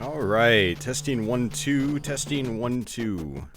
All right, testing 1 2, testing 1 2.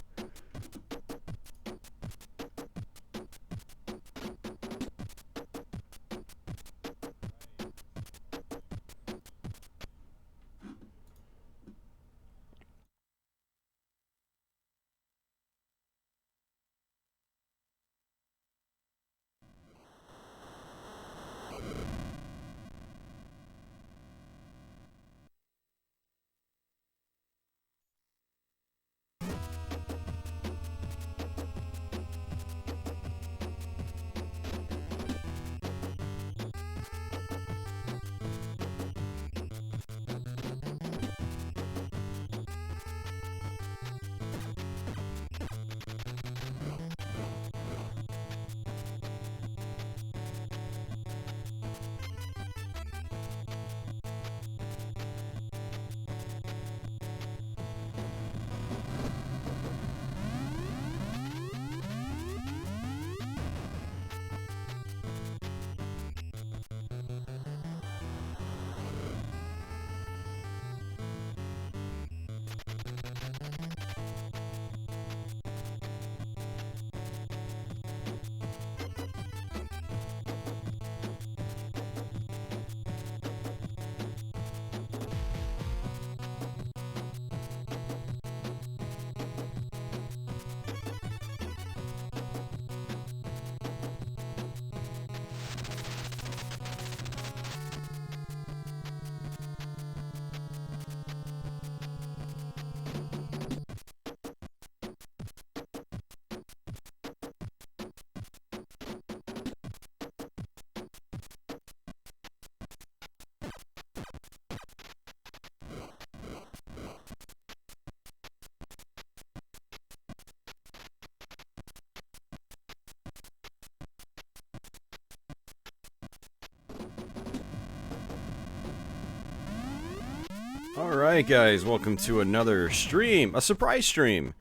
Alright guys, welcome to another stream. A surprise stream.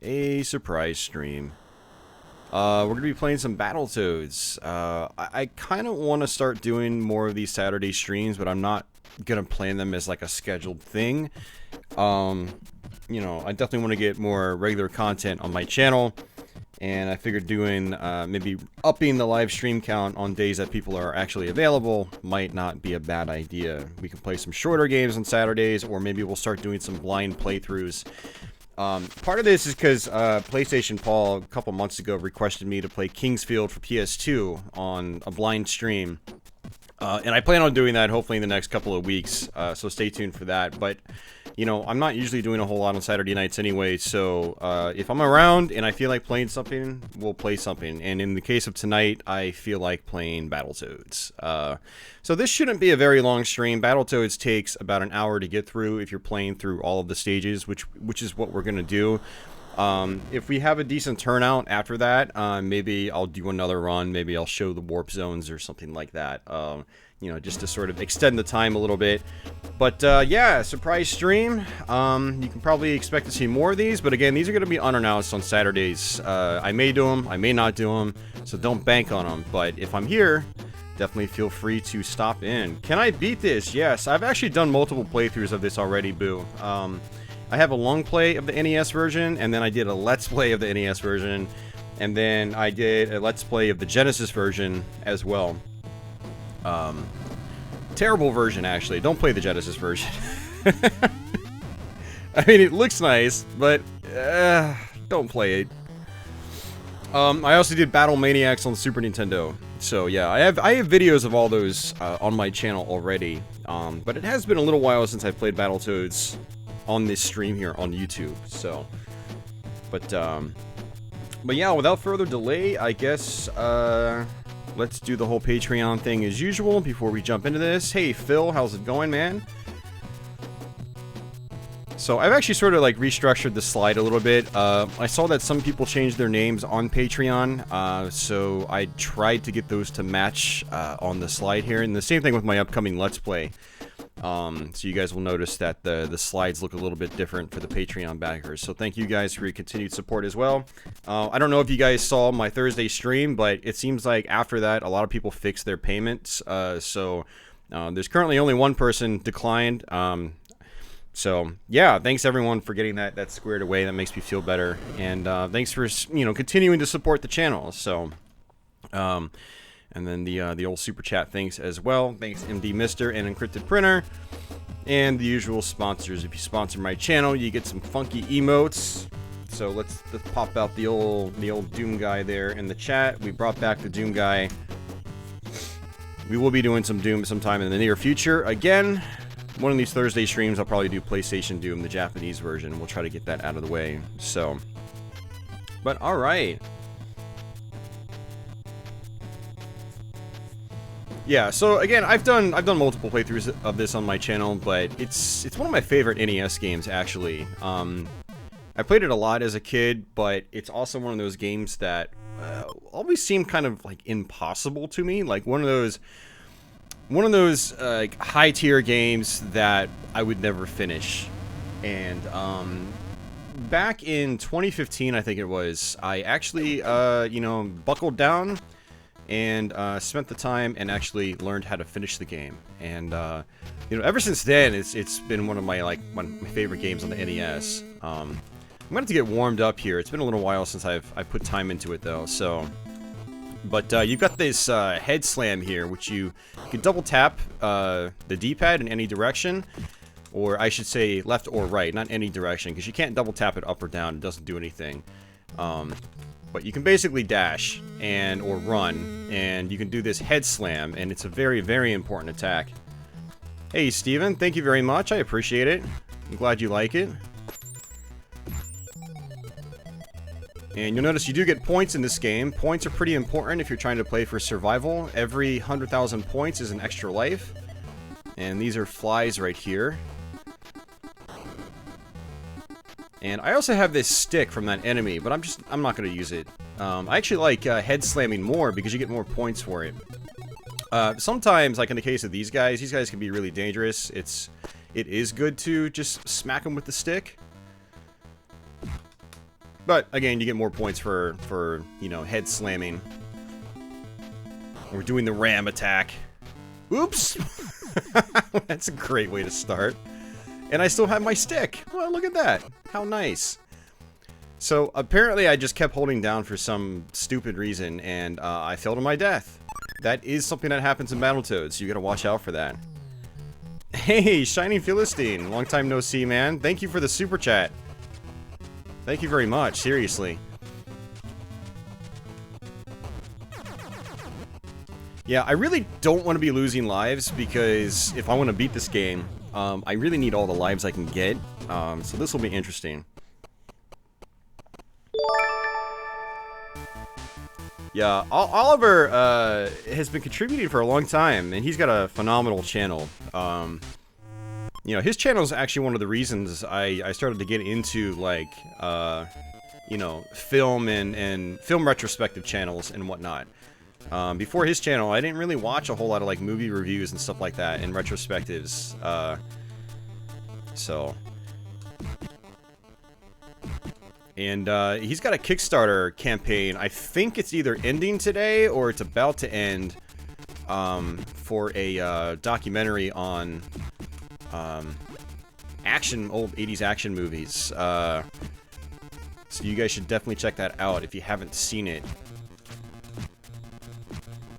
A surprise stream. We're going to be playing some Battletoads. I kind of want to start doing more of these Saturday streams, but I'm not going to plan them as like a scheduled thing. You know, I definitely want to get more regular content on my channel. And I figured doing, maybe upping the live stream count on days that people are actually available might not be a bad idea. We can play some shorter games on Saturdays, or maybe we'll start doing some blind playthroughs. Part of this is because PlayStation Paul, a couple months ago, requested me to play Kingsfield for PS2 on a blind stream. And I plan on doing that hopefully in the next couple of weeks, so stay tuned for that. But, you know, I'm not usually doing a whole lot on Saturday nights anyway, so if I'm around and I feel like playing something, we'll play something. And in the case of tonight, I feel like playing Battletoads. So this shouldn't be a very long stream. Battletoads takes about an hour to get through if you're playing through all of the stages, which is what we're going to do. If we have a decent turnout after that, maybe I'll do another run. Maybe I'll show the warp zones or something like that. You know, just to sort of extend the time a little bit. But, yeah, surprise stream. You can probably expect to see more of these. But again, these are going to be unannounced on Saturdays. I may do them. I may not do them. So don't bank on them. But if I'm here, definitely feel free to stop in. Can I beat this? Yes. I've actually done multiple playthroughs of this already, Boo. I have a long play of the NES version, and then I did a Let's Play of the NES version, and then I did a Let's Play of the Genesis version as well. Terrible version, actually. Don't play the Genesis version. I mean, it looks nice, but don't play it. I also did Battlemaniacs on the Super Nintendo. So yeah, I have videos of all those on my channel already. But it has been a little while since I played Battletoads on this stream here on YouTube. So, but yeah, without further delay, I guess let's do the whole Patreon thing as usual before we jump into this. Hey Phil, how's it going, man? So I've actually sort of like restructured the slide a little bit. I saw that some people changed their names on Patreon, so I tried to get those to match on the slide here. And the same thing with my upcoming Let's Play. So you guys will notice that the slides look a little bit different for the Patreon backers. So thank you guys for your continued support as well. I don't know if you guys saw my Thursday stream, but it seems like after that, a lot of people fixed their payments. So there's currently only one person declined. So yeah, thanks everyone for getting that squared away. That makes me feel better, and thanks for continuing to support the channel. So, and then the old super chat thanks as well. Thanks MD Mister and Encrypted Printer, and the usual sponsors. If you sponsor my channel, you get some funky emotes. So let's pop out the old Doom guy there in the chat. We brought back the Doom guy. We will be doing some Doom sometime in the near future again. One of these Thursday streams, I'll probably do PlayStation Doom, the Japanese version. We'll try to get that out of the way. So, but all right. Yeah. So again, I've done multiple playthroughs of this on my channel, but it's one of my favorite NES games actually. I played it a lot as a kid, but it's also one of those games that always seemed kind of like impossible to me, like one of those high tier games that I would never finish. And back in 2015, I think it was, I actually buckled down and spent the time and actually learned how to finish the game. And ever since then, it's been one of my favorite games on the NES. I'm gonna have to get warmed up here. It's been a little while since I've put time into it though. So. But you've got this head slam here, which you can double tap the D-pad in any direction, or I should say left or right, not any direction, because you can't double tap it up or down. It doesn't do anything. But you can basically dash or run, and you can do this head slam, and it's a very, very important attack. Hey, Steven, thank you very much. I appreciate it. I'm glad you like it. And you'll notice you do get points in this game. Points are pretty important if you're trying to play for survival. Every 100,000 points is an extra life. And these are flies right here. And I also have this stick from that enemy, but I'm not going to use it. I actually like head slamming more because you get more points for it. Sometimes, like in the case of these guys can be really dangerous. It is good to just smack them with the stick. But again, you get more points for head slamming. We're doing the ram attack. Oops! That's a great way to start. And I still have my stick. Well, look at that. How nice. So apparently I just kept holding down for some stupid reason, and I fell to my death. That is something that happens in Battletoads, so you gotta watch out for that. Hey, Shining Philistine. Long time no see, man. Thank you for the super chat. Thank you very much, seriously. Yeah, I really don't want to be losing lives, because if I want to beat this game, I really need all the lives I can get. So this will be interesting. Yeah, Oliver has been contributing for a long time, and he's got a phenomenal channel. His channel is actually one of the reasons I started to get into, like, film and film retrospective channels and whatnot. Before his channel, I didn't really watch a whole lot of, like, movie reviews and stuff like that and retrospectives. And he's got a Kickstarter campaign. I think it's either ending today or it's about to end for a documentary on old 80s action movies. So you guys should definitely check that out if you haven't seen it.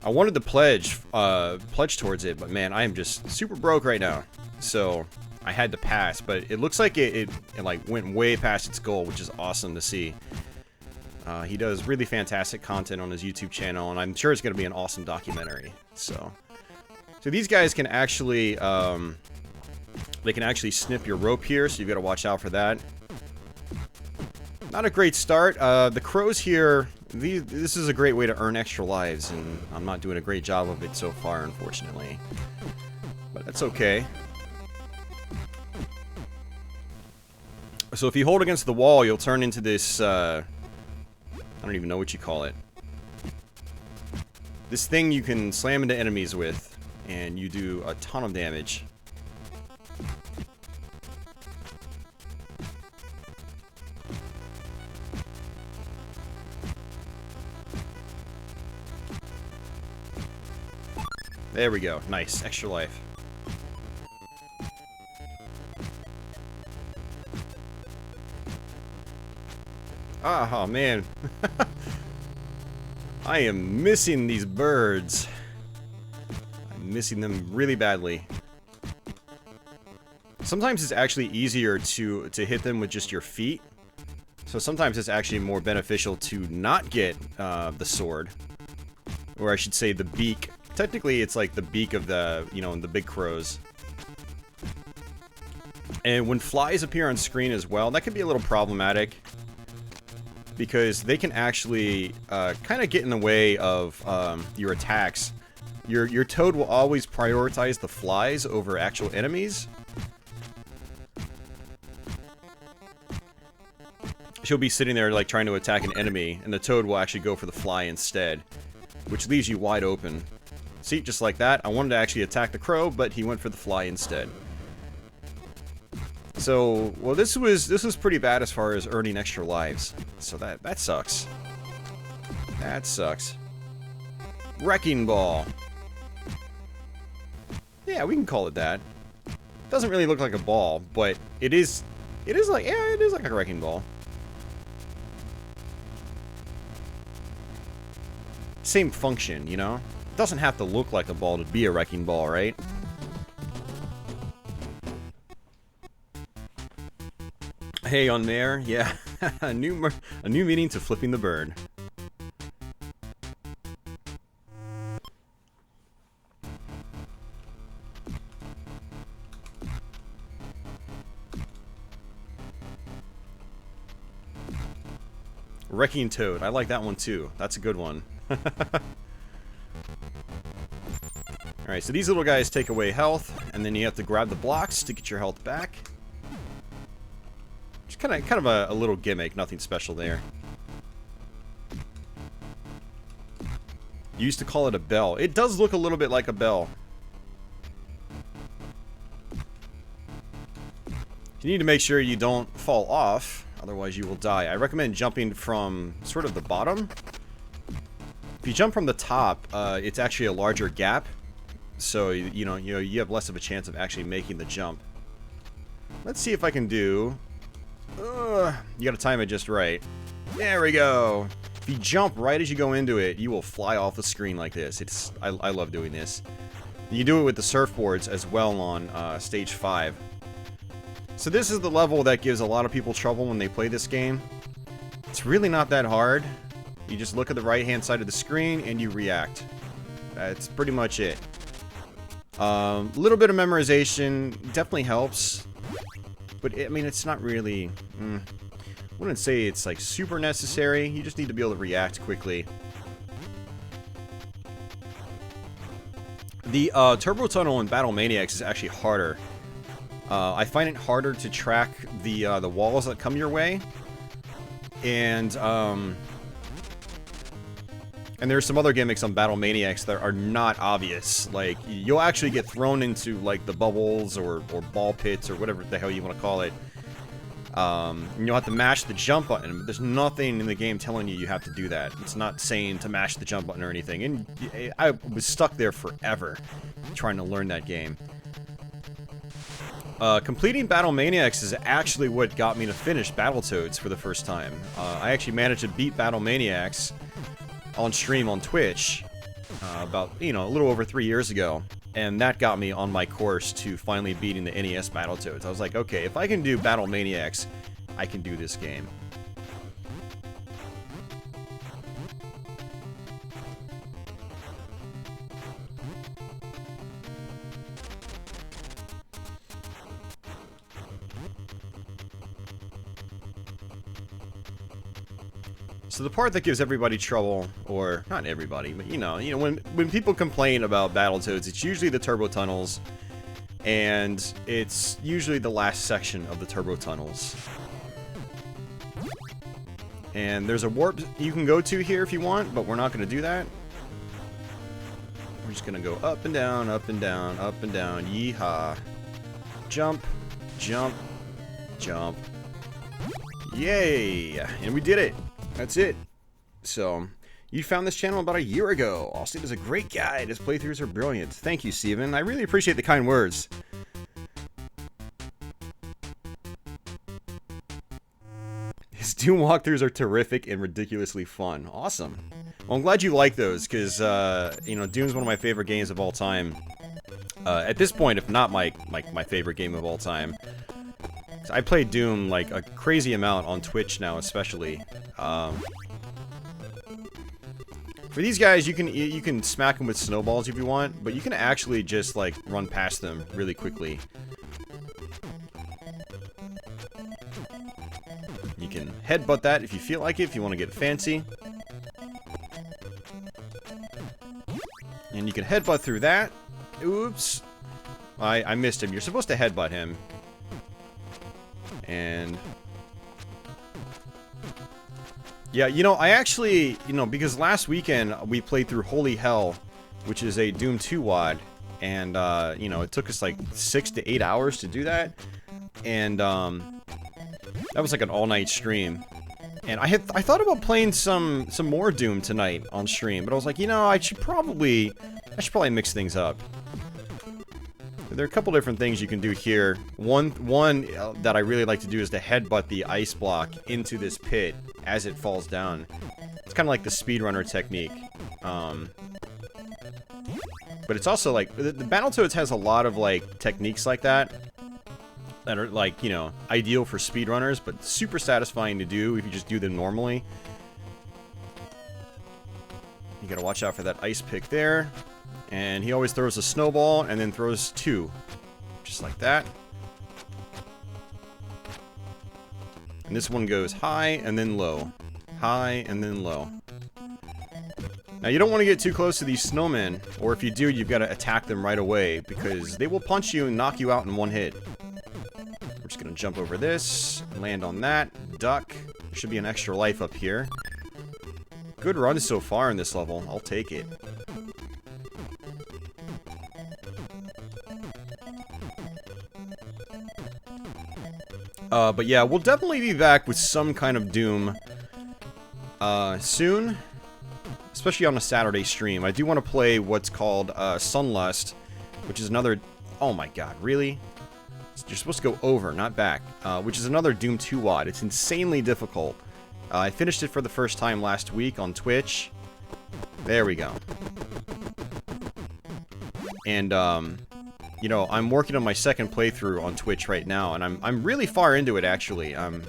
I wanted to pledge towards it, but man, I am just super broke right now. So I had to pass, but it looks like it like went way past its goal, which is awesome to see. He does really fantastic content on his YouTube channel, and I'm sure it's going to be an awesome documentary. So these guys can actually they can actually snip your rope here, so you've got to watch out for that. Not a great start. The crows here, this is a great way to earn extra lives, and I'm not doing a great job of it so far, unfortunately. But that's okay. So if you hold against the wall, you'll turn into this, I don't even know what you call it. This thing you can slam into enemies with, and you do a ton of damage. There we go. Nice. Extra life. Oh, man. I am missing these birds. I'm missing them really badly. Sometimes it's actually easier to hit them with just your feet. So sometimes it's actually more beneficial to not get the sword. Or I should say the beak. Technically, it's like the beak of the, you know, the big crows. And when flies appear on screen as well, that can be a little problematic. Because they can actually kind of get in the way of your attacks. Your toad will always prioritize the flies over actual enemies. She'll be sitting there like trying to attack an enemy, and the toad will actually go for the fly instead, which leaves you wide open. See, just like that. I wanted to actually attack the crow, but he went for the fly instead. So, well, this was pretty bad as far as earning extra lives. So that sucks. That sucks. Wrecking ball. Yeah, we can call it that. Doesn't really look like a ball, but it is like, yeah, it is like a wrecking ball. Same function, you know? It doesn't have to look like a ball to be a wrecking ball, right? Hey, on there, yeah, a new meaning to flipping the bird. Wrecking toad, I like that one too. That's a good one. Alright, so these little guys take away health, and then you have to grab the blocks to get your health back. Just kind of a little gimmick, nothing special there. You used to call it a bell. It does look a little bit like a bell. You need to make sure you don't fall off, otherwise you will die. I recommend jumping from sort of the bottom. If you jump from the top, it's actually a larger gap, so you know you have less of a chance of actually making the jump. Let's see if I can do. You gotta time it just right. There we go. If you jump right as you go into it, you will fly off the screen like this. I love doing this. You do it with the surfboards as well on stage 5. So this is the level that gives a lot of people trouble when they play this game. It's really not that hard. You just look at the right-hand side of the screen and you react. That's pretty much it. Little bit of memorization definitely helps. But, I mean, it's not really... I wouldn't say it's, like, super necessary. You just need to be able to react quickly. The Turbo Tunnel in Battlemaniacs is actually harder. I find it harder to track the walls that come your way. And there's some other gimmicks on Battlemaniacs that are not obvious. Like, you'll actually get thrown into, like, the bubbles or ball pits or whatever the hell you want to call it. And you'll have to mash the jump button, but there's nothing in the game telling you have to do that. It's not saying to mash the jump button or anything. And I was stuck there forever trying to learn that game. Completing Battlemaniacs is actually what got me to finish Battletoads for the first time. I actually managed to beat Battlemaniacs on stream on Twitch about, you know, a little over 3 years ago. And that got me on my course to finally beating the NES Battletoads. I was like, okay, if I can do Battlemaniacs, I can do this game. So the part that gives everybody trouble, or not everybody, but you know, when people complain about Battletoads, it's usually the turbo tunnels, and it's usually the last section of the turbo tunnels. And there's a warp you can go to here if you want, but we're not going to do that. We're just going to go up and down, up and down, up and down. Yeehaw. Jump, jump, jump. Yay! And we did it. That's it. So, you found this channel about a year ago. Austin is a great guide. His playthroughs are brilliant. Thank you, Steven. I really appreciate the kind words. His Doom walkthroughs are terrific and ridiculously fun. Awesome. Well, I'm glad you like those, because, you know, Doom's one of my favorite games of all time. At this point, if not my favorite game of all time. I play Doom, like, a crazy amount on Twitch now, especially. For these guys, you can smack them with snowballs if you want, but you can actually just, like, run past them really quickly. You can headbutt that if you feel like it, if you want to get fancy. And you can headbutt through that. Oops. I missed him. You're supposed to headbutt him. And... yeah, you know, I actually, you know, because last weekend we played through Holy Hell, which is a Doom 2 WOD. And, you know, it took us like 6 to 8 hours to do that. And, that was like an all-night stream. And I thought about playing some more Doom tonight on stream, but I was like, you know, I should probably mix things up. There are a couple different things you can do here. One that I really like to do is to headbutt the ice block into this pit as it falls down. It's kind of like the speedrunner technique. But it's also like the Battletoads has a lot of like techniques like that are like, you know, ideal for speedrunners, but super satisfying to do if you just do them normally. You gotta watch out for that ice pick there. And he always throws a snowball and then throws two. Just like that. And this one goes high and then low. High and then low. Now you don't want to get too close to these snowmen, or if you do, you've got to attack them right away, because they will punch you and knock you out in one hit. We're just going to jump over this, land on that, duck. There should be an extra life up here. Good run so far in this level. I'll take it. But yeah, we'll definitely be back with some kind of Doom soon. Especially on a Saturday stream. I do want to play what's called Sunlust, which is another... oh my god, really? You're supposed to go over, not back. Which is another Doom 2 WOD. It's insanely difficult. I finished it for the first time last week on Twitch. There we go. And, you know, I'm working on my second playthrough on Twitch right now, and I'm really far into it, actually. On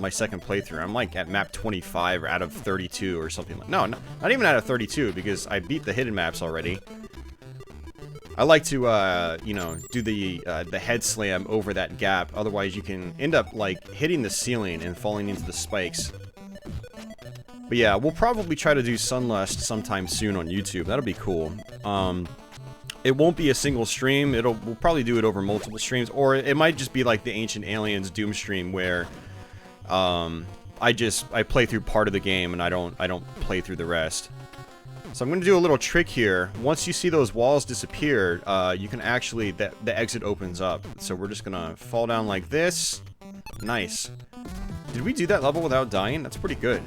my second playthrough. I'm like at map 25 out of 32 or something like... no, not even out of 32, because I beat the hidden maps already. I like to, you know, do the head slam over that gap. Otherwise, you can end up, like, hitting the ceiling and falling into the spikes. But yeah, we'll probably try to do Sunlust sometime soon on YouTube. That'll be cool. It won't be a single stream. We'll probably do it over multiple streams. Or it might just be like the Ancient Aliens Doom stream where... I play through part of the game and I don't play through the rest. So I'm going to do a little trick here. Once you see those walls disappear, you can actually, the exit opens up. So we're just going to fall down like this. Nice. Did we do that level without dying? That's pretty good.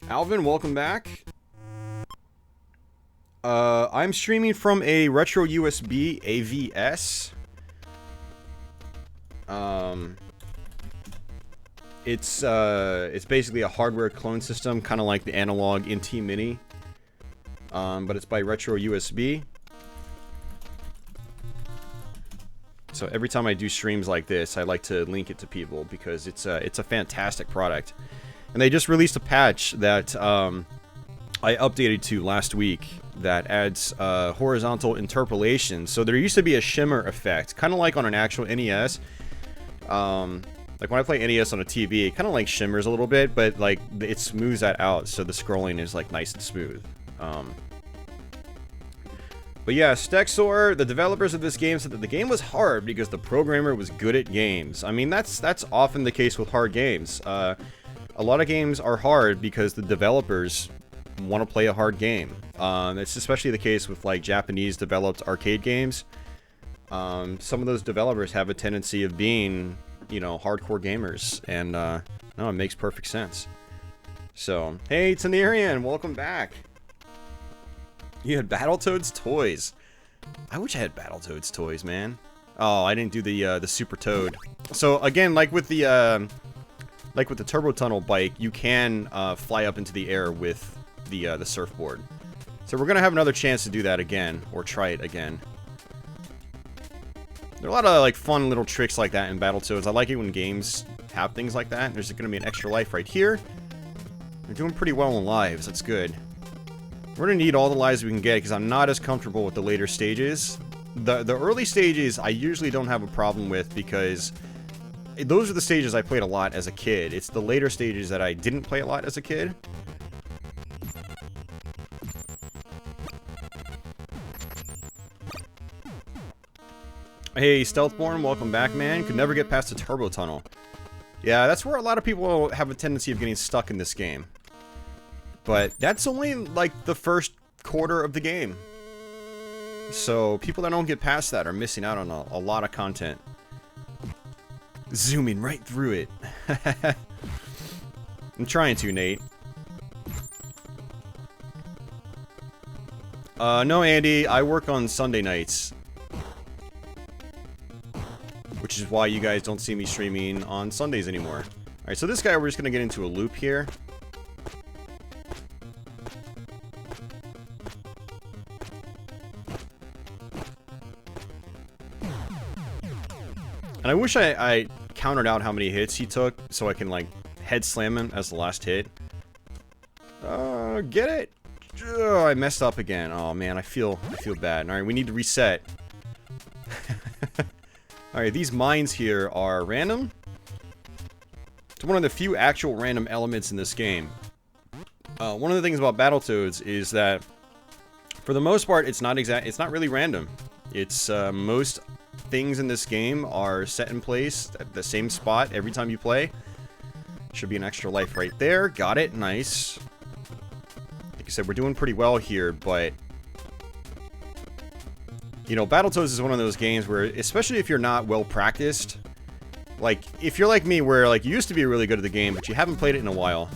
Alvin, welcome back. I'm streaming from a retro USB AVS. It's basically a hardware clone system, kind of like the analog NT Mini. But it's by retro USB. So every time I do streams like this, I like to link it to people because it's a fantastic product. And they just released a patch that I updated to last week that adds horizontal interpolation. So there used to be a shimmer effect, kind of like on an actual NES. Like when I play NES on a TV, it kind of like shimmers a little bit, but like it smooths that out, so the scrolling is like nice and smooth. But yeah, Stexor, the developers of this game, said that the game was hard because the programmer was good at games. I mean, that's often the case with hard games. A lot of games are hard because the developers want to play a hard game. It's especially the case with like Japanese developed arcade games. Some of those developers have a tendency of being, you know, hardcore gamers, and no, it makes perfect sense. So, hey, Tanerian, welcome back. You had Battletoads toys. I wish I had Battletoads toys, man. Oh, I didn't do the Super Toad. So again, like with the Turbo Tunnel bike, you can fly up into the air with the surfboard. So we're gonna have another chance to do that again, or try it again. There are a lot of like fun little tricks like that in Battletoads. I like it when games have things like that. There's gonna be an extra life right here. We're doing pretty well in lives. That's good. We're gonna need all the lives we can get because I'm not as comfortable with the later stages. The early stages I usually don't have a problem with because those are the stages I played a lot as a kid. It's the later stages that I didn't play a lot as a kid. Hey, Stealthborn, welcome back, man. Could never get past the Turbo Tunnel. Yeah, that's where a lot of people have a tendency of getting stuck in this game. But that's only, like, the first quarter of the game. So, people that don't get past that are missing out on a lot of content. Zooming right through it. I'm trying to, Nate. No, Andy, I work on Sunday nights. Which is why you guys don't see me streaming on Sundays anymore. Alright, so this guy, we're just gonna get into a loop here. And I wish I counted out how many hits he took so I can, like, head slam him as the last hit. Get it? Ugh, I messed up again. Oh, man, I feel bad. Alright, we need to reset. Alright, these mines here are random. It's one of the few actual random elements in this game. One of the things about Battletoads is that, for the most part, it's not really random. It's, most things in this game are set in place at the same spot every time you play. Should be an extra life right there. Got it. Nice. Like I said, we're doing pretty well here, but you know, Battletoads is one of those games where, especially if you're not well practiced, like, if you're like me, where, like, you used to be really good at the game, but you haven't played it in a while,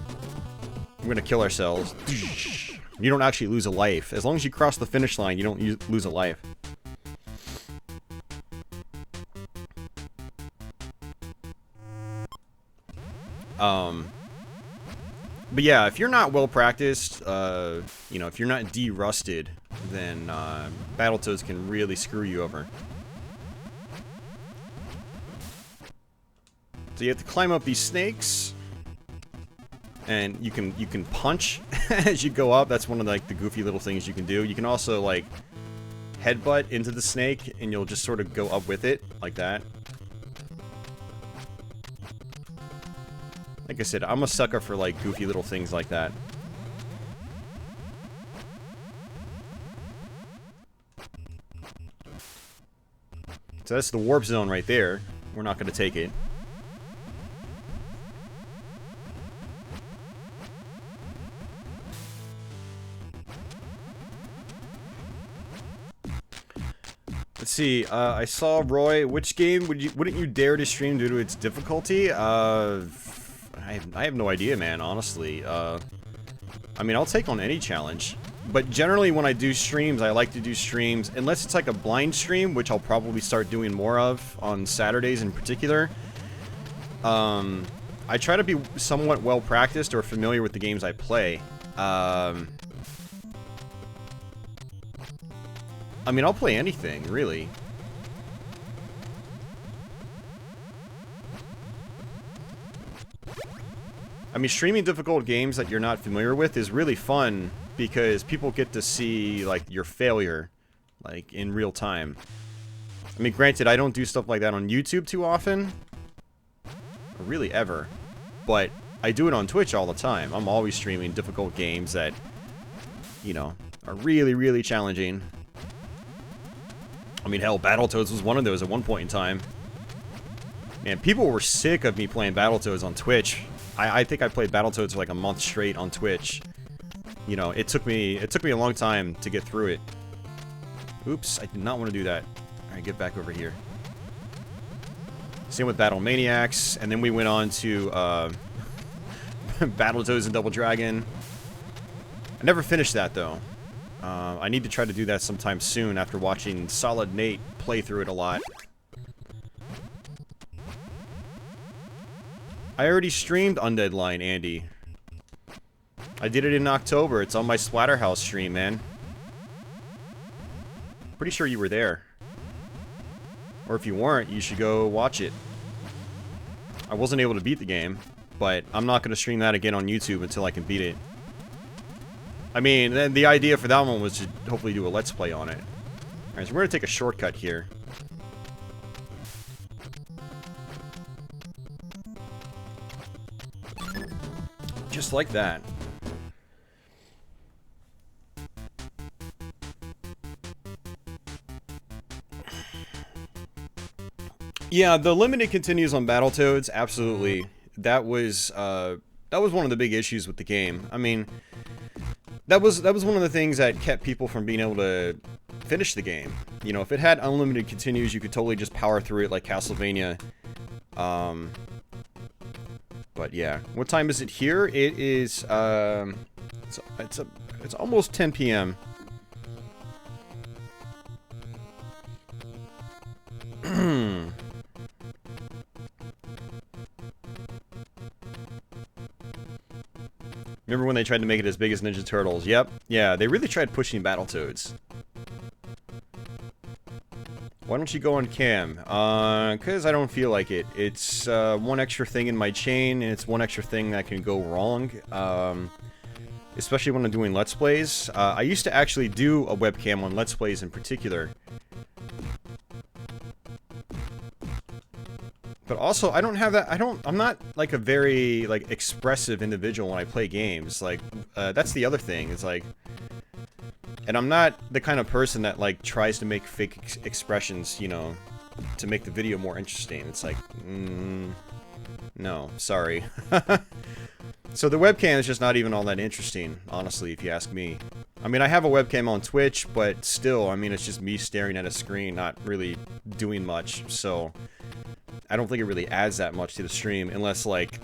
we're gonna kill ourselves. You don't actually lose a life. As long as you cross the finish line, you don't lose a life. But yeah, if you're not well practiced, you know, if you're not de-rusted, then Battletoads can really screw you over. So you have to climb up these snakes, and you can punch as you go up. That's one of, like, the goofy little things you can do. You can also, like, headbutt into the snake, and you'll just sort of go up with it like that. Like I said, I'm a sucker for, like, goofy little things like that. So that's the warp zone right there. We're not going to take it. Let's see, I saw Roy. Which game wouldn't you dare to stream due to its difficulty? I have no idea, man, honestly. I mean, I'll take on any challenge. But generally, when I do streams, I like to do streams, unless it's like a blind stream, which I'll probably start doing more of on Saturdays in particular. I try to be somewhat well-practiced or familiar with the games I play. I mean, I'll play anything, really. I mean, streaming difficult games that you're not familiar with is really fun because people get to see, like, your failure, like, in real time. I mean, granted, I don't do stuff like that on YouTube too often. Or really ever. But I do it on Twitch all the time. I'm always streaming difficult games that, you know, are really, really challenging. I mean, hell, Battletoads was one of those at one point in time. Man, people were sick of me playing Battletoads on Twitch. I think I played Battletoads for like a month straight on Twitch. You know, it took me a long time to get through it. Oops, I did not want to do that. Alright, get back over here. Same with Battlemaniacs, and then we went on to Battletoads and Double Dragon. I never finished that, though. I need to try to do that sometime soon after watching Solid Nate play through it a lot. I already streamed Undead Line, Andy. I did it in October. It's on my Splatterhouse stream, man. Pretty sure you were there. Or if you weren't, you should go watch it. I wasn't able to beat the game, but I'm not going to stream that again on YouTube until I can beat it. I mean, the idea for that one was to hopefully do a Let's Play on it. Alright, so we're going to take a shortcut here. Just like that. Yeah, the limited continues on Battletoads, absolutely. That was one of the big issues with the game. I mean, that was one of the things that kept people from being able to finish the game. You know, if it had unlimited continues, you could totally just power through it like Castlevania. But yeah, what time is it here? It is it's almost 10 p.m. Remember when they tried to make it as big as Ninja Turtles? Yep. Yeah, they really tried pushing Battletoads. Why don't you go on cam? Because I don't feel like it. It's one extra thing in my chain, and it's one extra thing that can go wrong. Especially when I'm doing Let's Plays. I used to actually do a webcam on Let's Plays in particular. But also, I don't have that, I'm not, like, a very, like, expressive individual when I play games. Like, that's the other thing, it's like... And I'm not the kind of person that, like, tries to make fake expressions, you know, to make the video more interesting. It's like, no, sorry. So the webcam is just not even all that interesting, honestly, if you ask me. I mean, I have a webcam on Twitch, but still, I mean, it's just me staring at a screen, not really doing much, so... I don't think it really adds that much to the stream, unless, like...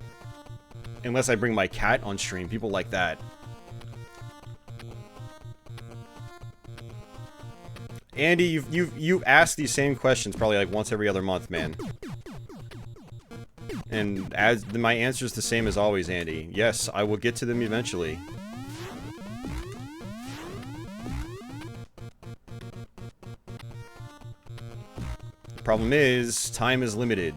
Unless I bring my cat on stream, people like that. Andy, you've asked these same questions probably like once every other month, man. And as my answer is the same as always, Andy. Yes, I will get to them eventually. The problem is, time is limited.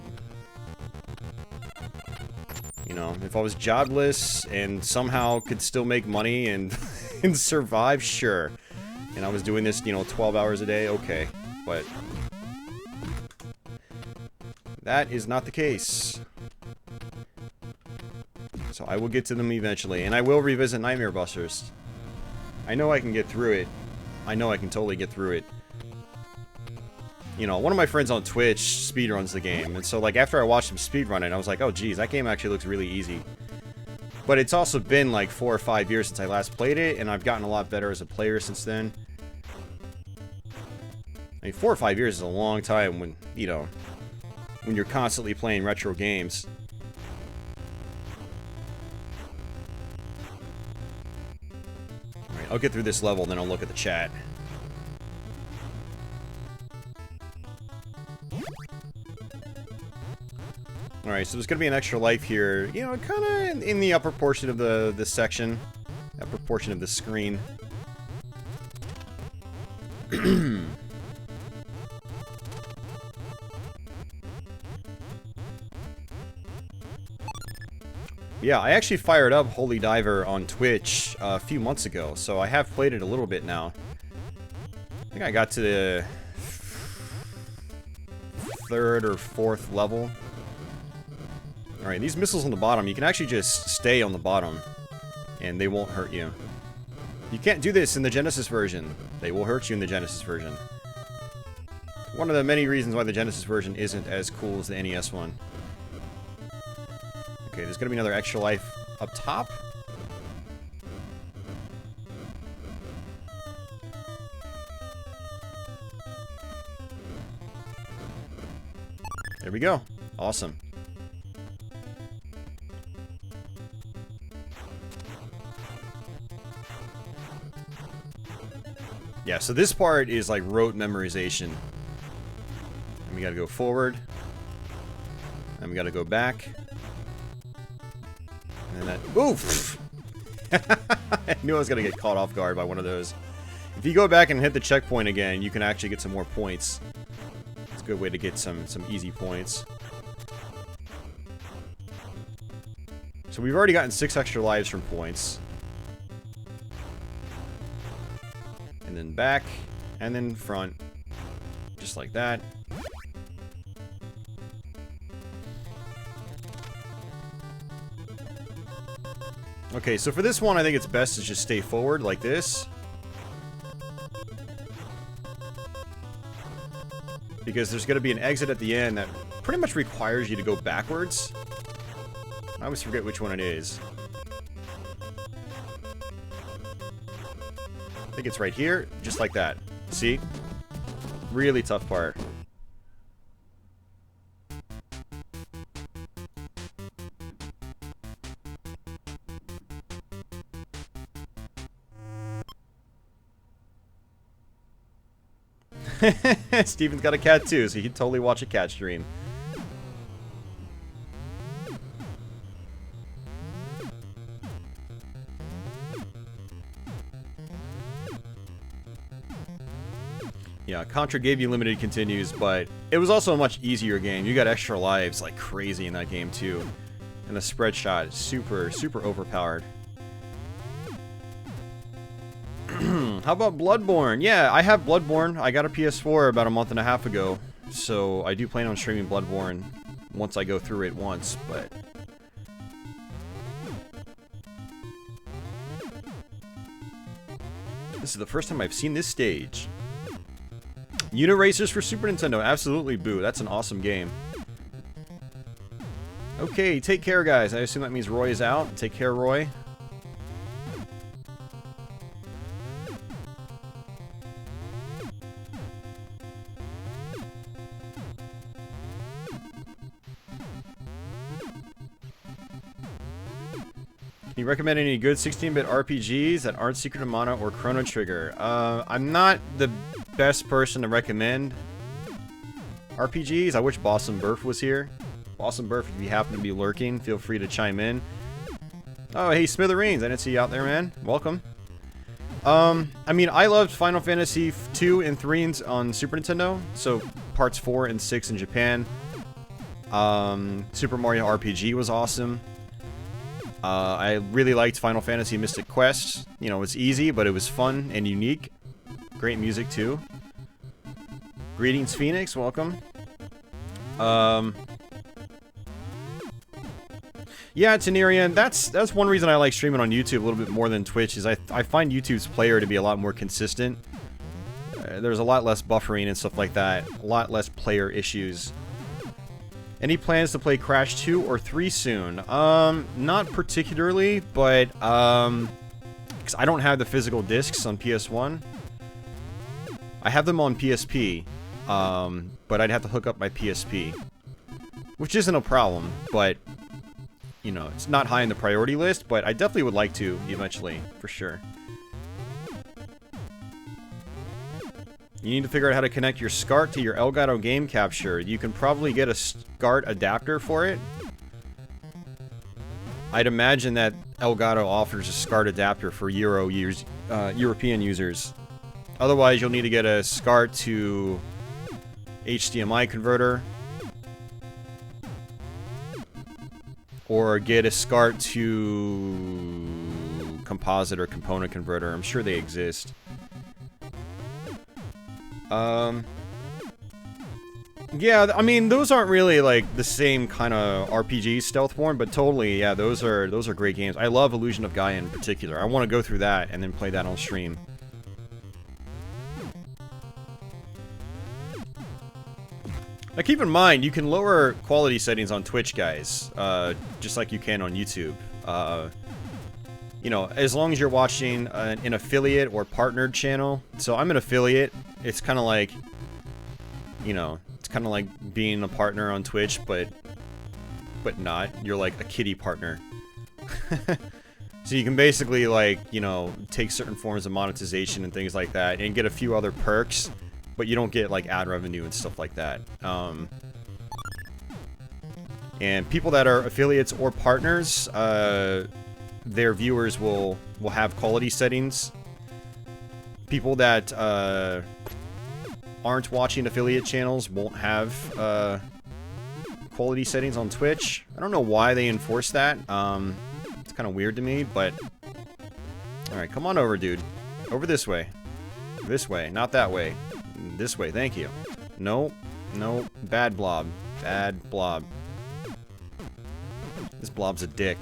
You know, if I was jobless and somehow could still make money and, and survive, sure. And I was doing this, you know, 12 hours a day, okay. But that is not the case. So I will get to them eventually. And I will revisit Nightmare Busters. I know I can get through it. I know I can totally get through it. You know, one of my friends on Twitch speedruns the game. And so, like, after I watched him speedrun it, I was like, oh, geez, that game actually looks really easy. But it's also been, like, 4 or 5 years since I last played it, and I've gotten a lot better as a player since then. I mean, 4 or 5 years is a long time when, you know, when you're constantly playing retro games. Alright, I'll get through this level, then I'll look at the chat. Alright, so there's gonna be an extra life here, you know, kinda in the upper portion of the section. Upper portion of the screen. Yeah, I actually fired up Holy Diver on Twitch a few months ago, so I have played it a little bit now. I think I got to the 3rd or 4th level. Alright, these missiles on the bottom, you can actually just stay on the bottom, and they won't hurt you. You can't do this in the Genesis version. They will hurt you in the Genesis version. One of the many reasons why the Genesis version isn't as cool as the NES one. Okay, there's gonna be another extra life up top. There we go. Awesome. Yeah, so this part is like rote memorization. And we gotta go forward. And we gotta go back. And then that... Oof! I knew I was gonna get caught off guard by one of those. If you go back and hit the checkpoint again, you can actually get some more points. It's a good way to get some easy points. So we've already gotten 6 extra lives from points. And then back, and then front. Just like that. Okay, so for this one, I think it's best to just stay forward like this. Because there's going to be an exit at the end that pretty much requires you to go backwards. I always forget which one it is. I think it's right here, just like that. See? Really tough part. Steven's got a cat too, so he can totally watch a cat stream. Yeah, Contra gave you limited continues, but it was also a much easier game. You got extra lives like crazy in that game too. And the spread shot is super, super overpowered. How about Bloodborne? Yeah, I have Bloodborne. I got a PS4 about a month and a half ago. So I do plan on streaming Bloodborne once I go through it once, but... This is the first time I've seen this stage. Uniracers for Super Nintendo. Absolutely, boo. That's an awesome game. Okay, take care, guys. I assume that means Roy is out. Take care, Roy. Can you recommend any good 16-bit RPGs that aren't Secret of Mana or Chrono Trigger? I'm not the best person to recommend RPGs. I wish Boston Burf was here. Boston Burf, if you happen to be lurking, feel free to chime in. Oh, hey, Smithereens. I didn't see you out there, man. Welcome. I mean, I loved Final Fantasy 2 and 3 on Super Nintendo. So, parts 4 and 6 in Japan. Super Mario RPG was awesome. I really liked Final Fantasy Mystic Quest. You know, it's easy, but it was fun and unique. Great music, too. Greetings, Phoenix. Welcome. Yeah, Tenerian, that's one reason I like streaming on YouTube a little bit more than Twitch, is I find YouTube's player to be a lot more consistent. There's a lot less buffering and stuff like that. A lot less player issues. Any plans to play Crash 2 or 3 soon? Not particularly, but, because I don't have the physical discs on PS1. I have them on PSP, but I'd have to hook up my PSP. Which isn't a problem, but, you know, it's not high on the priority list, but I definitely would like to, eventually, for sure. You need to figure out how to connect your SCART to your Elgato game capture. You can probably get a SCART adapter for it. I'd imagine that Elgato offers a SCART adapter for European users. Otherwise, you'll need to get a SCART to HDMI converter. Or get a SCART to composite or component converter. I'm sure they exist. Yeah, I mean, those aren't really, like, the same kind of RPG Stealthborn, but totally, yeah, those are great games. I love Illusion of Gaia in particular. I want to go through that and then play that on stream. Now, keep in mind, you can lower quality settings on Twitch, guys, just like you can on YouTube. You know, as long as you're watching an affiliate or partnered channel. So I'm an affiliate. It's kind of like, you know, it's kind of like being a partner on Twitch, but not. You're like a kitty partner. So you can basically, like, you know, take certain forms of monetization and things like that and get a few other perks, but you don't get, like, ad revenue and stuff like that. And people that are affiliates or partners, their viewers will have quality settings. People that aren't watching affiliate channels won't have quality settings on Twitch. I don't know why they enforce that. It's kind of weird to me, but... Alright, come on over, dude. Over this way. This way, not that way. This way, thank you. No, no, bad blob. Bad blob. This blob's a dick.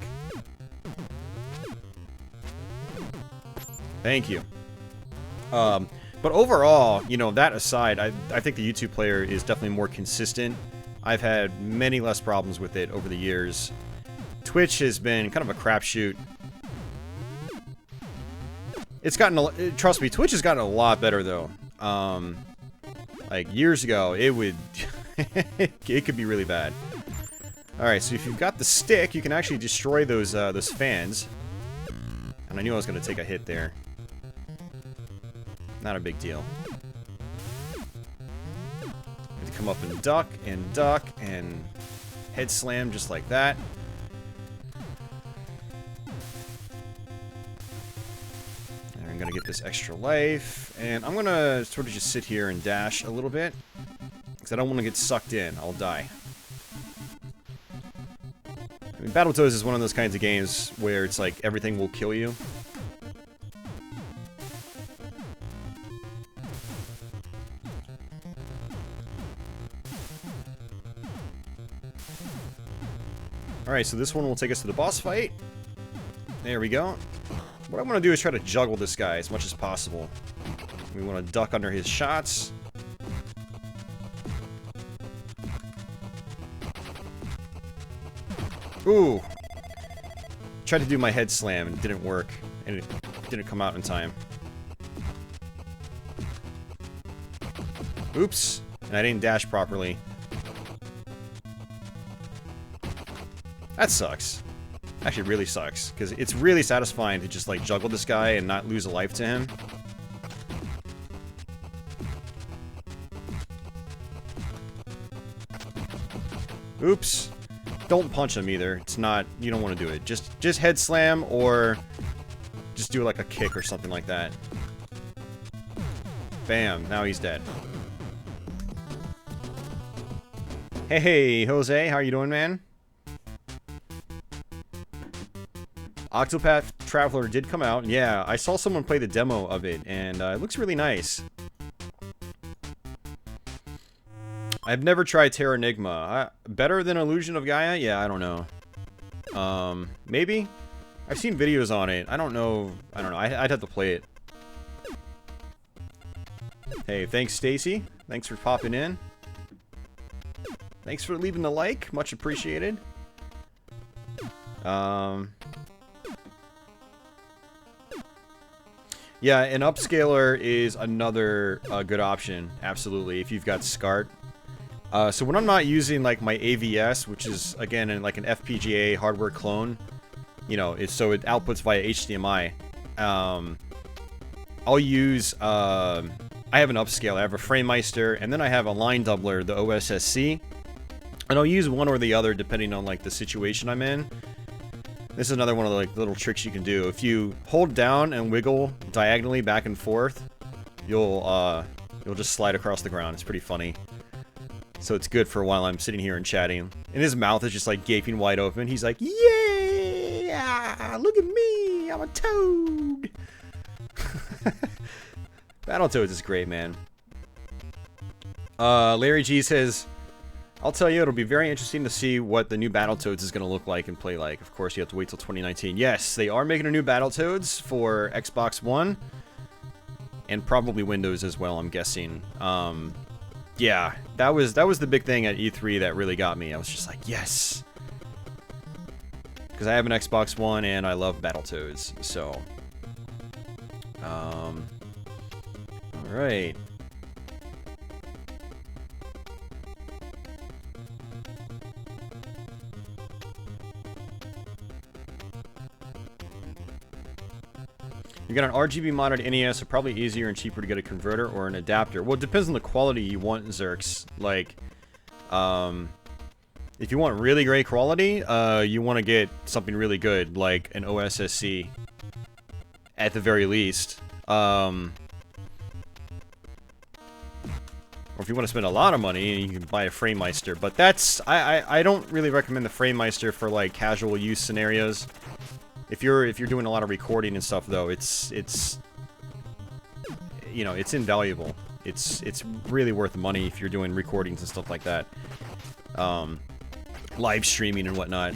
Thank you. But overall, you know, that aside, I think the YouTube player is definitely more consistent. I've had many less problems with it over the years. Twitch has been kind of a crapshoot. It's gotten, trust me, Twitch has gotten a lot better, though. Like, years ago, it would, it could be really bad. Alright, so if you've got the stick, you can actually destroy those fans. And I knew I was going to take a hit there. Not a big deal. Have to come up and duck, and head slam just like that. And I'm going to get this extra life. And I'm going to sort of just sit here and dash a little bit. Because I don't want to get sucked in. I'll die. I mean, Battletoads is one of those kinds of games where it's like everything will kill you. Alright, so this one will take us to the boss fight. There we go. What I want to do is try to juggle this guy as much as possible. We want to duck under his shots. Ooh! Tried to do my head slam and it didn't work. And it didn't come out in time. Oops! And I didn't dash properly. That sucks. Actually, it really sucks. Because it's really satisfying to just, like, juggle this guy and not lose a life to him. Oops. Don't punch him either. It's not... You don't want to do it. Just head slam or... Just do, like, a kick or something like that. Bam. Now he's dead. Hey, Jose. How are you doing, man? Octopath Traveler did come out. Yeah, I saw someone play the demo of it, and it looks really nice. I've never tried Terranigma. Better than Illusion of Gaia? Yeah, I don't know. Maybe? I've seen videos on it. I don't know. I'd have to play it. Hey, thanks, Stacy. Thanks for popping in. Thanks for leaving the like. Much appreciated. Yeah, an upscaler is another good option, absolutely, if you've got SCART. So when I'm not using, like, my AVS, which is, again, like an FPGA hardware clone, you know, so it outputs via HDMI, I'll use, I have an upscaler, I have a FrameMeister, and then I have a line doubler, the OSSC, and I'll use one or the other depending on, like, the situation I'm in. This is another one of the, like, little tricks you can do. If you hold down and wiggle diagonally back and forth, you'll just slide across the ground. It's pretty funny. So it's good for while I'm sitting here and chatting. And his mouth is just, like, gaping wide open. He's like, yeah! Look at me! I'm a toad! Battletoads is great, man. Larry G says... I'll tell you, it'll be very interesting to see what the new Battletoads is going to look like and play like. Of course, you have to wait till 2019. Yes, they are making a new Battletoads for Xbox One. And probably Windows as well, I'm guessing. Yeah, that was the big thing at E3 that really got me. I was just like, yes! Because I have an Xbox One and I love Battletoads, so... Alright. You got an RGB modded NES, so probably easier and cheaper to get a converter or an adapter. Well, it depends on the quality you want, Zerks. Like, if you want really great quality, you want to get something really good, like an OSSC, at the very least. Or if you want to spend a lot of money, you can buy a Framemeister. But that's... I don't really recommend the Framemeister for, like, casual use scenarios. If you're doing a lot of recording and stuff, though, it's you know, it's invaluable. It's really worth the money if you're doing recordings and stuff like that. Live streaming and whatnot.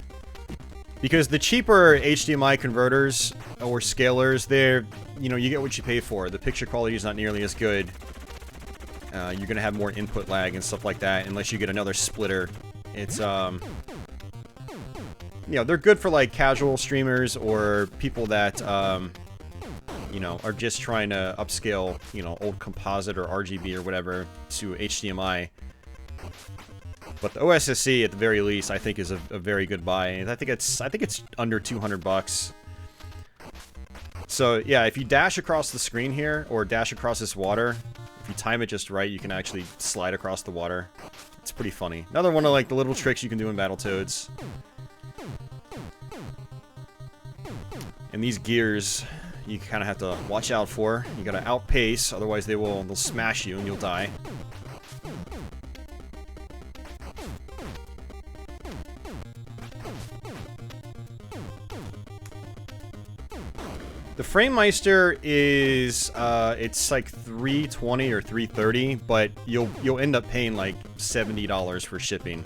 Because the cheaper HDMI converters or scalers, they're, you know, you get what you pay for. The picture quality is not nearly as good. You're gonna have more input lag and stuff like that, unless you get another splitter. It's, you know, they're good for, like, casual streamers or people that, you know, are just trying to upscale, you know, old composite or RGB or whatever to HDMI. But the OSSC, at the very least, I think is a very good buy. And I think it's under 200 bucks. So, yeah, if you dash across the screen here, or dash across this water, if you time it just right, you can actually slide across the water. It's pretty funny. Another one of, like, the little tricks you can do in Battletoads. And these gears, you kind of have to watch out for. You gotta outpace, otherwise they'll smash you and you'll die. The Framemeister is, it's like $320 or $330, but you'll end up paying like $70 for shipping.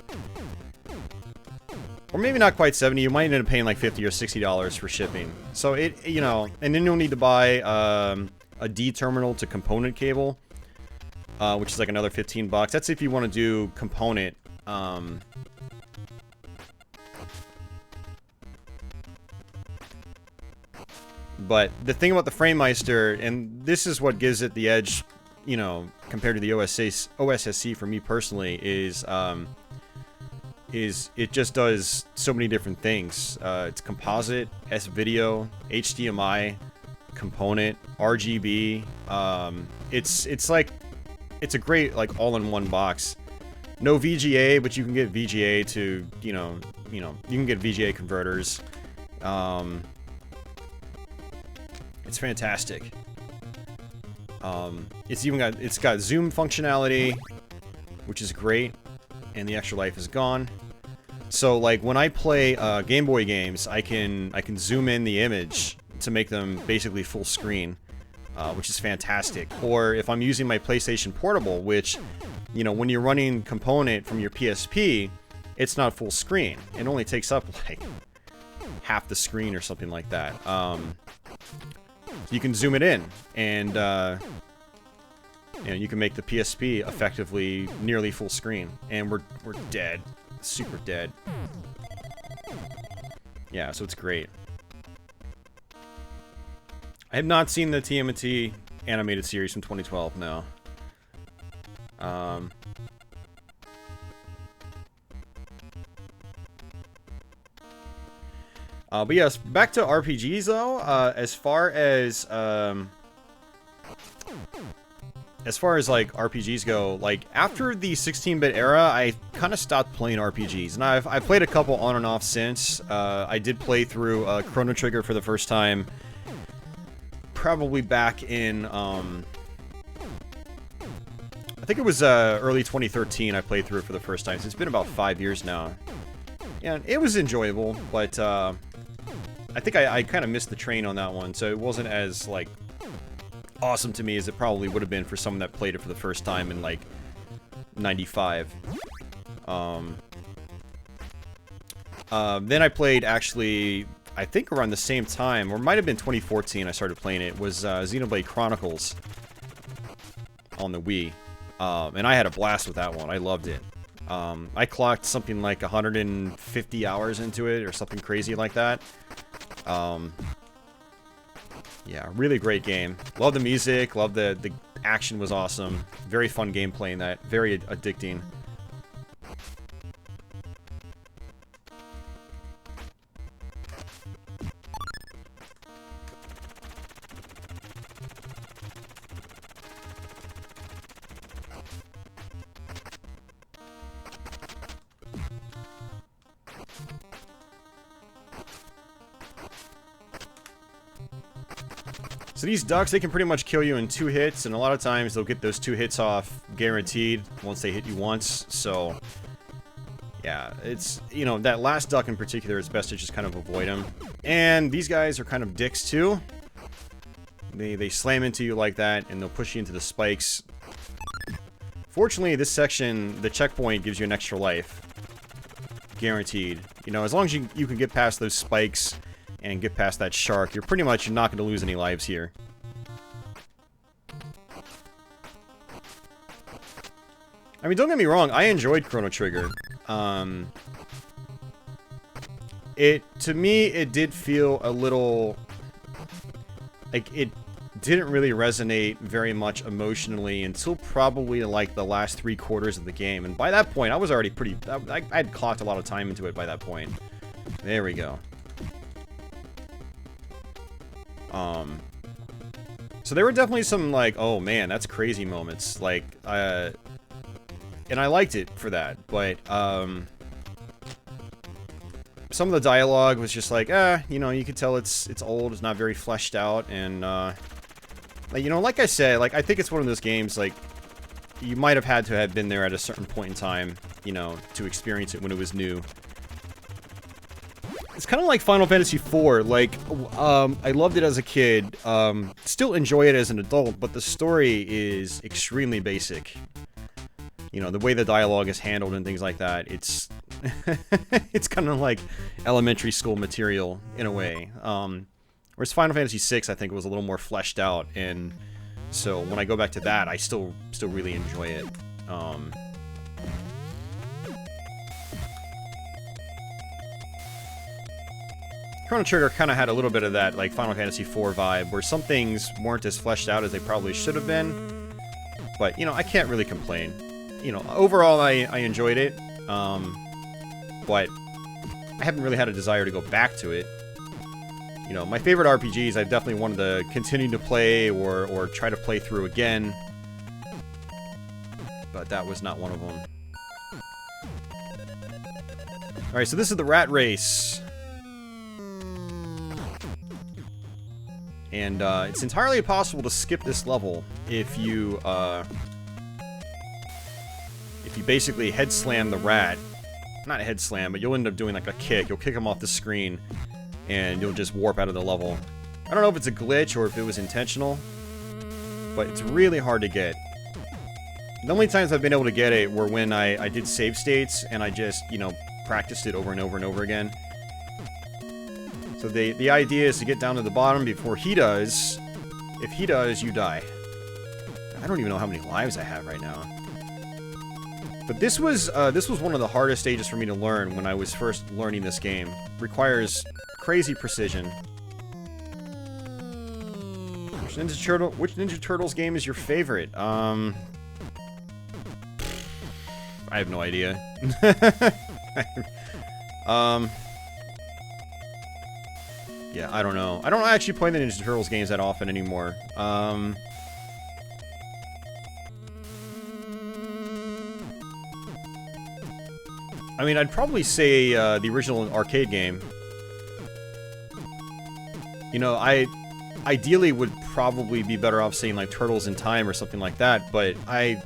Or maybe not quite 70, you might end up paying like $50 or $60 for shipping. So it, you know, and then you'll need to buy a D terminal to component cable, which is like another 15 bucks. That's if you want to do component. But the thing about the Framemeister, and this is what gives it the edge, you know, compared to the OSSC for me personally, is it just does so many different things. It's composite, S-video, HDMI, component, RGB. It's like, it's a great, like, all-in-one box. No VGA, but you can get VGA to, you know, you can get VGA converters. It's fantastic. It's got zoom functionality, which is great, and the extra life is gone. So, like, when I play Game Boy games, I can zoom in the image to make them basically full screen, which is fantastic. Or if I'm using my PlayStation Portable, which, you know, when you're running component from your PSP, it's not full screen. It only takes up like half the screen or something like that. You can zoom it in, and you know, you can make the PSP effectively nearly full screen, and we're dead, super dead. Yeah, so it's great. I have not seen the TMNT animated series from 2012. No. But yes, back to RPGs though. As far as like RPGs go, like after the 16-bit era, I kind of stopped playing RPGs, and I've played a couple on and off since. I did play through Chrono Trigger for the first time, probably back in I think it was early 2013. I played through it for the first time. So it's been about 5 years now, and it was enjoyable, but I think I kind of missed the train on that one, so it wasn't as, like, awesome to me as it probably would have been for someone that played it for the first time in, like, 95. Then I played, actually, I think around the same time, or it might have been 2014 I started playing it, was Xenoblade Chronicles on the Wii. And I had a blast with that one. I loved it. I clocked something like 150 hours into it, or something crazy like that. Yeah, really great game. Love the music, love the action was awesome. Very fun game playing that. Very addicting. So these ducks, they can pretty much kill you in 2 hits, and a lot of times they'll get those 2 hits off guaranteed once they hit you once. So yeah, it's, you know, that last duck in particular, it's best to just kind of avoid them. And these guys are kind of dicks too. They slam into you like that, and they'll push you into the spikes. Fortunately, this section, the checkpoint gives you an extra life. Guaranteed. You know, as long as you can get past those spikes and get past that shark, you're not going to lose any lives here. I mean, don't get me wrong, I enjoyed Chrono Trigger. To me, it did feel a little... like, it didn't really resonate very much emotionally until probably, like, the last 3/4 of the game. And by that point, I was already pretty... I'd clocked a lot of time into it by that point. There we go. So there were definitely some, like, oh man, that's crazy moments. Like, and I liked it for that, but, some of the dialogue was just like, you know, you could tell it's old, it's not very fleshed out, and, like, you know, like I said, like, I think it's one of those games, like, you might have had to have been there at a certain point in time, you know, to experience it when it was new. It's kind of like Final Fantasy IV, like, I loved it as a kid, still enjoy it as an adult, but the story is extremely basic. You know, the way the dialogue is handled and things like that, it's... it's kind of like elementary school material, in a way. Whereas Final Fantasy VI, I think, was a little more fleshed out, and so when I go back to that, I still really enjoy it. Chrono Trigger kind of had a little bit of that, like, Final Fantasy IV vibe, where some things weren't as fleshed out as they probably should have been, but, you know, I can't really complain. You know, overall, I enjoyed it, but I haven't really had a desire to go back to it. You know, my favorite RPGs, I definitely wanted to continue to play or try to play through again, but that was not one of them. Alright, so this is the rat race. And it's entirely possible to skip this level if you basically head slam the rat. Not head slam, but you'll end up doing like a kick. You'll kick him off the screen, and you'll just warp out of the level. I don't know if it's a glitch or if it was intentional, but it's really hard to get. The only times I've been able to get it were when I did save states, and I just, you know, practiced it over and over and over again. So the idea is to get down to the bottom before he does. If he does, you die. I don't even know how many lives I have right now. But this was one of the hardest stages for me to learn when I was first learning this game. Requires crazy precision. Which Ninja Turtles game is your favorite? I have no idea. Yeah, I don't know. I don't actually play the Ninja Turtles games that often anymore. I mean, I'd probably say the original arcade game. You know, I ideally would probably be better off saying like Turtles in Time or something like that, but I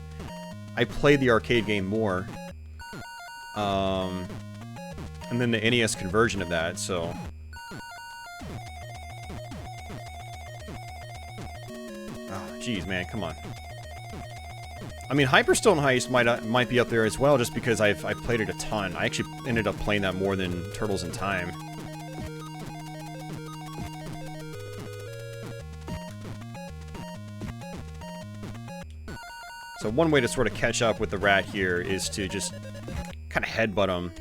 played the arcade game more. And then the NES conversion of that, so... Jeez, man, come on. I mean, Hyperstone Heist might be up there as well, just because I've played it a ton. I actually ended up playing that more than Turtles in Time. So one way to sort of catch up with the rat here is to just kind of headbutt him.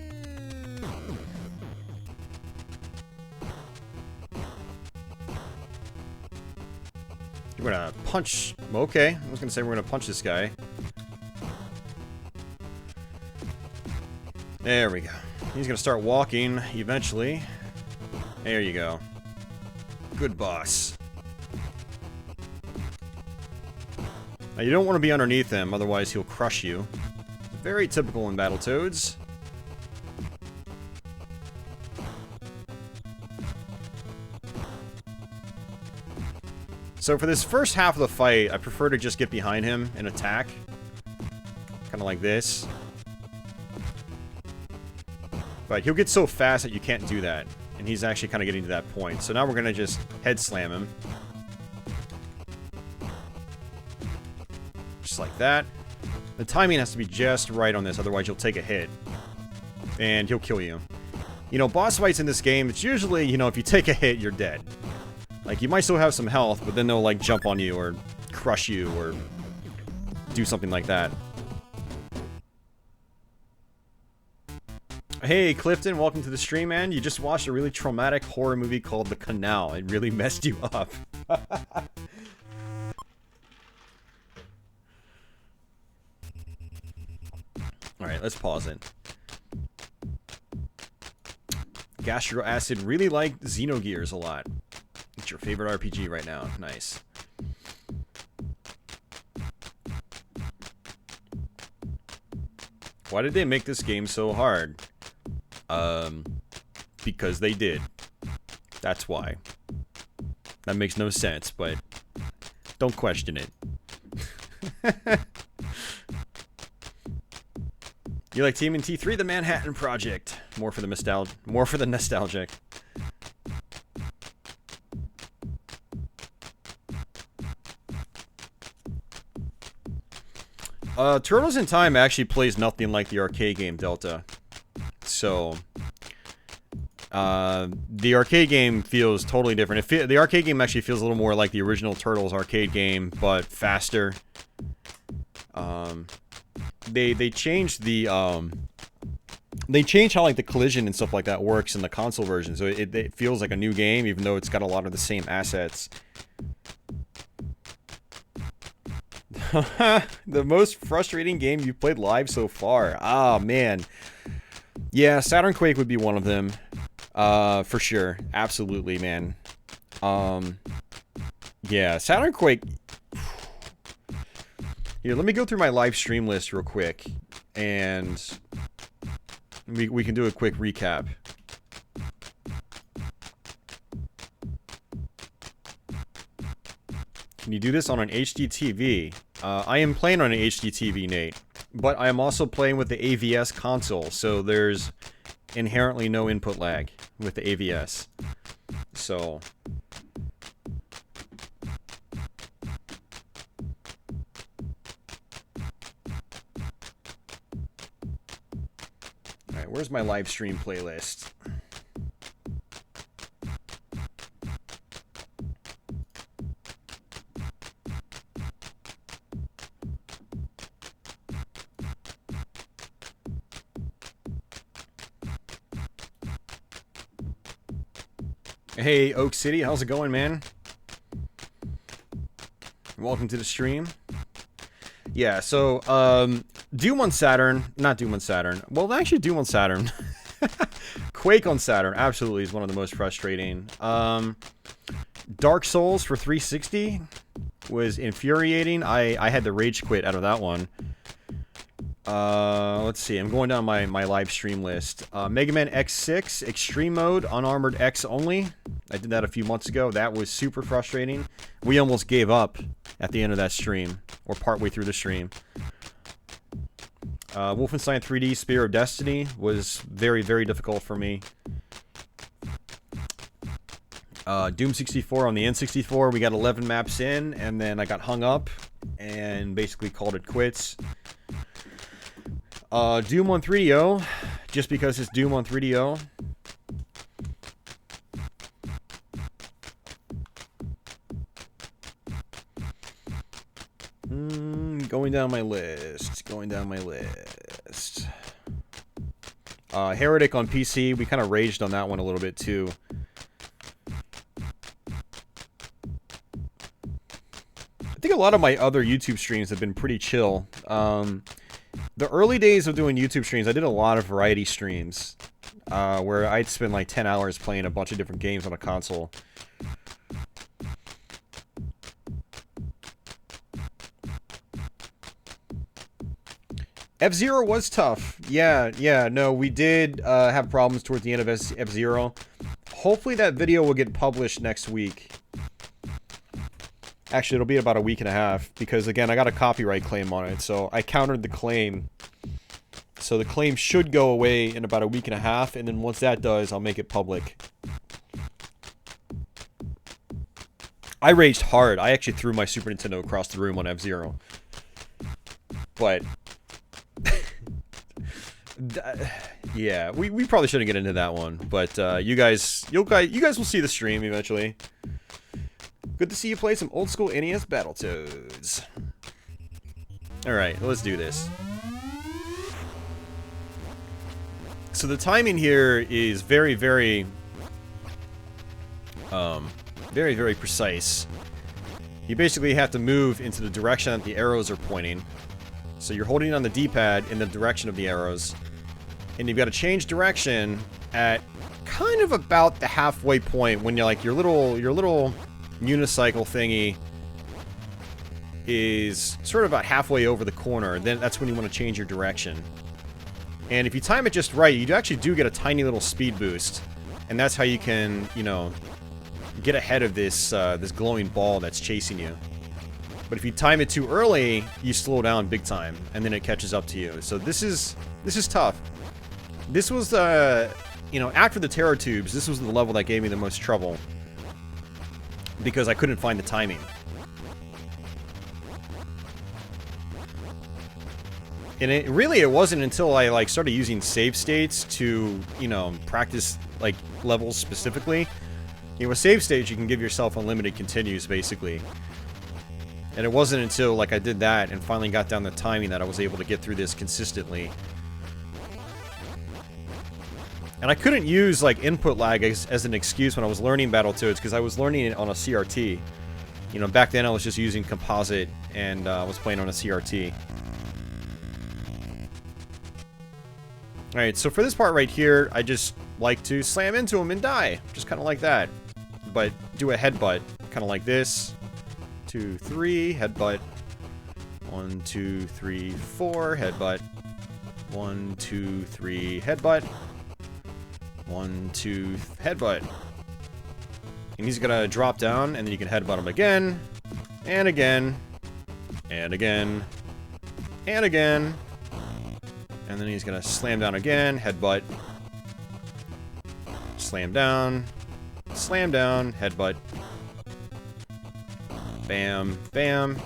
We're gonna punch... Okay, I was gonna say we're gonna punch this guy. There we go. He's gonna start walking, eventually. There you go. Good boss. Now, you don't want to be underneath him, otherwise he'll crush you. Very typical in Battletoads. So for this first half of the fight, I prefer to just get behind him and attack. Kind of like this. But he'll get so fast that you can't do that. And he's actually kind of getting to that point. So now we're going to just head slam him. Just like that. The timing has to be just right on this, otherwise you'll take a hit. And he'll kill you. You know, boss fights in this game, it's usually, you know, if you take a hit, you're dead. Like, you might still have some health, but then they'll, like, jump on you or crush you or do something like that. Hey, Clifton, welcome to the stream, man. You just watched a really traumatic horror movie called The Canal. It really messed you up. Alright, let's pause it. Gastro Acid really liked Xenogears a lot. It's your favorite RPG right now. Nice. Why did they make this game so hard? Because they did. That's why. That makes no sense, but don't question it. You like TMNT 3, The Manhattan Project. More for the nostalgic. Turtles in Time actually plays nothing like the arcade game Delta. So, the arcade game feels totally different. The arcade game actually feels a little more like the original Turtles arcade game, but faster. They changed the they changed how like the collision and stuff like that works in the console version, so it feels like a new game, even though it's got a lot of the same assets. The most frustrating game you've played live so far? Ah, man. Yeah, Saturn Quake would be one of them. For sure. Absolutely, man. Yeah, Saturn Quake... Here, let me go through my live stream list real quick, and we can do a quick recap. Can you do this on an HD TV? I am playing on an HD TV, Nate, but I am also playing with the AVS console, so there's inherently no input lag with the AVS. So... Alright, where's my live stream playlist? Hey, Oak City, how's it going, man? Welcome to the stream. Yeah, so, Doom on Saturn, not Doom on Saturn. Well, actually, Doom on Saturn. Quake on Saturn, absolutely, is one of the most frustrating. Dark Souls for 360 was infuriating. I had to rage quit out of that one. Let's see, I'm going down my live stream list. Mega Man X6, Extreme Mode, Unarmored X only. I did that a few months ago. That was super frustrating. We almost gave up at the end of that stream, or partway through the stream. Wolfenstein 3D Spear of Destiny was very, very difficult for me. Doom 64 on the N64, we got 11 maps in, and then I got hung up, and basically called it quits. Doom on 3DO, just because it's Doom on 3DO. Going down my list. Heretic on PC, we kind of raged on that one a little bit too. I think a lot of my other YouTube streams have been pretty chill. The early days of doing YouTube streams, I did a lot of variety streams, where I'd spend like 10 hours playing a bunch of different games on a console. F-Zero was tough. Yeah, no, we did have problems towards the end of F-Zero. Hopefully that video will get published next week. Actually, it'll be about a week and a half, because again, I got a copyright claim on it, so I countered the claim. So the claim should go away in about a week and a half, and then once that does, I'll make it public. I raged hard. I actually threw my Super Nintendo across the room on F-Zero. But yeah, we probably shouldn't get into that one. But you guys will see the stream eventually. Good to see you play some old school NES Battletoads. All right, let's do this. So the timing here is very, very precise. You basically have to move into the direction that the arrows are pointing. So you're holding on the D-pad in the direction of the arrows, and you've got to change direction at kind of about the halfway point when you're like your little unicycle thingy is sort of about halfway over the corner. Then that's when you want to change your direction. And if you time it just right, you actually do get a tiny little speed boost, and that's how you can, you know, get ahead of this this glowing ball that's chasing you. But if you time it too early, you slow down big time, and then it catches up to you. So this is tough. This was you know, after the Terror Tubes, this was the level that gave me the most trouble, because I couldn't find the timing. And it wasn't until I like started using save states to, you know, practice like levels specifically. You know, with save states, you can give yourself unlimited continues basically. And it wasn't until like I did that and finally got down the timing that I was able to get through this consistently. And I couldn't use like input lag as an excuse when I was learning Battletoads, because I was learning it on a CRT. You know, back then I was just using composite and I was playing on a CRT. Alright, so for this part right here, I just like to slam into him and die. Just kind of like that. But do a headbutt. Kind of like this. 2, 3, headbutt. 1, 2, 3, 4, headbutt. 1, 2, 3, headbutt. 1, 2, headbutt. And he's gonna drop down, and then you can headbutt him again. And again. And again. And again. And then he's gonna slam down again, headbutt. Slam down, headbutt. Bam, bam.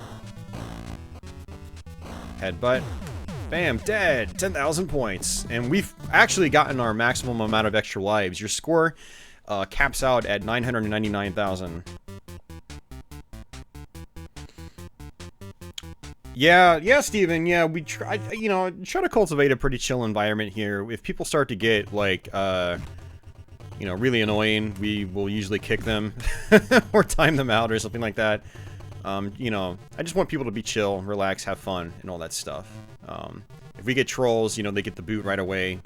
Headbutt. Bam, dead. 10,000 points. And we've actually gotten our maximum amount of extra lives. Your score caps out at 999,000. Yeah, Steven, yeah, we try to cultivate a pretty chill environment here. If people start to get, like, you know, really annoying, we will usually kick them or time them out or something like that. You know, I just want people to be chill, relax, have fun, and all that stuff. If we get trolls, you know, they get the boot right away.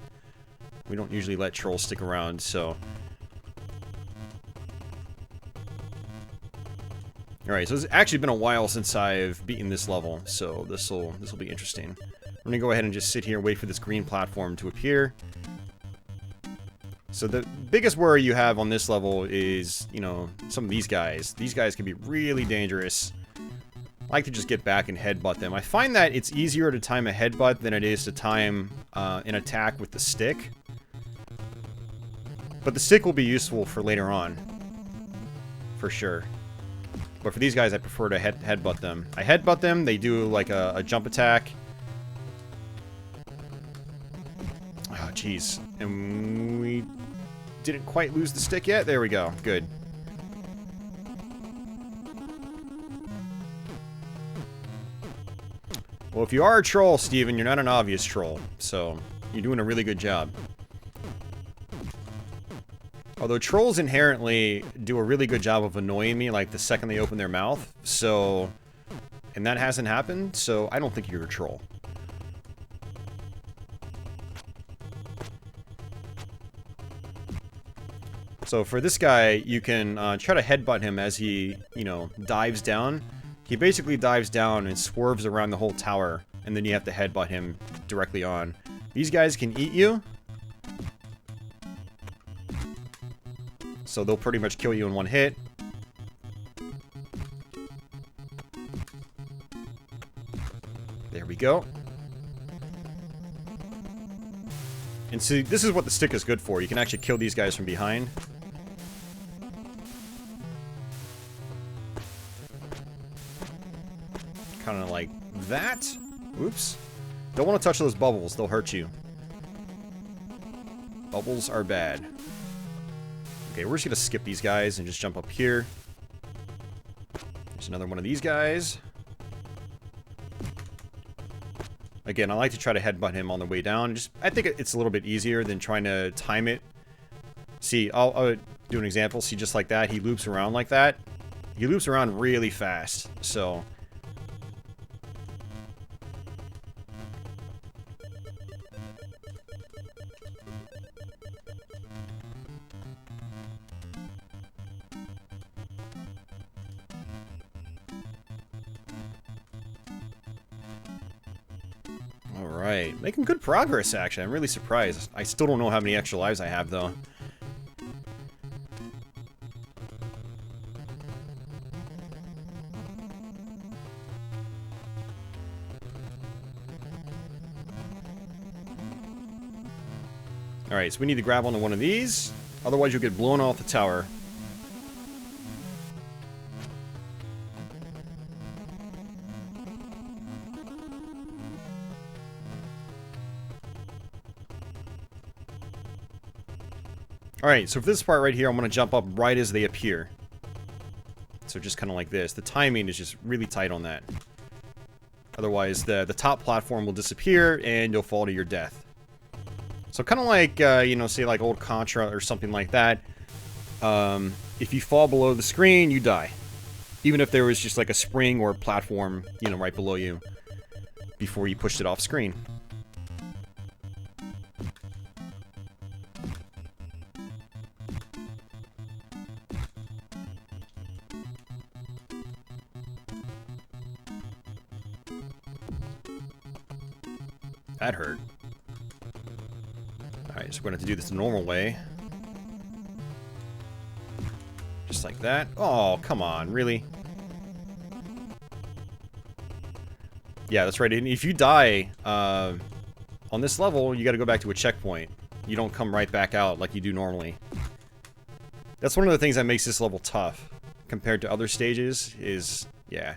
We don't usually let trolls stick around, so... Alright, so it's actually been a while since I've beaten this level, so this'll be interesting. I'm gonna go ahead and just sit here and wait for this green platform to appear. So the biggest worry you have on this level is, you know, some of these guys. These guys can be really dangerous. I like to just get back and headbutt them. I find that it's easier to time a headbutt than it is to time an attack with the stick. But the stick will be useful for later on. For sure. But for these guys, I prefer to headbutt them. I headbutt them, they do like a jump attack. Oh, jeez. And we didn't quite lose the stick yet? There we go. Good. Well, if you are a troll, Steven, you're not an obvious troll. So, you're doing a really good job. Although trolls inherently do a really good job of annoying me, like, the second they open their mouth. So, and that hasn't happened, so I don't think you're a troll. So for this guy, you can try to headbutt him as he, you know, dives down. He basically dives down and swerves around the whole tower, and then you have to headbutt him directly on. These guys can eat you. So they'll pretty much kill you in one hit. go. And see, this is what the stick is good for. You can actually kill these guys from behind. Kind of like that. Oops. Don't want to touch those bubbles. They'll hurt you. Bubbles are bad. Okay, we're just going to skip these guys and just jump up here. There's another one of these guys. Again, I like to try to headbutt him on the way down. I think it's a little bit easier than trying to time it. See, I'll do an example. See, just like that, he loops around like that. He loops around really fast, so... Alright, making good progress, actually. I'm really surprised. I still don't know how many extra lives I have, though. Alright, so we need to grab onto one of these. Otherwise, you'll get blown off the tower. Alright, so for this part right here, I'm going to jump up right as they appear. So just kind of like this. The timing is just really tight on that. Otherwise, the top platform will disappear, and you'll fall to your death. So kind of like, you know, say like old Contra or something like that. If you fall below the screen, you die. Even if there was just like a spring or a platform, you know, right below you. Before you pushed it off screen. That hurt. Alright, so we're going to have to do this the normal way. Just like that. Oh, come on, really? Yeah, that's right. And if you die on this level, you got to go back to a checkpoint. You don't come right back out like you do normally. That's one of the things that makes this level tough compared to other stages is, yeah.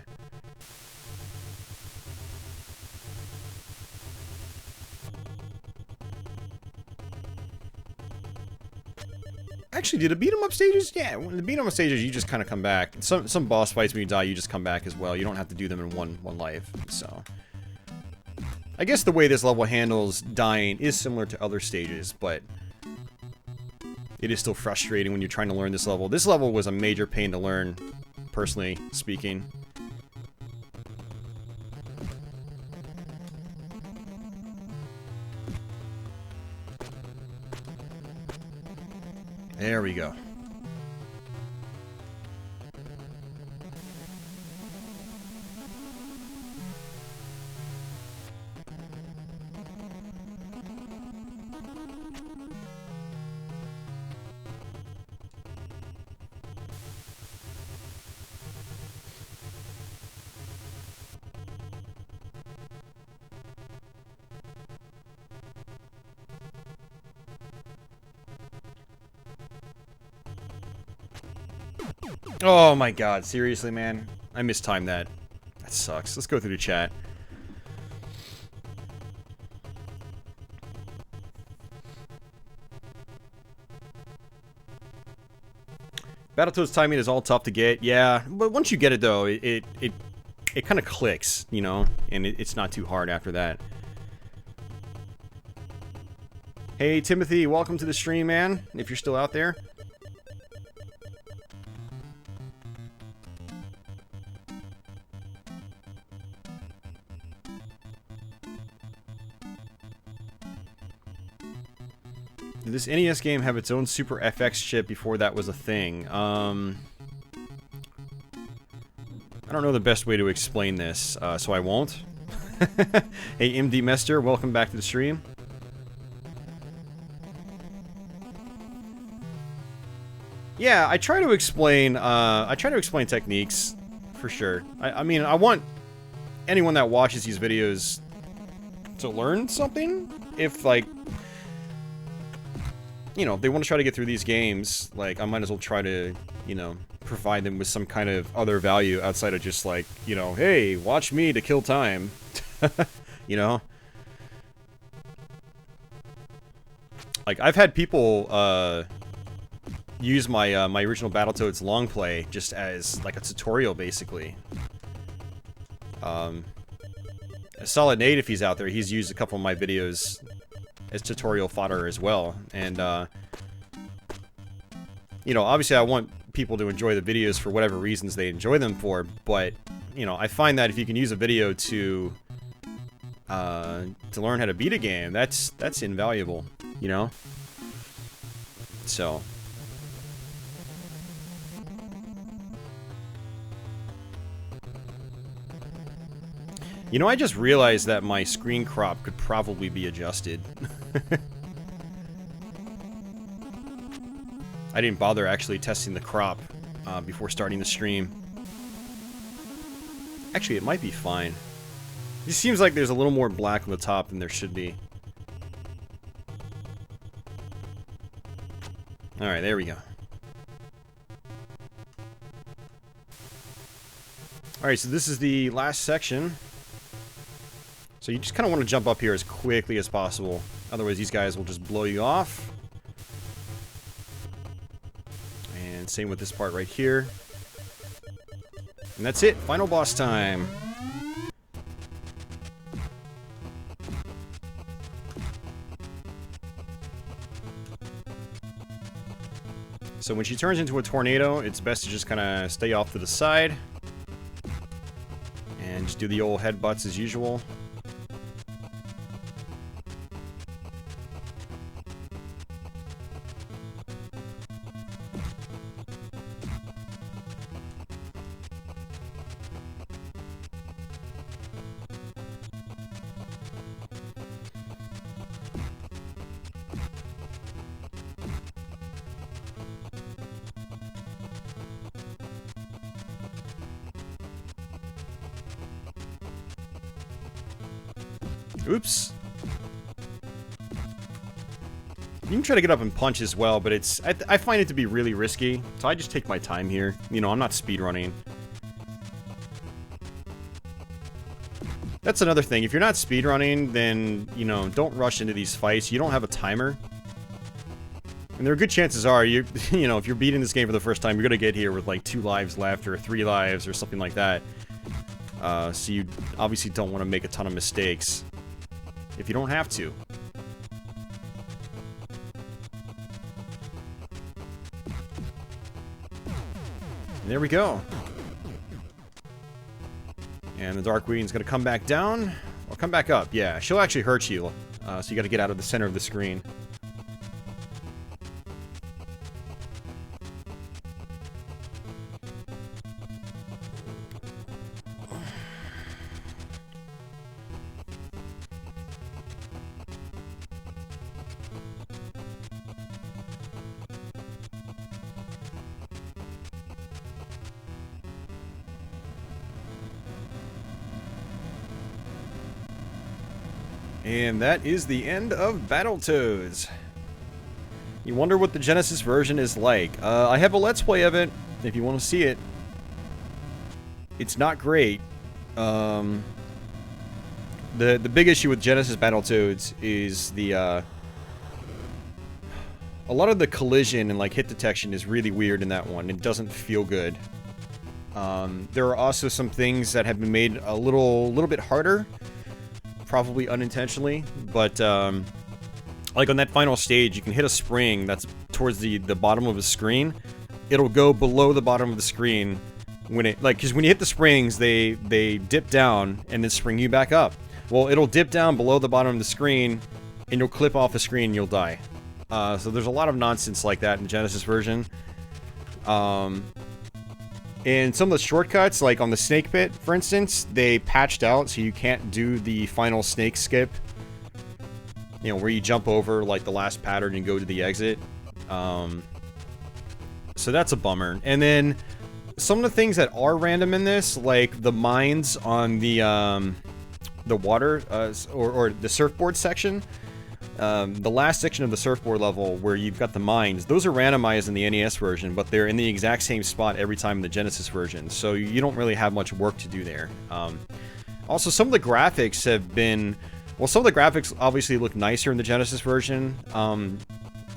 Actually, did the beat 'em up stages? Yeah, when the beat 'em up stages, you just kind of come back. Some boss fights when you die, you just come back as well. You don't have to do them in one life. So, I guess the way this level handles dying is similar to other stages, but it is still frustrating when you're trying to learn this level. This level was a major pain to learn, personally speaking. There we go. Oh my god, seriously, man? I mistimed that. That sucks. Let's go through the chat. Battletoads timing is all tough to get, yeah. But once you get it, though, it kind of clicks, you know? And it's not too hard after that. Hey, Timothy, welcome to the stream, man, if you're still out there. Did this NES game have its own Super FX chip before that was a thing? I don't know the best way to explain this, so I won't. Hey, MD Mester, welcome back to the stream. Yeah, I try to explain techniques, for sure. I mean, I want anyone that watches these videos to learn something. If, like, you know, if they want to try to get through these games, like, I might as well try to, you know, provide them with some kind of other value outside of just, like, you know, hey, watch me to kill time. You know? Like, I've had people, use my, my original Battletoads long play just as, like, a tutorial, basically. Solid Nate, if he's out there, he's used a couple of my videos as tutorial fodder as well. And, you know, obviously I want people to enjoy the videos for whatever reasons they enjoy them for, but, you know, I find that if you can use a video to learn how to beat a game, that's invaluable, you know? So... You know, I just realized that my screen crop could probably be adjusted. I didn't bother actually testing the crop before starting the stream. Actually, it might be fine. It seems like there's a little more black on the top than there should be. Alright, there we go. Alright, so this is the last section. So you just kind of want to jump up here as quickly as possible. Otherwise, these guys will just blow you off. And same with this part right here. And that's it. Final boss time. So when she turns into a tornado, it's best to just kind of stay off to the side. And just do the old headbutts as usual. Oops. You can try to get up and punch as well, but it's... I find it to be really risky, so I just take my time here. You know, I'm not speedrunning. That's another thing. If you're not speedrunning, then, you know, don't rush into these fights. You don't have a timer. And there are good chances are, you know, if you're beating this game for the first time, you're gonna get here with, like, 2 lives left, or 3 lives, or something like that. So you obviously don't want to make a ton of mistakes. If you don't have to. And there we go. And the Dark Queen's gonna come back down. Or come back up, yeah. She'll actually hurt you. So you gotta get out of the center of the screen. And that is the end of Battletoads. You wonder what the Genesis version is like. I have a Let's Play of it, if you want to see it. It's not great. The big issue with Genesis Battletoads is the, a lot of the collision and, like, hit detection is really weird in that one. It doesn't feel good. There are also some things that have been made a little bit harder. Probably unintentionally, but like on that final stage, you can hit a spring that's towards the bottom of the screen. It'll go below the bottom of the screen when it, like, because when you hit the springs, they dip down and then spring you back up. Well, it'll dip down below the bottom of the screen, and you'll clip off the screen and you'll die. So there's a lot of nonsense like that in the Genesis version. And some of the shortcuts, like on the snake pit, for instance, they patched out so you can't do the final snake skip. You know, where you jump over, like, the last pattern and go to the exit. So that's a bummer. And then, some of the things that are random in this, like the mines on the the water, or the surfboard section. The last section of the surfboard level where you've got the mines, those are randomized in the NES version, but they're in the exact same spot every time in the Genesis version, so you don't really have much work to do there. Also, some of the graphics have been... Well, some of the graphics obviously look nicer in the Genesis version.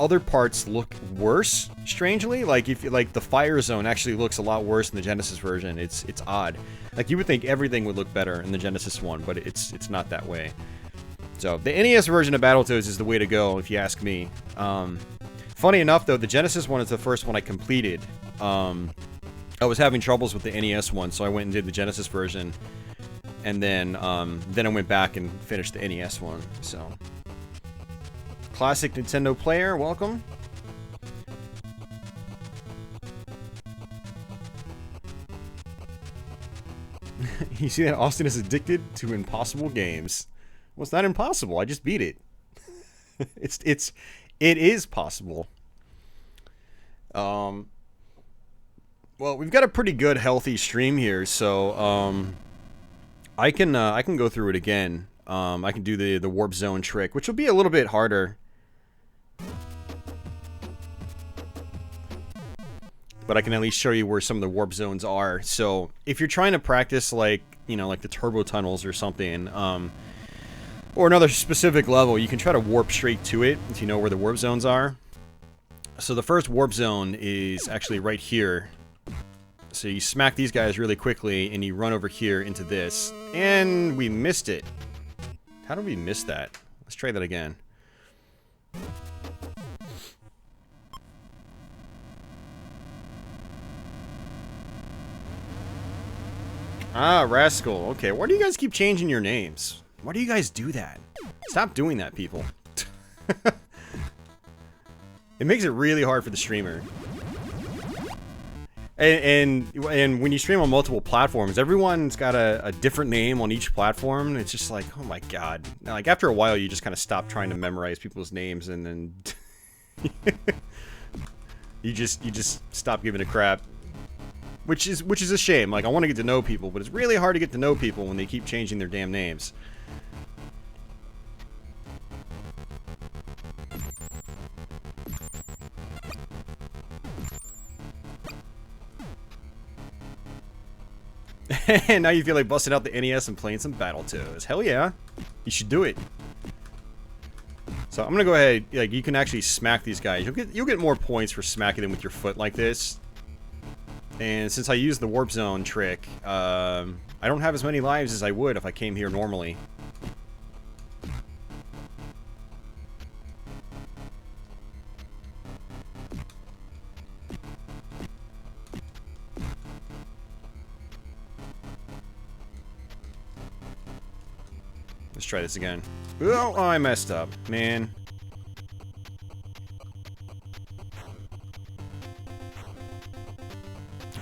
Other parts look worse, strangely. Like, the fire zone actually looks a lot worse in the Genesis version. It's odd. Like, you would think everything would look better in the Genesis one, but it's not that way. So, the NES version of Battletoads is the way to go, if you ask me. Funny enough, though, the Genesis one is the first one I completed. I was having troubles with the NES one, so I went and did the Genesis version. And then I went back and finished the NES one, so... Classic Nintendo player, welcome. You see that Austin is addicted to impossible games. Well, it's not impossible. I just beat it. It is possible. Well, we've got a pretty good, healthy stream here, so I can go through it again. I can do the warp zone trick, which will be a little bit harder. But I can at least show you where some of the warp zones are. So if you're trying to practice, like, you know, like the turbo tunnels or something, or another specific level, you can try to warp straight to it if you know where the warp zones are. So the first warp zone is actually right here. So you smack these guys really quickly, and you run over here into this. And we missed it. How did we miss that? Let's try that again. Ah, Rascal. Okay, why do you guys keep changing your names? Why do you guys do that? Stop doing that, people. It makes it really hard for the streamer. And when you stream on multiple platforms, everyone's got a different name on each platform. It's just like, oh my god. Like, after a while, you just kind of stop trying to memorize people's names, and then... you just stop giving a crap. Which is a shame. Like, I want to get to know people, but it's really hard to get to know people when they keep changing their damn names. And now you feel like busting out the NES and playing some Battletoads. Hell yeah. You should do it. So I'm gonna go ahead, like, you can actually smack these guys. You'll get more points for smacking them with your foot like this. And since I used the warp zone trick, I don't have as many lives as I would if I came here normally. Let's try this again. Oh, I messed up, man.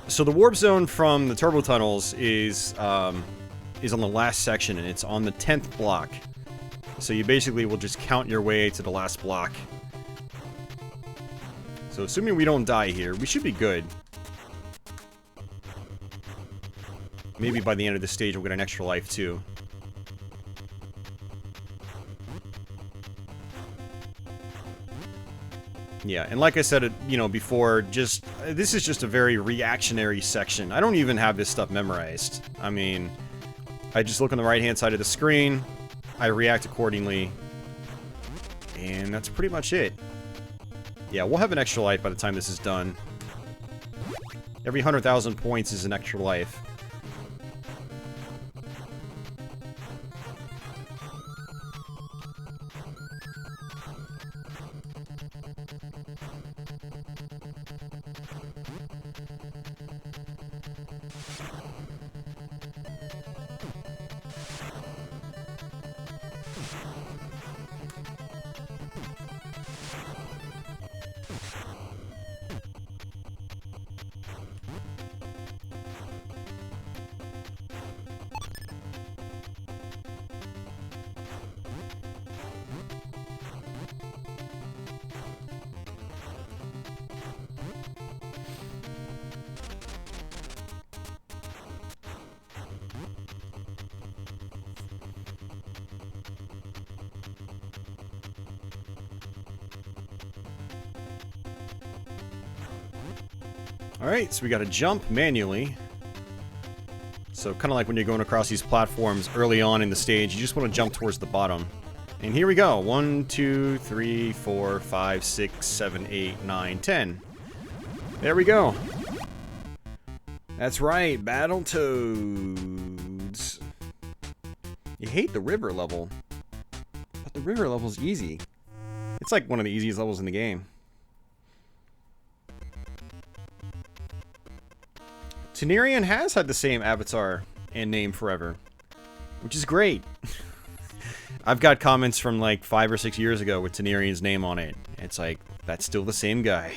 So the warp zone from the turbo tunnels is on the last section, and it's on the 10th block. So you basically will just count your way to the last block. So assuming we don't die here, we should be good. Maybe by the end of the stage we'll get an extra life too. Yeah, and like I said, you know, before, this is just a very reactionary section. I don't even have this stuff memorized. I mean, I just look on the right-hand side of the screen, I react accordingly, and that's pretty much it. Yeah, we'll have an extra life by the time this is done. Every 100,000 points is an extra life. Alright, so we gotta jump manually. So kind of like when you're going across these platforms early on in the stage, you just want to jump towards the bottom. And here we go. 1, 2, 3, 4, 5, 6, 7, 8, 9, 10. There we go. That's right, Battletoads. You hate the river level, but the river level's easy. It's like one of the easiest levels in the game. Tenerian has had the same avatar and name forever, which is great. I've got comments from like 5 or 6 years ago with Tenerian's name on it. It's like, that's still the same guy.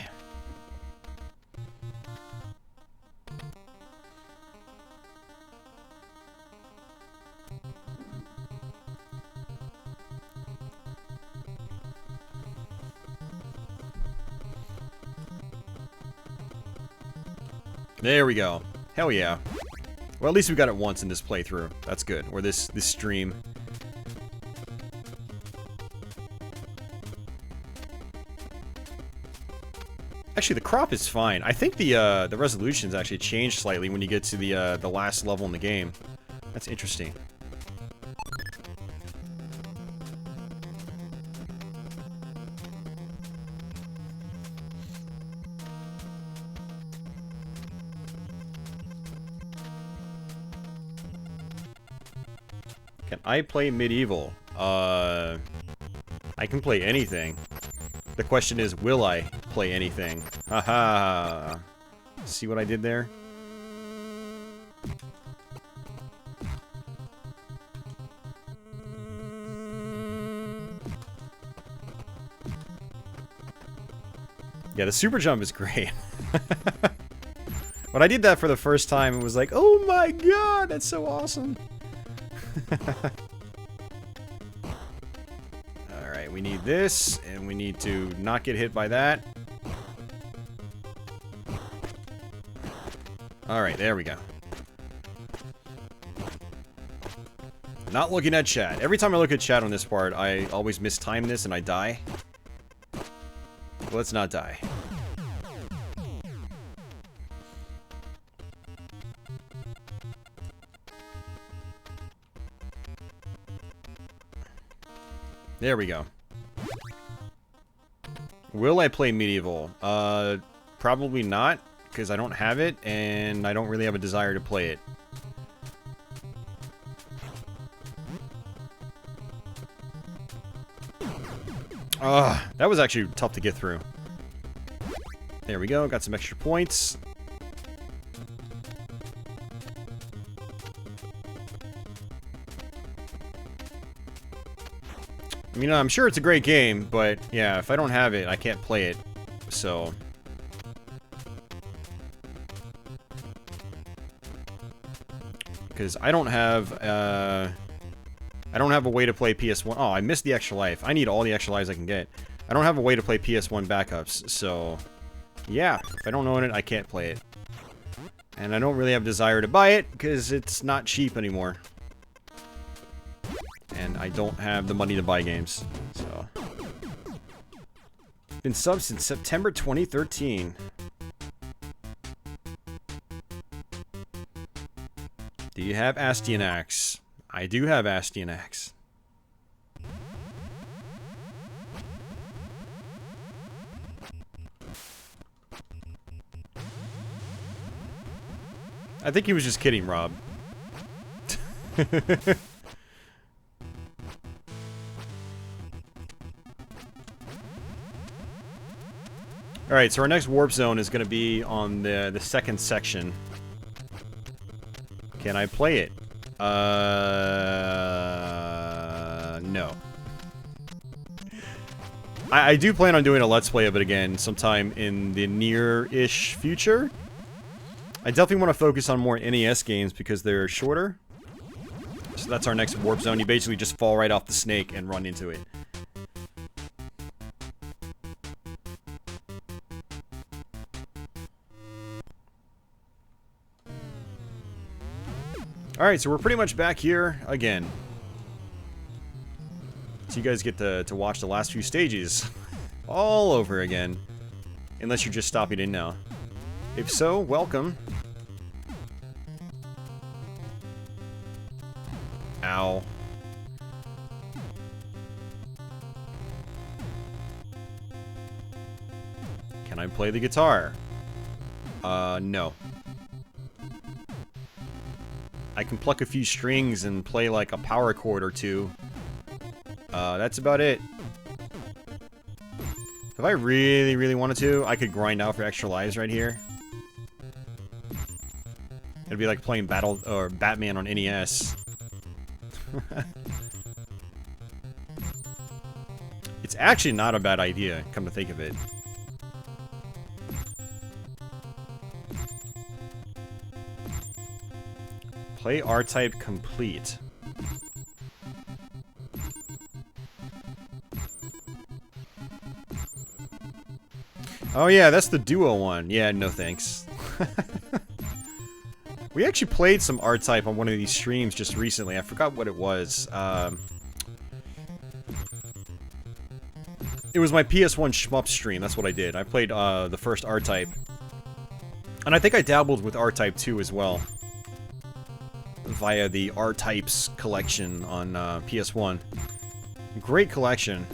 There we go. Hell yeah. Well, at least we got it once in this playthrough. That's good. Or this stream. Actually, the crop is fine. I think the resolution's actually changed slightly when you get to the last level in the game. That's interesting. Can I play medieval? I can play anything. The question is, will I play anything? Haha. See what I did there? Yeah, the super jump is great. When I did that for the first time, it was like, oh my god, that's so awesome. Alright, we need this, and we need to not get hit by that. Alright, there we go. Not looking at chat. Every time I look at chat on this part, I always mistime this and I die. Let's not die. There we go. Will I play medieval? Probably not, because I don't have it, and I don't really have a desire to play it. That was actually tough to get through. There we go, got some extra points. You know, I'm sure it's a great game, but yeah, if I don't have it, I can't play it. So because I don't have a way to play PS1. Oh, I missed the extra life. I need all the extra lives I can get. I don't have a way to play PS1 backups, so yeah, if I don't own it, I can't play it. And I don't really have a desire to buy it because it's not cheap anymore. And I don't have the money to buy games, so. Been subbed since September 2013. Do you have Astyanax? I do have Astyanax. I think he was just kidding, Rob. Alright, so our next warp zone is going to be on the second section. Can I play it? No. I do plan on doing a Let's Play of it again sometime in the near-ish future. I definitely want to focus on more NES games because they're shorter. So that's our next warp zone. You basically just fall right off the snake and run into it. Alright, so we're pretty much back here again. So you guys get to watch the last few stages all over again. Unless you're just stopping in now. If so, welcome. Ow. Can I play the guitar? No. I can pluck a few strings and play like a power chord or two. That's about it. If I really, really wanted to, I could grind out for extra lives right here. It'd be like playing Batman on NES. It's actually not a bad idea, come to think of it. Play R-Type complete. Oh yeah, that's the duo one. Yeah, no thanks. We actually played some R-Type on one of these streams just recently. I forgot what it was. It was my PS1 shmup stream. That's what I did. I played the first R-Type. And I think I dabbled with R-Type 2 as well. Via the R-Types collection on PS1. Great collection.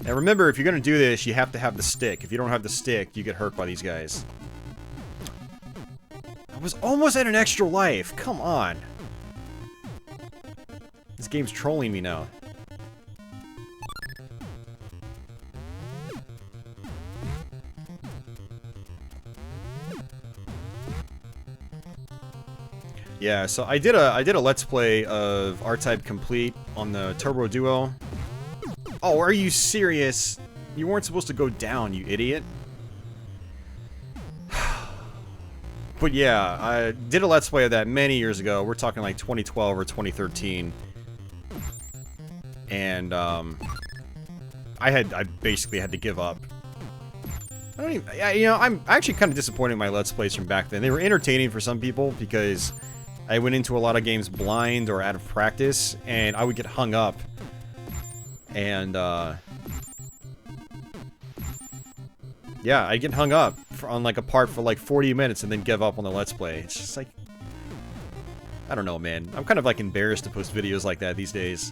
Now remember, if you're gonna do this, you have to have the stick. If you don't have the stick, you get hurt by these guys. I was almost at an extra life. Come on. This game's trolling me now. Yeah, so I did a Let's Play of R-Type Complete on the Turbo Duo. Oh, are you serious? You weren't supposed to go down, you idiot. But yeah, I did a Let's Play of that many years ago. We're talking like 2012 or 2013. And I basically had to give up. I don't even, you know, I'm actually kind of disappointed in my Let's Plays from back then. They were entertaining for some people because I went into a lot of games blind or out of practice, and I would get hung up. And, yeah, I'd get hung up on, like, a part for, like, 40 minutes and then give up on the Let's Play. It's just, like... I don't know, man. I'm kind of, like, embarrassed to post videos like that these days.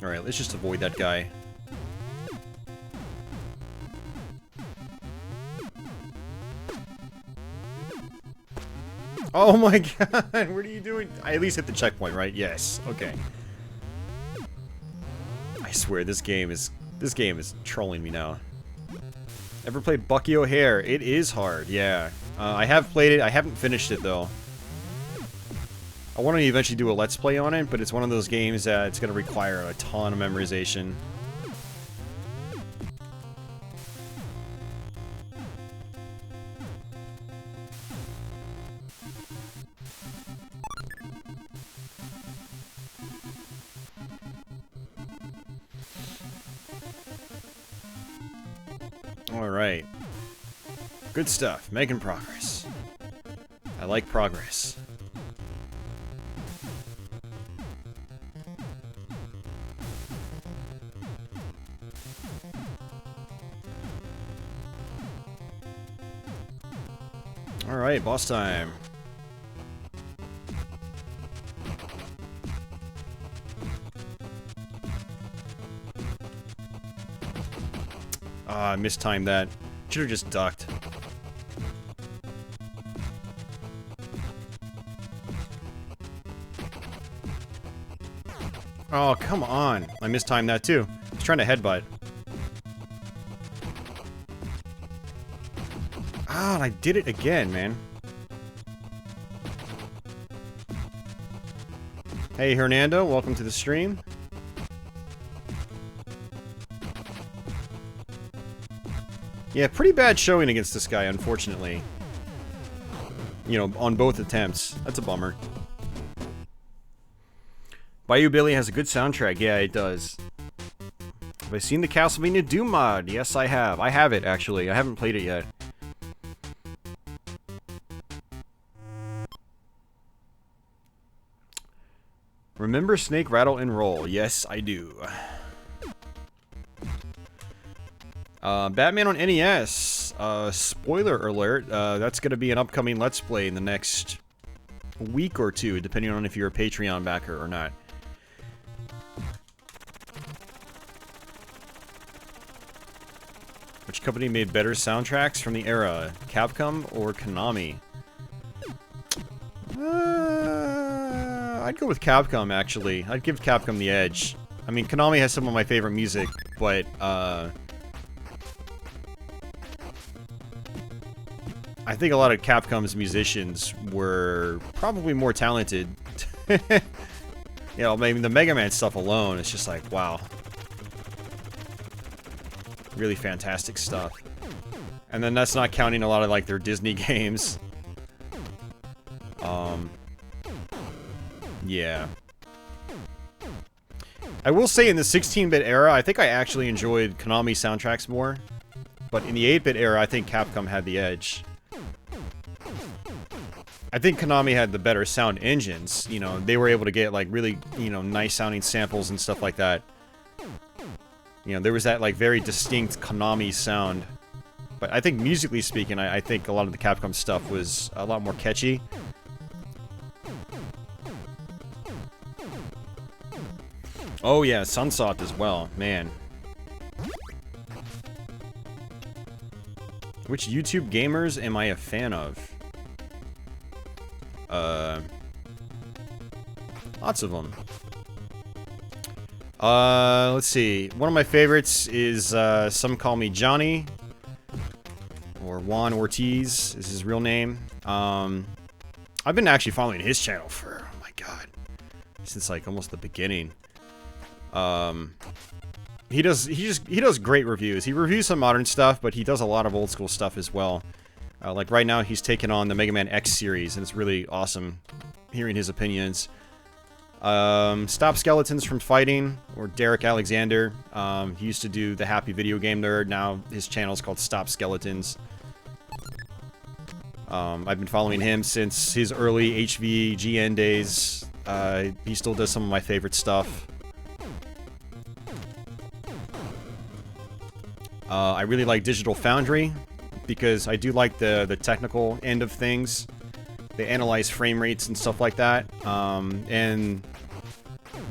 Alright, let's just avoid that guy. Oh my god, what are you doing? I at least hit the checkpoint, right? Yes, okay. I swear, this game is trolling me now. Ever played Bucky O'Hare? It is hard, yeah. I have played it, I haven't finished it though. I want to eventually do a Let's Play on it, but it's one of those games that it's going to require a ton of memorization. Alright. Good stuff. Making progress. I like progress. Alright, boss time. Ah, I mistimed that. Should've just ducked. Oh, come on. I mistimed that too. I was trying to headbutt. Ah, and I did it again, man. Hey, Hernando, welcome to the stream. Yeah, pretty bad showing against this guy, unfortunately. You know, on both attempts. That's a bummer. Bayou Billy has a good soundtrack. Yeah, it does. Have I seen the Castlevania Doom mod? Yes, I have. I have it, actually. I haven't played it yet. Remember Snake, Rattle, and Roll? Yes, I do. Batman on NES. Spoiler alert. That's going to be an upcoming Let's Play in the next week or two, depending on if you're a Patreon backer or not. Which company made better soundtracks from the era? Capcom or Konami? I'd go with Capcom, actually. I'd give Capcom the edge. I mean, Konami has some of my favorite music, but, I think a lot of Capcom's musicians were probably more talented. You know, maybe the Mega Man stuff alone, it's just like, wow. Really fantastic stuff. And then that's not counting a lot of, like, their Disney games. Yeah. I will say in the 16-bit era, I think I actually enjoyed Konami soundtracks more. But in the 8-bit era, I think Capcom had the edge. I think Konami had the better sound engines. You know, they were able to get, like, really, you know, nice-sounding samples and stuff like that. You know, there was that, like, very distinct Konami sound. But I think musically speaking, I think a lot of the Capcom stuff was a lot more catchy. Oh yeah, Sunsoft as well, man. Which YouTube gamers am I a fan of? Lots of them. Let's see. One of my favorites is, some call me Johnny. Or Juan Ortiz is his real name. I've been actually following his channel for, oh my god, since like almost the beginning. He does great reviews. He reviews some modern stuff, but he does a lot of old school stuff as well. Like right now, he's taken on the Mega Man X series, and it's really awesome hearing his opinions. Stop Skeletons from Fighting, or Derek Alexander. He used to do the Happy Video Game Nerd. Now his channel is called Stop Skeletons. I've been following him since his early HVGN days. He still does some of my favorite stuff. I really like Digital Foundry, because I do like the technical end of things. They analyze frame rates and stuff like that. And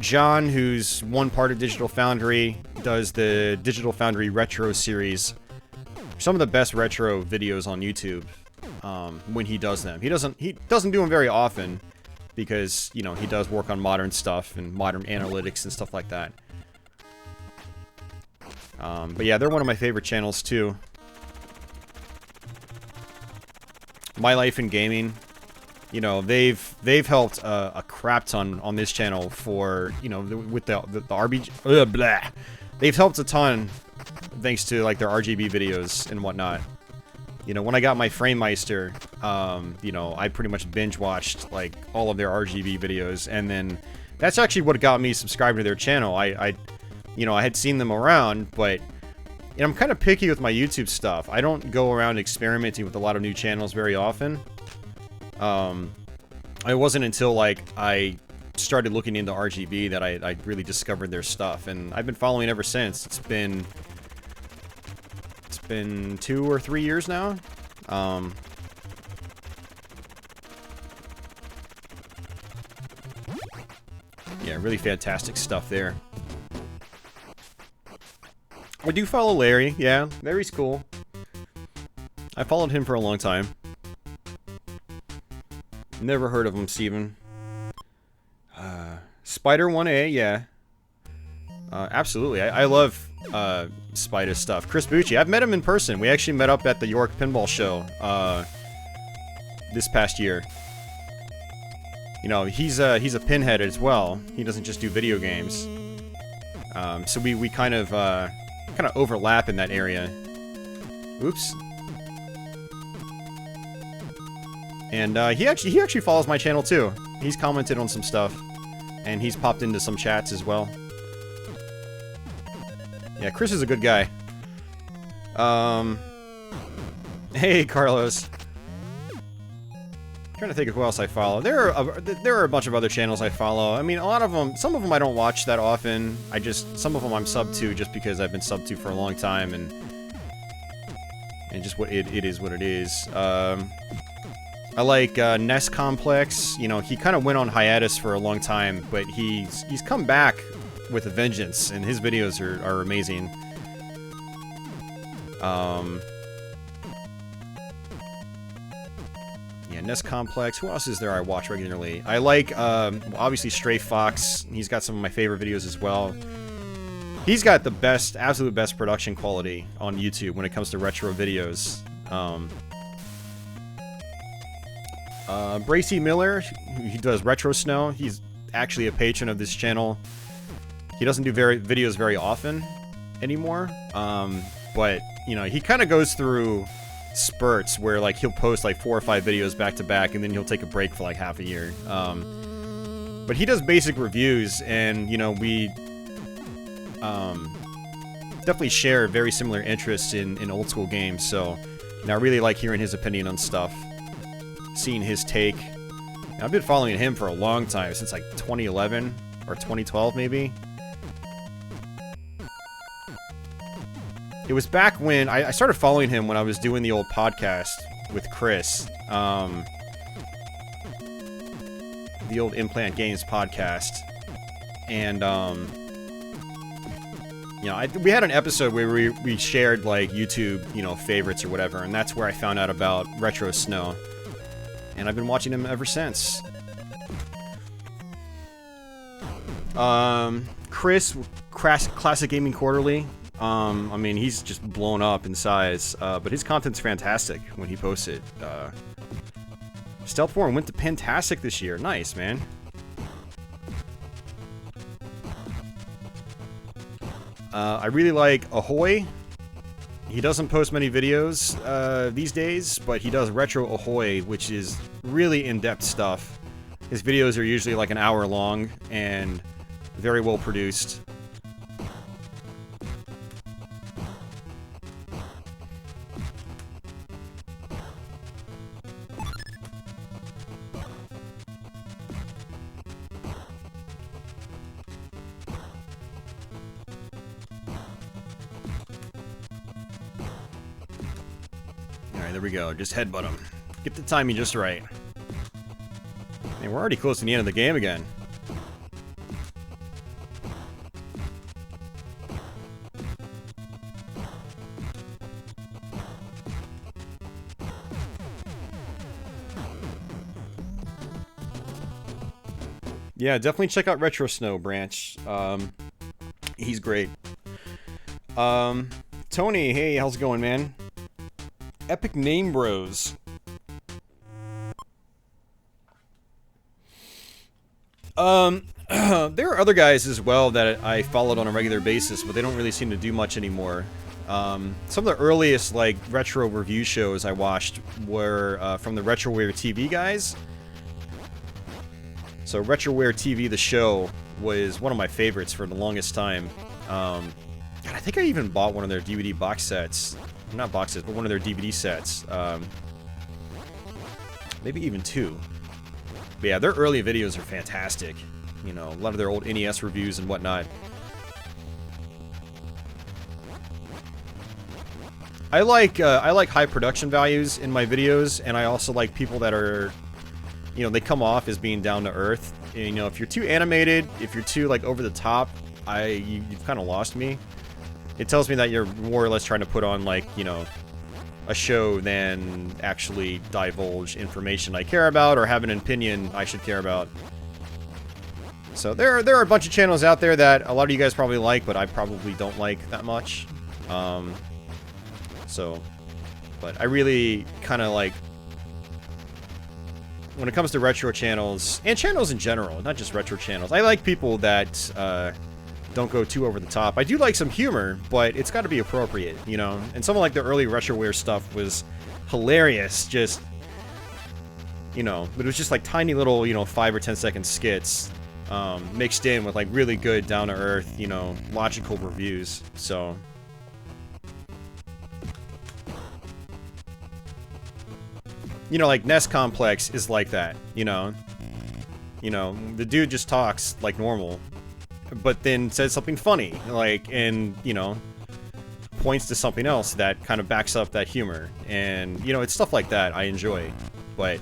John, who's one part of Digital Foundry, does the Digital Foundry Retro series. Some of the best retro videos on YouTube, when he does them. He doesn't do them very often, because, you know, he does work on modern stuff and modern analytics and stuff like that. But yeah, they're one of my favorite channels too. My Life in Gaming, you know, they've helped a crap ton on this channel for, you know, with the RBG. Blah. They've helped a ton thanks to like their RGB videos and whatnot. You know, when I got my FrameMeister, you know, I pretty much binge watched like all of their RGB videos, and then that's actually what got me subscribed to their channel. You know, I had seen them around, but you know, I'm kind of picky with my YouTube stuff. I don't go around experimenting with a lot of new channels very often. It wasn't until, like, I started looking into RGB that I really discovered their stuff, and I've been following ever since. It's been 2 or 3 years now. Yeah, really fantastic stuff there. I do follow Larry, yeah. Larry's cool. I followed him for a long time. Never heard of him, Steven. Spider 1A, yeah. Absolutely. I love Spider stuff. Chris Bucci, I've met him in person. We actually met up at the York Pinball Show this past year. You know, he's a pinhead as well. He doesn't just do video games. So we kind of overlap in that area. Oops. And he actually follows my channel too. He's commented on some stuff, and he's popped into some chats as well. Yeah, Chris is a good guy. Hey, Carlos. Trying to think of who else I follow. There are a bunch of other channels I follow. I mean, a lot of them, some of them I don't watch that often. Some of them I'm sub to just because I've been sub to for a long time, and just what it is what it is. I like NES Complex. You know, he kind of went on hiatus for a long time, but he's come back with a vengeance, and his videos are amazing. Yeah, NES Complex. Who else is there I watch regularly? I like, obviously, Stray Fox. He's got some of my favorite videos as well. He's got the best, absolute best production quality on YouTube when it comes to retro videos. Bracy Miller, he does Retro Snow. He's actually a patron of this channel. He doesn't do videos very often anymore, but, you know, he kind of goes through spurts where, like, he'll post like 4 or 5 videos back to back, and then he'll take a break for like half a year. But he does basic reviews, and, you know, we definitely share very similar interests in old school games, so, you know, I really like hearing his opinion on stuff, seeing his take. And I've been following him for a long time, since like 2011 or 2012 maybe. It was back when I started following him when I was doing the old podcast with Chris. The old Implant Games podcast. And, you know, we had an episode where we shared, like, YouTube, you know, favorites or whatever, and that's where I found out about Retro Snow. And I've been watching him ever since. Chris, Classic Gaming Quarterly. I mean, he's just blown up in size, but his content's fantastic when he posts it. Stealth Forum went to Pentastic this year. Nice, man. I really like Ahoy. He doesn't post many videos these days, but he does Retro Ahoy, which is really in-depth stuff. His videos are usually like an hour long and very well produced. There we go. Just headbutt him. Get the timing just right. Man, we're already close to the end of the game again. Yeah, definitely check out Retro Snow Branch. He's great. Tony, hey, how's it going, man? Epic Name Bros. There are other guys as well that I followed on a regular basis, but they don't really seem to do much anymore. Some of the earliest, like, retro review shows I watched were from the RetroWare TV guys. So RetroWare TV, the show, was one of my favorites for the longest time. God, I think I even bought one of their DVD box sets. Not boxes, but one of their DVD sets. Maybe even 2. But yeah, their early videos are fantastic. You know, a lot of their old NES reviews and whatnot. I like high production values in my videos, and I also like people that are, you know, they come off as being down to earth. And, you know, if you're too animated, if you're too, like, over the top, you've kind of lost me. It tells me that you're more or less trying to put on, like, you know, a show than actually divulge information I care about or have an opinion I should care about. So there are a bunch of channels out there that a lot of you guys probably like, but I probably don't like that much. But I really kind of like, when it comes to retro channels, and channels in general, not just retro channels, I like people that don't go too over the top. I do like some humor, but it's got to be appropriate, you know? And some of, like, the early RetroWare stuff was hilarious, just, you know, but it was just, like, tiny little, you know, 5 or 10 second skits. mixed in with like really good down-to-earth, you know, logical reviews. So you know, like NES Complex is like that, you know, the dude just talks like normal, but then says something funny, like, and you know, points to something else that kind of backs up that humor, and you know, it's stuff like that I enjoy. But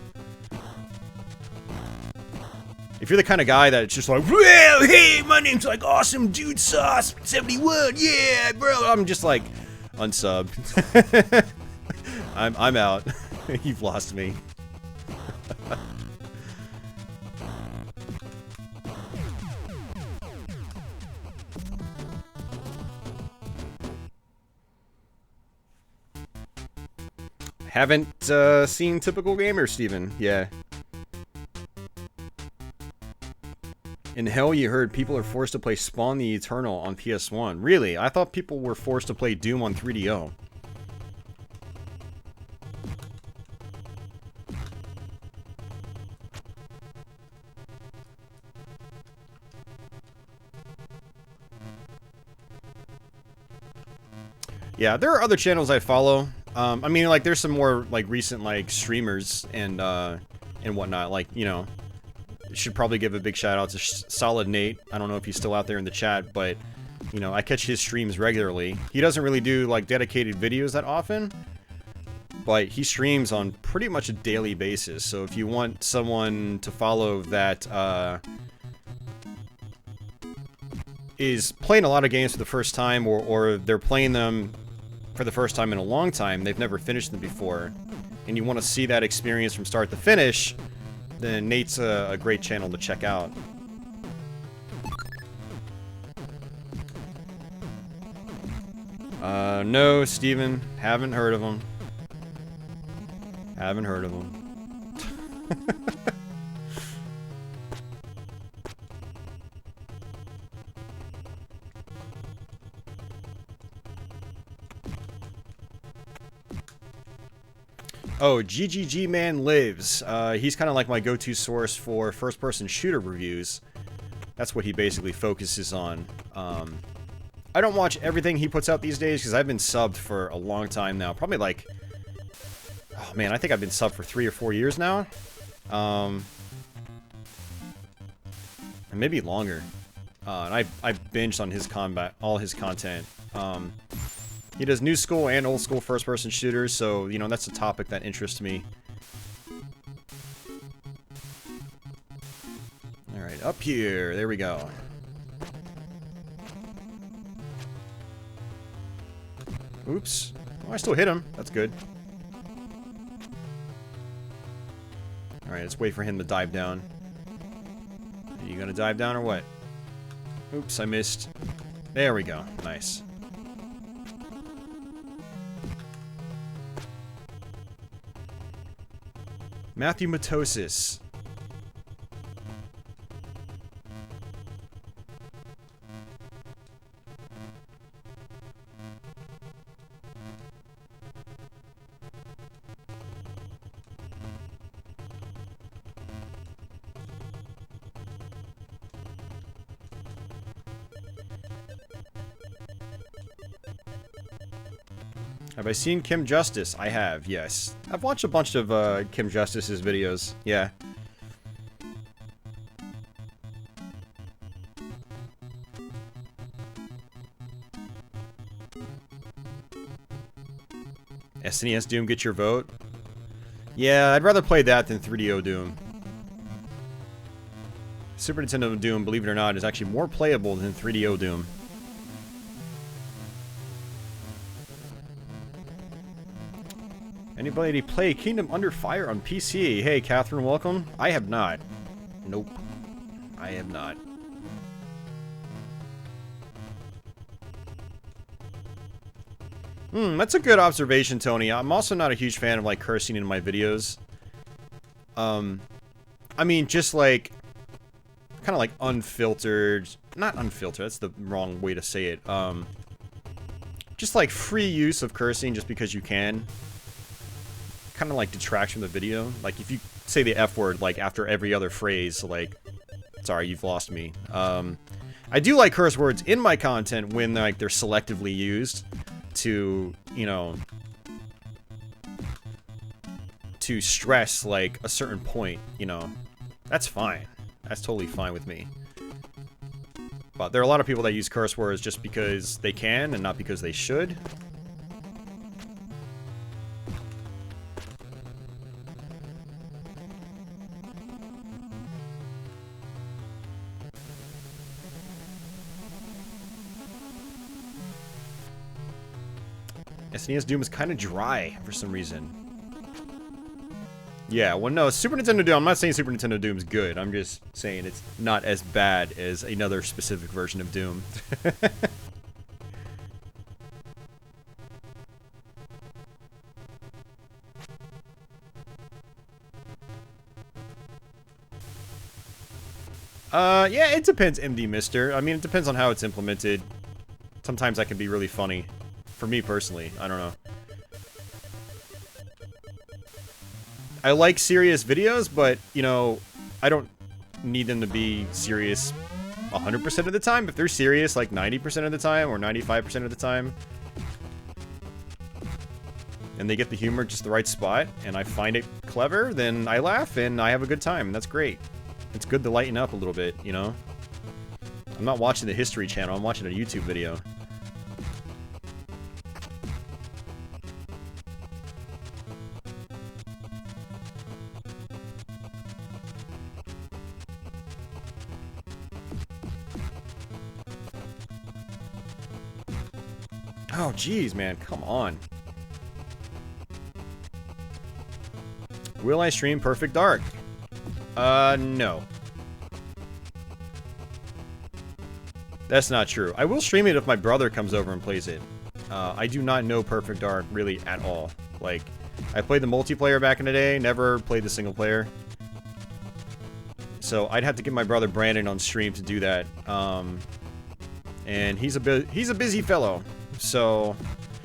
if you're the kind of guy that's just like, well, hey, my name's like Awesome Dude Sauce 71, yeah, bro, I'm just like, unsub. I'm out. You've lost me. Haven't seen Typical Gamer, Steven. Yeah. In hell, you heard people are forced to play Spawn the Eternal on PS1. Really? I thought people were forced to play Doom on 3DO. Yeah, there are other channels I follow. I mean, like, there's some more, like, recent, like, streamers and whatnot. Like, you know, should probably give a big shout out to Solid Nate. I don't know if he's still out there in the chat, but, you know, I catch his streams regularly. He doesn't really do, like, dedicated videos that often, but he streams on pretty much a daily basis. So if you want someone to follow that, is playing a lot of games for the first time, or they're playing them for the first time in a long time, they've never finished them before, and you want to see that experience from start to finish, then Nate's a great channel to check out. No, Steven, haven't heard of him. Haven't heard of him. Oh, GGG Man Lives. He's kind of like my go-to source for first-person shooter reviews. That's what he basically focuses on. I don't watch everything he puts out these days because I've been subbed for a long time now. Probably like... Oh man, I think I've been subbed for 3 or 4 years now. And maybe longer. And I binged on his all his content. He does new school and old school first-person shooters, so, you know, that's a topic that interests me. Alright, up here. There we go. Oops. Oh, I still hit him. That's good. Alright, let's wait for him to dive down. Are you gonna dive down or what? Oops, I missed. There we go. Nice. Matthew Matosis. Have I seen Kim Justice? I have, yes. I've watched a bunch of Kim Justice's videos, yeah. SNES Doom, get your vote? Yeah, I'd rather play that than 3DO Doom. Super Nintendo Doom, believe it or not, is actually more playable than 3DO Doom. Anybody play Kingdom Under Fire on PC? Hey, Catherine, welcome. I have not. Nope. I have not. That's a good observation, Tony. I'm also not a huge fan of, like, cursing in my videos. I mean, just, like, kind of, like, unfiltered. Not unfiltered, that's the wrong way to say it. Just, like, free use of cursing just because you can. Kind of like detracts from the video. Like if you say the F word like after every other phrase, like Sorry, you've lost me. I do like curse words in my content when like they're selectively used to, you know, to stress like a certain point, you know. That's fine. That's totally fine with me. But there are a lot of people that use curse words just because they can and not because they should. SNES Doom is kind of dry for some reason. Yeah, well, no, Super Nintendo Doom, I'm not saying Super Nintendo Doom is good. I'm just saying it's not as bad as another specific version of Doom. Yeah, it depends, MD Mister. I mean, it depends on how it's implemented. Sometimes that can be really funny. For me personally, I don't know. I like serious videos, but, you know, I don't need them to be serious 100% of the time. If they're serious, like, 90% of the time, or 95% of the time, and they get the humor just the right spot, and I find it clever, then I laugh, and I have a good time, and that's great. It's good to lighten up a little bit, you know? I'm not watching the History Channel, I'm watching a YouTube video. Oh, jeez, man. Come on. Will I stream Perfect Dark? No. That's not true. I will stream it if my brother comes over and plays it. I do not know Perfect Dark really at all. Like, I played the multiplayer back in the day, never played the single player. So I'd have to get my brother Brandon on stream to do that. And he's a busy fellow. So,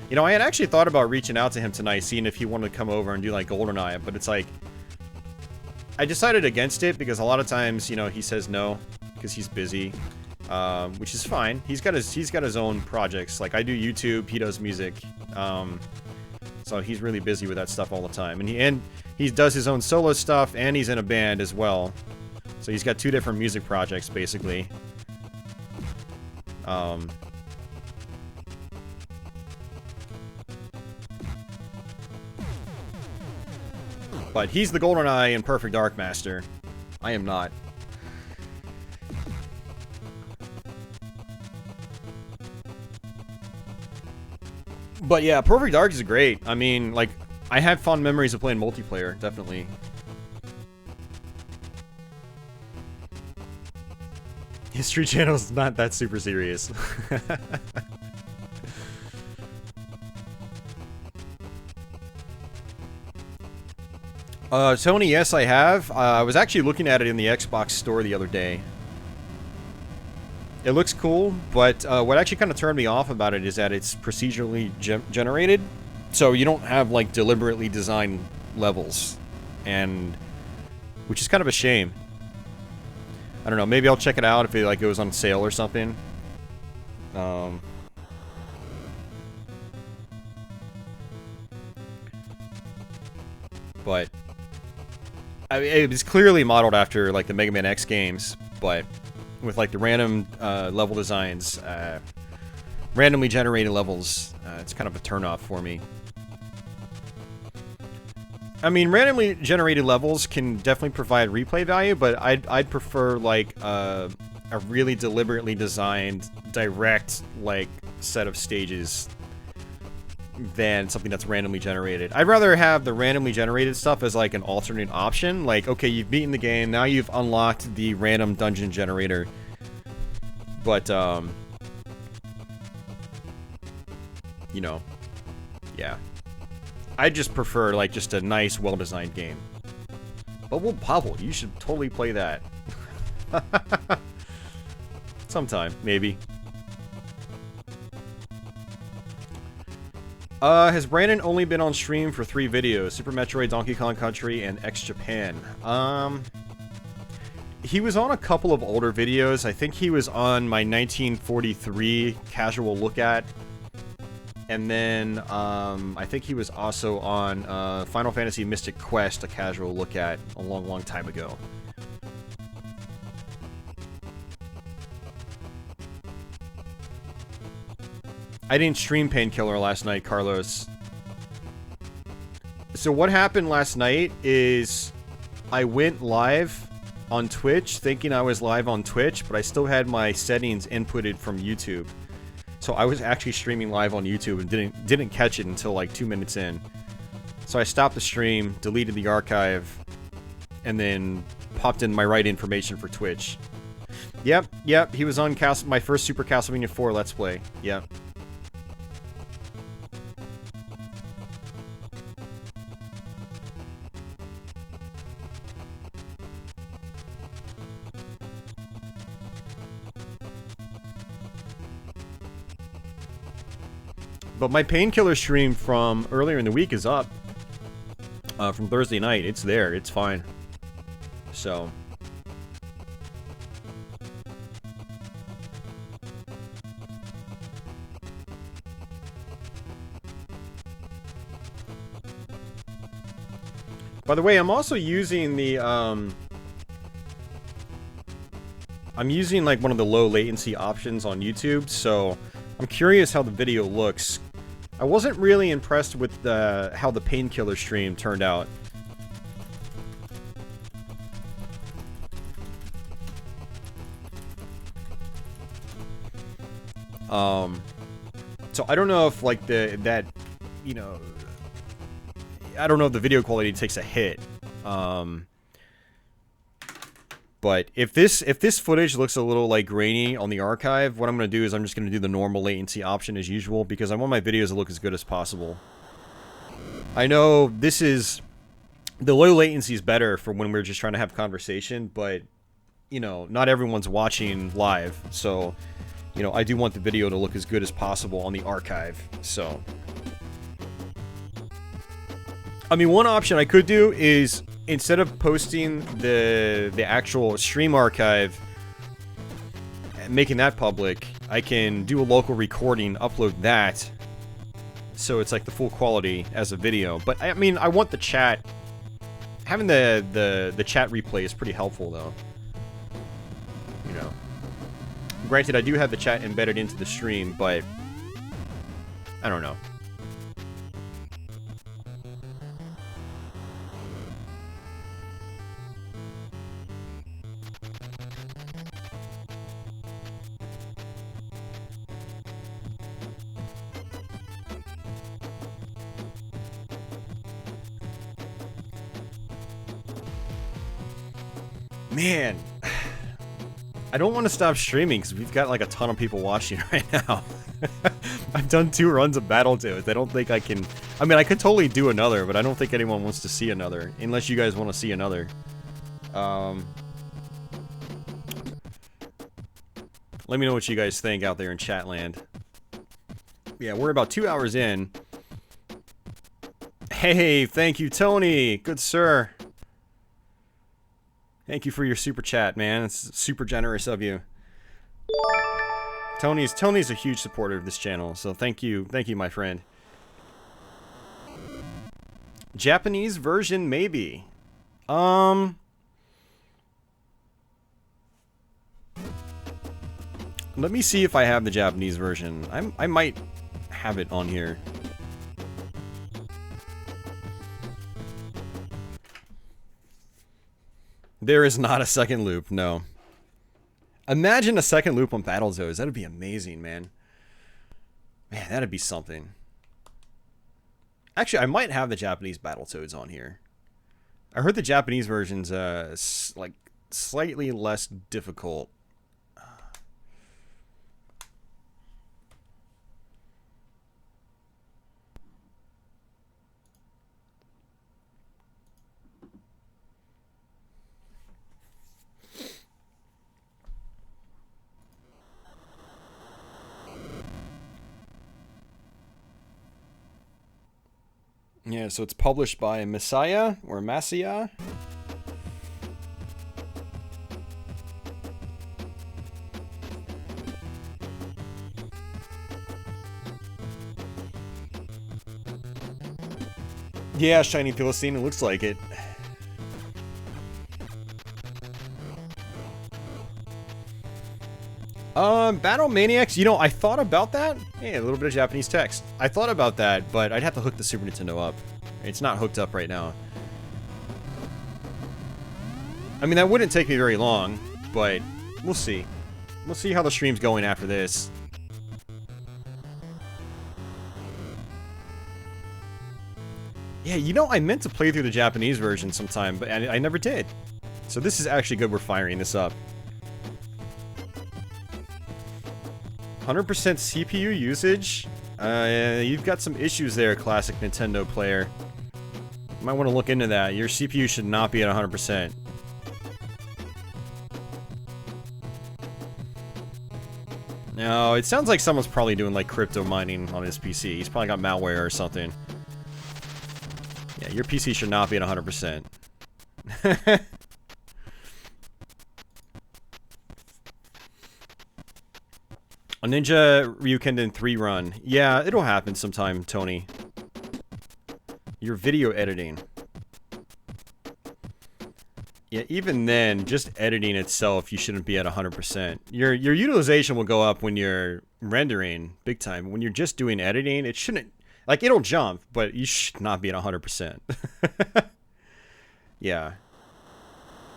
you know, I had actually thought about reaching out to him tonight, seeing if he wanted to come over and do, like, GoldenEye, but it's like, I decided against it because a lot of times, you know, he says no because he's busy, which is fine. He's got his own projects. Like, I do YouTube, he does music, so he's really busy with that stuff all the time. And he does his own solo stuff, and he's in a band as well. So he's got 2 different music projects, basically. But he's the GoldenEye and Perfect Dark Master. I am not. But yeah, Perfect Dark is great. I mean, like, I have fond memories of playing multiplayer, definitely. History Channel's not that super serious. Tony, yes, I have. I was actually looking at it in the Xbox store the other day. It looks cool, but what actually kind of turned me off about it is that it's procedurally generated. So you don't have, like, deliberately designed levels. And which is kind of a shame. I don't know, maybe I'll check it out if it, like, goes on sale or something. But I mean, it's clearly modeled after, like, the Mega Man X games, but with, like, the random level designs, randomly generated levels, it's kind of a turnoff for me. I mean, randomly generated levels can definitely provide replay value, but I'd prefer, like, a really deliberately designed, direct, like, set of stages than something that's randomly generated. I'd rather have the randomly generated stuff as, like, an alternate option. Like, okay, you've beaten the game, now you've unlocked the random dungeon generator. But, you know, yeah. I just prefer, like, just a nice, well-designed game. Bubble Bobble, you should totally play that. Sometime, maybe. Has Brandon only been on stream for 3 videos? Super Metroid, Donkey Kong Country, and X Japan. He was on a couple of older videos. I think he was on my 1943 casual look at. And then, I think he was also on Final Fantasy Mystic Quest, a casual look at, a long, long time ago. I didn't stream Painkiller last night, Carlos. So what happened last night is I went live on Twitch thinking I was live on Twitch, but I still had my settings inputted from YouTube. So I was actually streaming live on YouTube and didn't catch it until like 2 minutes in. So I stopped the stream, deleted the archive, and then popped in my right information for Twitch. Yep, he was on my first Super Castlevania 4 Let's Play. Yep. But my Painkiller stream from earlier in the week is up. From Thursday night. It's there. It's fine. So. By the way, I'm also using the, I'm using like one of the low latency options on YouTube, so I'm curious how the video looks. I wasn't really impressed with how the Painkiller stream turned out. So I don't know if like you know, I don't know if the video quality takes a hit. But if this footage looks a little like grainy on the archive, what I'm going to do is I'm just going to do the normal latency option as usual, because I want my videos to look as good as possible. I know the low latency is better for when we're just trying to have conversation, but you know, not everyone's watching live, so you know, I do want the video to look as good as possible on the archive. So I mean, one option I could do is, instead of posting the actual stream archive and making that public, I can do a local recording, upload that, so it's like the full quality as a video. But I mean, I want the chat. Having the chat replay is pretty helpful, though. You know. Granted, I do have the chat embedded into the stream, but I don't know. Man, I don't want to stop streaming because we've got like a ton of people watching right now. I've done 2 runs of Battletoads. I don't think I can... I mean, I could totally do another, but I don't think anyone wants to see another. Unless you guys want to see another. Let me know what you guys think out there in Chatland. Yeah, we're about 2 hours in. Hey, thank you, Tony. Good sir. Thank you for your super chat, man. It's super generous of you. Tony's a huge supporter of this channel, so thank you, my friend. Japanese version, maybe. Let me see if I have the Japanese version. I might have it on here. There is not a second loop, no. Imagine a second loop on Battletoads. That'd be amazing, man. Man, that'd be something. Actually, I might have the Japanese Battletoads on here. I heard the Japanese version's like slightly less difficult. Yeah, so it's published by Messiah or Messiah. Yeah, Shiny Philistine, it looks like it. Battlemaniacs, you know, I thought about that. Hey, a little bit of Japanese text. I thought about that, but I'd have to hook the Super Nintendo up. It's not hooked up right now. I mean, that wouldn't take me very long, but we'll see. We'll see how the stream's going after this. Yeah, you know, I meant to play through the Japanese version sometime, but I never did. So this is actually good we're firing this up. 100% CPU usage? You've got some issues there, classic Nintendo player. You might want to look into that. Your CPU should not be at 100%. No, it sounds like someone's probably doing like crypto mining on his PC. He's probably got malware or something. Yeah, your PC should not be at 100%. A Ninja Ryukenden 3 run. Yeah, it'll happen sometime, Tony. Your video editing. Yeah, even then, just editing itself, you shouldn't be at 100%. Your utilization will go up when you're rendering, big time. When you're just doing editing, it shouldn't... Like, it'll jump, but you should not be at 100%. Yeah.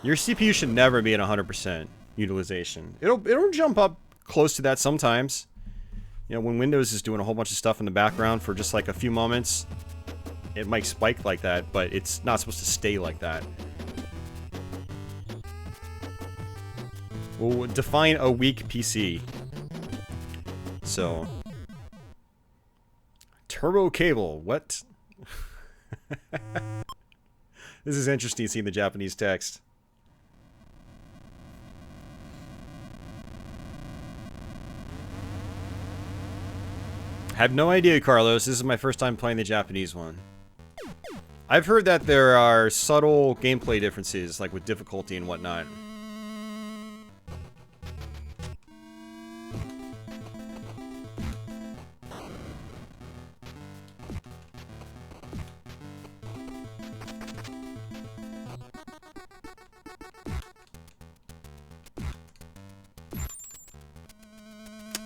Your CPU should never be at 100% utilization. It'll jump up close to that sometimes. You know, when Windows is doing a whole bunch of stuff in the background for just like a few moments, it might spike like that, but it's not supposed to stay like that. We'll define a weak PC. So... Turbo cable, what? This is interesting seeing the Japanese text. I have no idea, Carlos. This is my first time playing the Japanese one. I've heard that there are subtle gameplay differences, like with difficulty and whatnot.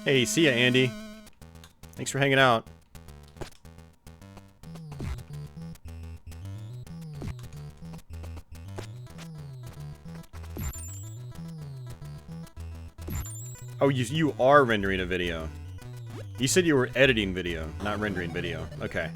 Hey, see ya, Andy. Thanks for hanging out. Oh, you are rendering a video. You said you were editing video, not rendering video. Okay.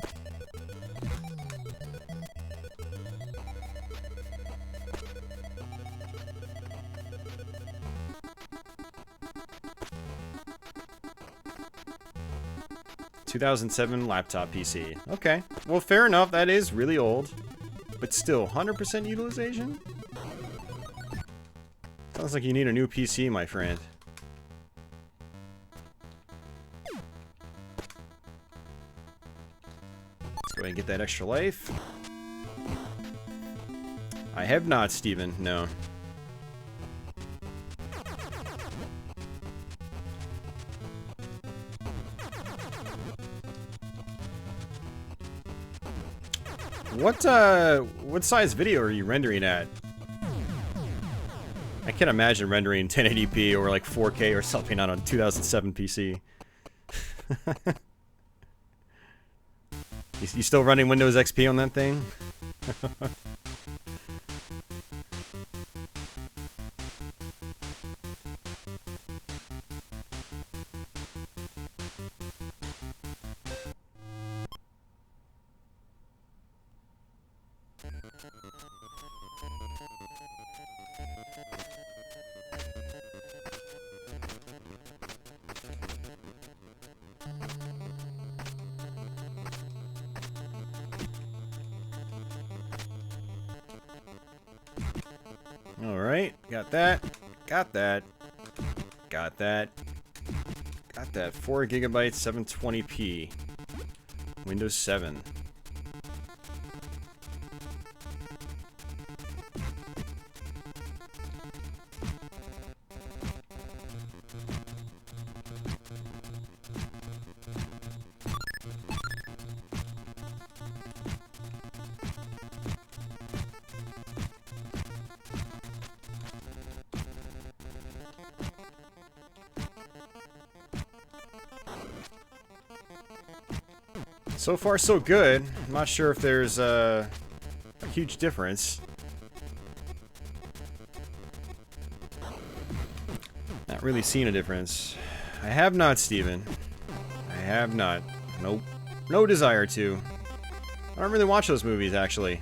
...2007 laptop PC. Okay. Well, fair enough. That is really old. But still, 100% utilization? Sounds like you need a new PC, my friend. Let's go ahead and get that extra life. I have not, Steven. No. What size video are you rendering at? I can't imagine rendering 1080p or like 4K or something on a 2007 PC. You still running Windows XP on that thing? Alright, got that. Got that. Got that. Got that. 4 GB, 720p. Windows 7. So far, so good. I'm not sure if there's a huge difference. Not really seeing a difference. I have not, Steven. I have not. Nope. No desire to. I don't really watch those movies, actually.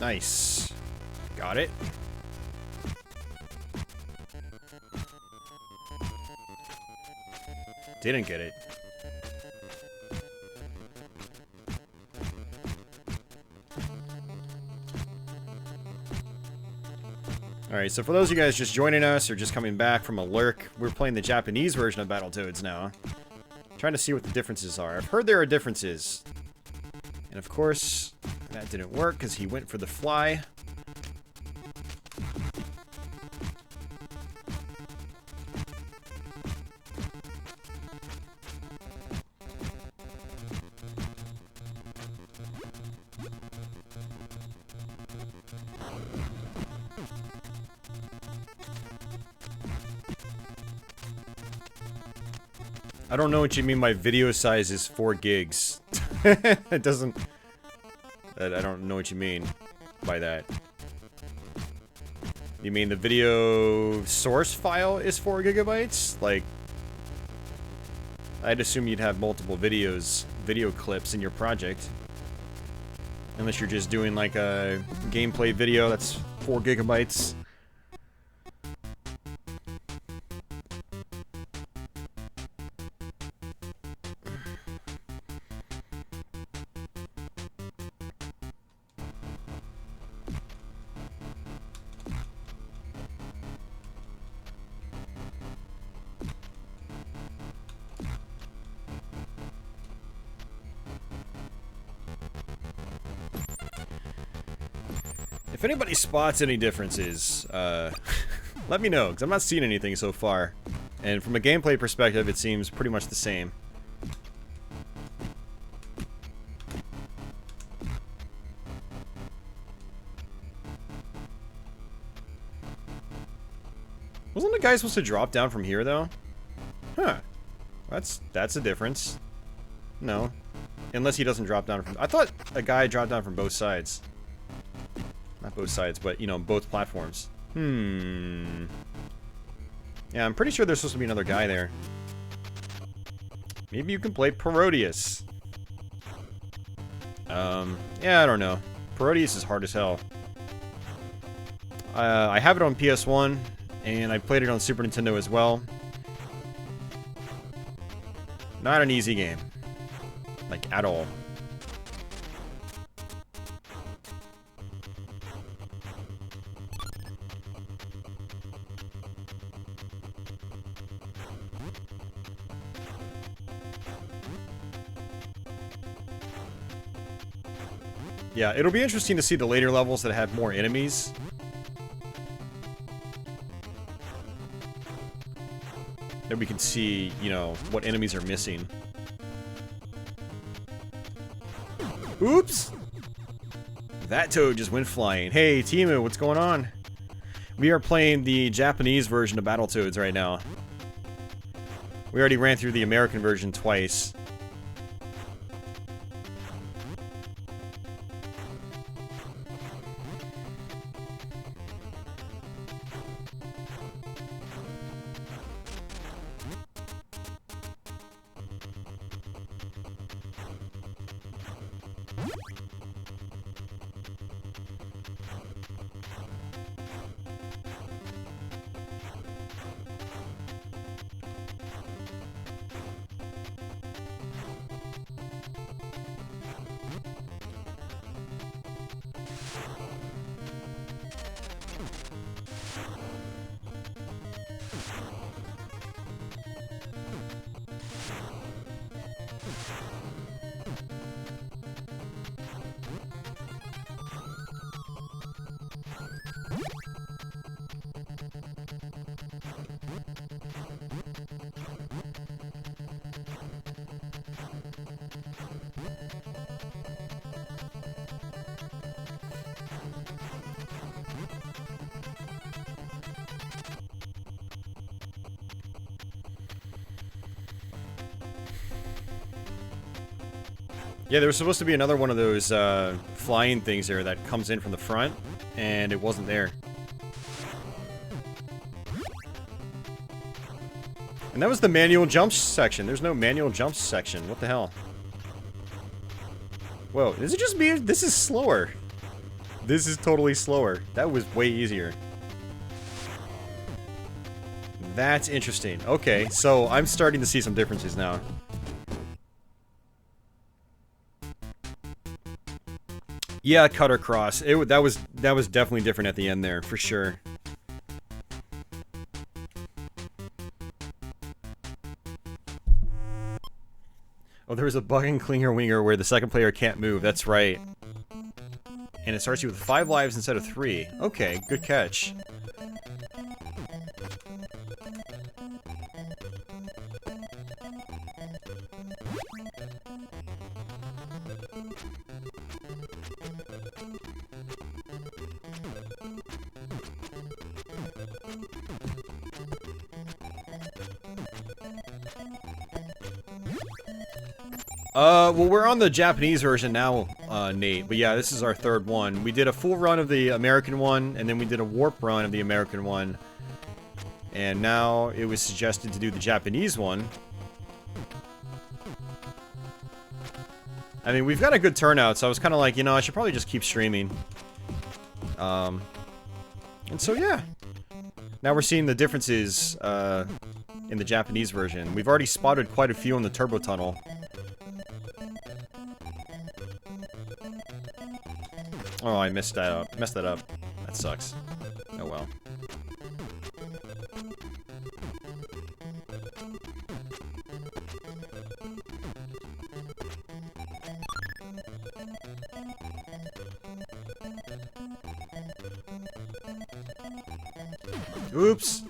Nice. Got it. Didn't get it. Alright, so for those of you guys just joining us or just coming back from a lurk, we're playing the Japanese version of Battletoads now. Trying to see what the differences are. I've heard there are differences. And of course, that didn't work because he went for the fly. I don't know what you mean by video size is 4 gigs. It doesn't... I don't know what you mean by that. You mean the video source file is 4 gigabytes? Like, I'd assume you'd have multiple video clips in your project. Unless you're just doing like a gameplay video that's 4 gigabytes. If anybody spots any differences, let me know, because I'm not seeing anything so far. And from a gameplay perspective, it seems pretty much the same. Wasn't the guy supposed to drop down from here, though? Huh. That's a difference. No. Unless he doesn't drop down from... I thought a guy dropped down from both sides. Not both sides, but, you know, both platforms. Yeah, I'm pretty sure there's supposed to be another guy there. Maybe you can play Parodius. Yeah, I don't know. Parodius is hard as hell. I have it on PS1, and I played it on Super Nintendo as well. Not an easy game. Like, at all. Yeah, it'll be interesting to see the later levels that have more enemies. Then we can see, you know, what enemies are missing. Oops! That toad just went flying. Hey, Timu, what's going on? We are playing the Japanese version of Battletoads right now. We already ran through the American version twice. Yeah, there was supposed to be another one of those flying things there that comes in from the front, and it wasn't there. And that was the manual jumps section. There's no manual jumps section. What the hell? Whoa, is it just me? This is slower. This is totally slower. That was way easier. That's interesting. Okay, so I'm starting to see some differences now. Yeah, cut across. That was definitely different at the end there, for sure. Oh, there was a bug in Klinger Winger where the second player can't move. That's right. And it starts you with 5 lives instead of 3. Okay, good catch. Well, we're on the Japanese version now, Nate. But yeah, this is our third one. We did a full run of the American one, and then we did a warp run of the American one. And now it was suggested to do the Japanese one. I mean, we've got a good turnout, so I was kind of like, you know, I should probably just keep streaming. And so, yeah. Now we're seeing the differences, in the Japanese version. We've already spotted quite a few in the turbo tunnel. Oh, I messed that up. That sucks. Oh well. Oops.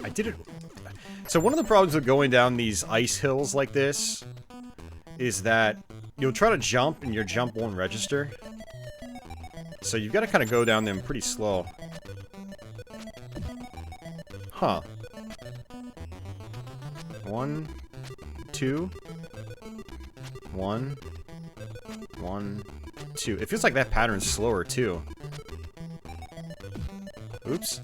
I did it. So one of the problems with going down these ice hills like this is that you'll try to jump and your jump won't register. So you've got to kind of go down them pretty slow. Huh. 1, 2. 1, 1, 2. It feels like that pattern's slower too. Oops.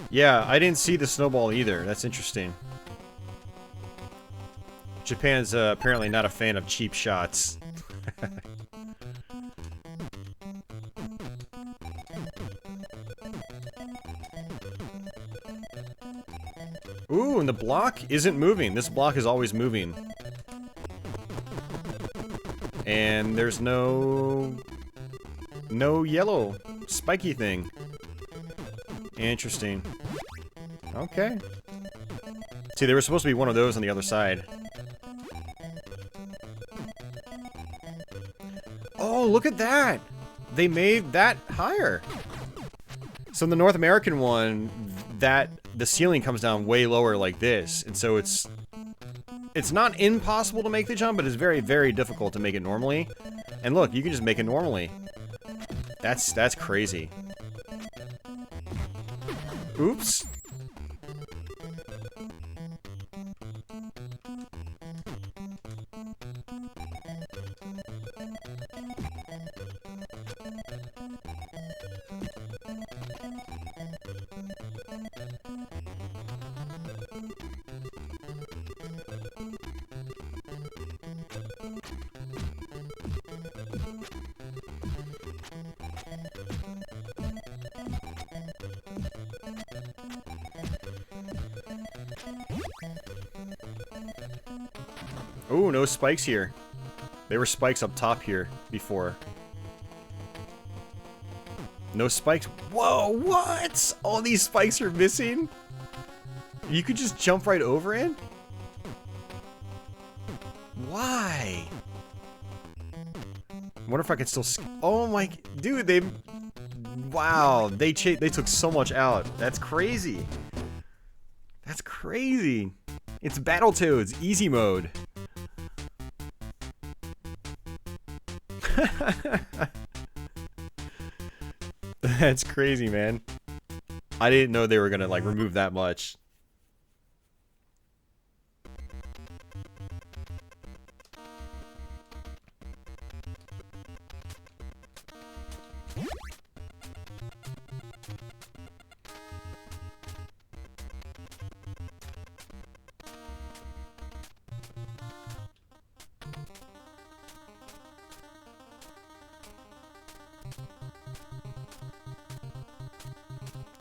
Yeah, I didn't see the snowball either. That's interesting. Japan's apparently not a fan of cheap shots. Ooh, and the block isn't moving. This block is always moving. And there's no yellow spiky thing. Interesting. Okay. See, there was supposed to be one of those on the other side. Oh, look at that! They made that higher. So in the North American one, the ceiling comes down way lower like this, and so it's not impossible to make the jump, but it's very, very difficult to make it normally. And look, you can just make it normally. That's crazy. Oops. Ooh, no spikes here. There were spikes up top here before. No spikes. Whoa, what? All these spikes are missing? You could just jump right over it? Why? I wonder if I could still... Oh my... Dude, they... Wow, they took so much out. That's crazy. That's crazy. It's Battletoads, easy mode. That's crazy, man. I didn't know they were gonna, like, remove that much.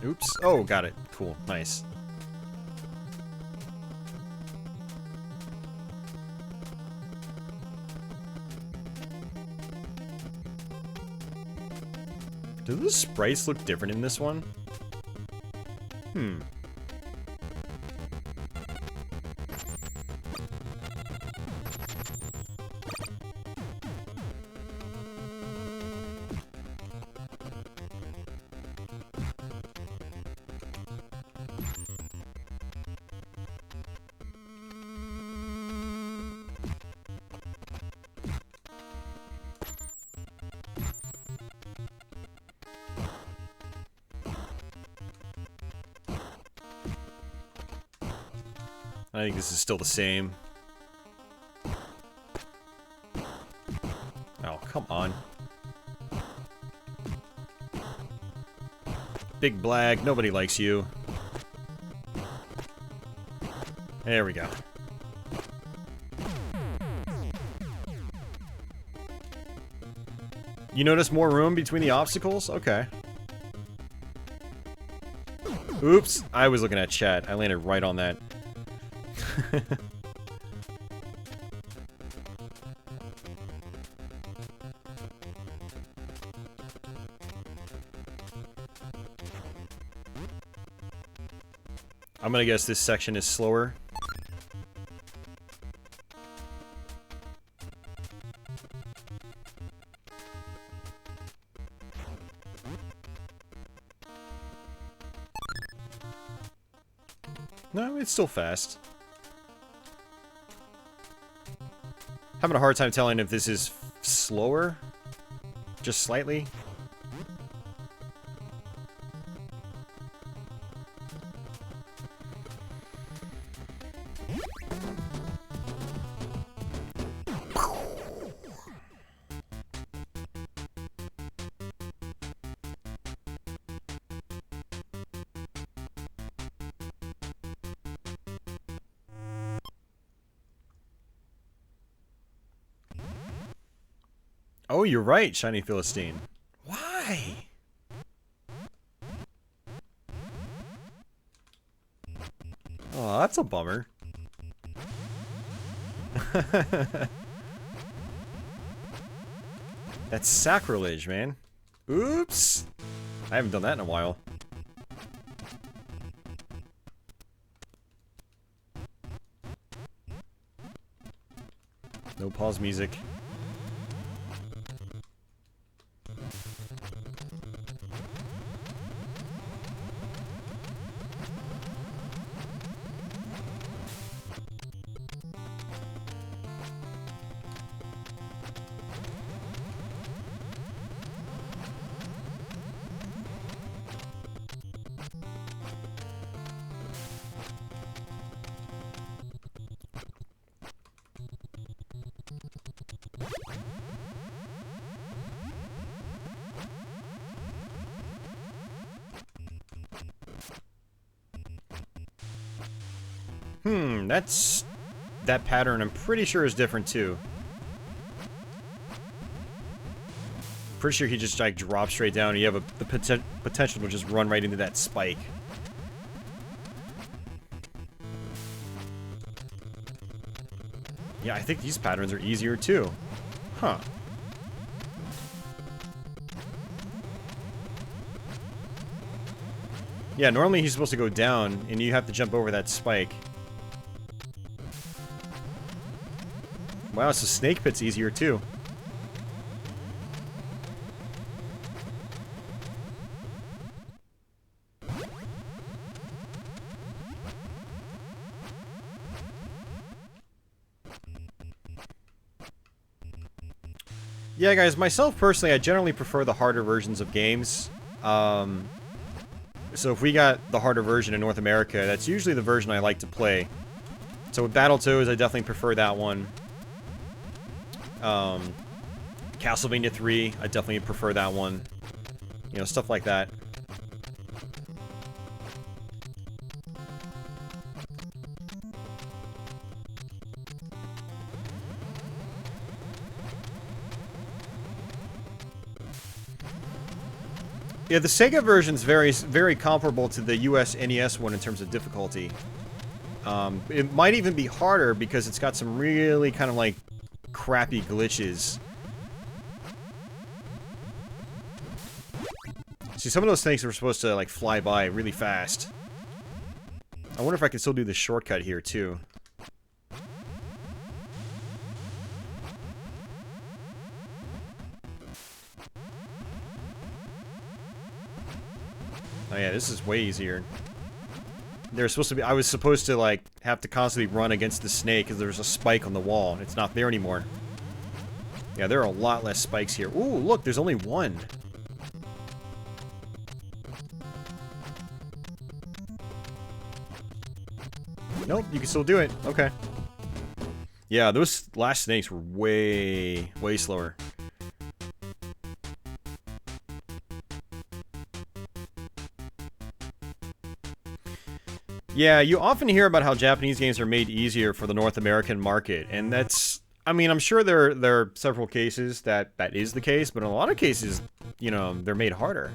Oops. Oh, got it. Cool. Nice. Do the sprites look different in this one? Hmm. I think this is still the same. Oh, come on. Big Blag, nobody likes you. There we go. You notice more room between the obstacles? Okay. Oops, I was looking at chat. I landed right on that. I'm gonna guess this section is slower. No, it's still fast. Having a hard time telling if this is slower. Just slightly. Oh, you're right, Shiny Philistine. Why? Oh, that's a bummer. That's sacrilege, man. Oops. I haven't done that in a while. No pause music. That pattern I'm pretty sure is different too. Pretty sure he just like drops straight down and you have the potential to just run right into that spike. Yeah, I think these patterns are easier too. Huh. Yeah, normally he's supposed to go down and you have to jump over that spike. Wow, so Snake Pit's easier too. Yeah, guys, myself personally, I generally prefer the harder versions of games. So if we got the harder version in North America, that's usually the version I like to play. So with Battletoads, I definitely prefer that one. Castlevania 3, I definitely prefer that one. You know, stuff like that. Yeah, the Sega version's very comparable to the US NES one in terms of difficulty. It might even be harder because it's got some really kind of like crappy glitches. See, some of those things were supposed to like fly by really fast. I wonder if I can still do the shortcut here too. Oh yeah, this is way easier. There's supposed to be, I was supposed to like have to constantly run against the snake because there's a spike on the wall. It's not there anymore. Yeah, there are a lot less spikes here. Ooh, look, there's only one. Nope, you can still do it. Okay. Yeah, those last snakes were way slower. Yeah, you often hear about how Japanese games are made easier for the North American market, and that's, I mean, I'm sure there are several cases that is the case, but in a lot of cases, you know, they're made harder.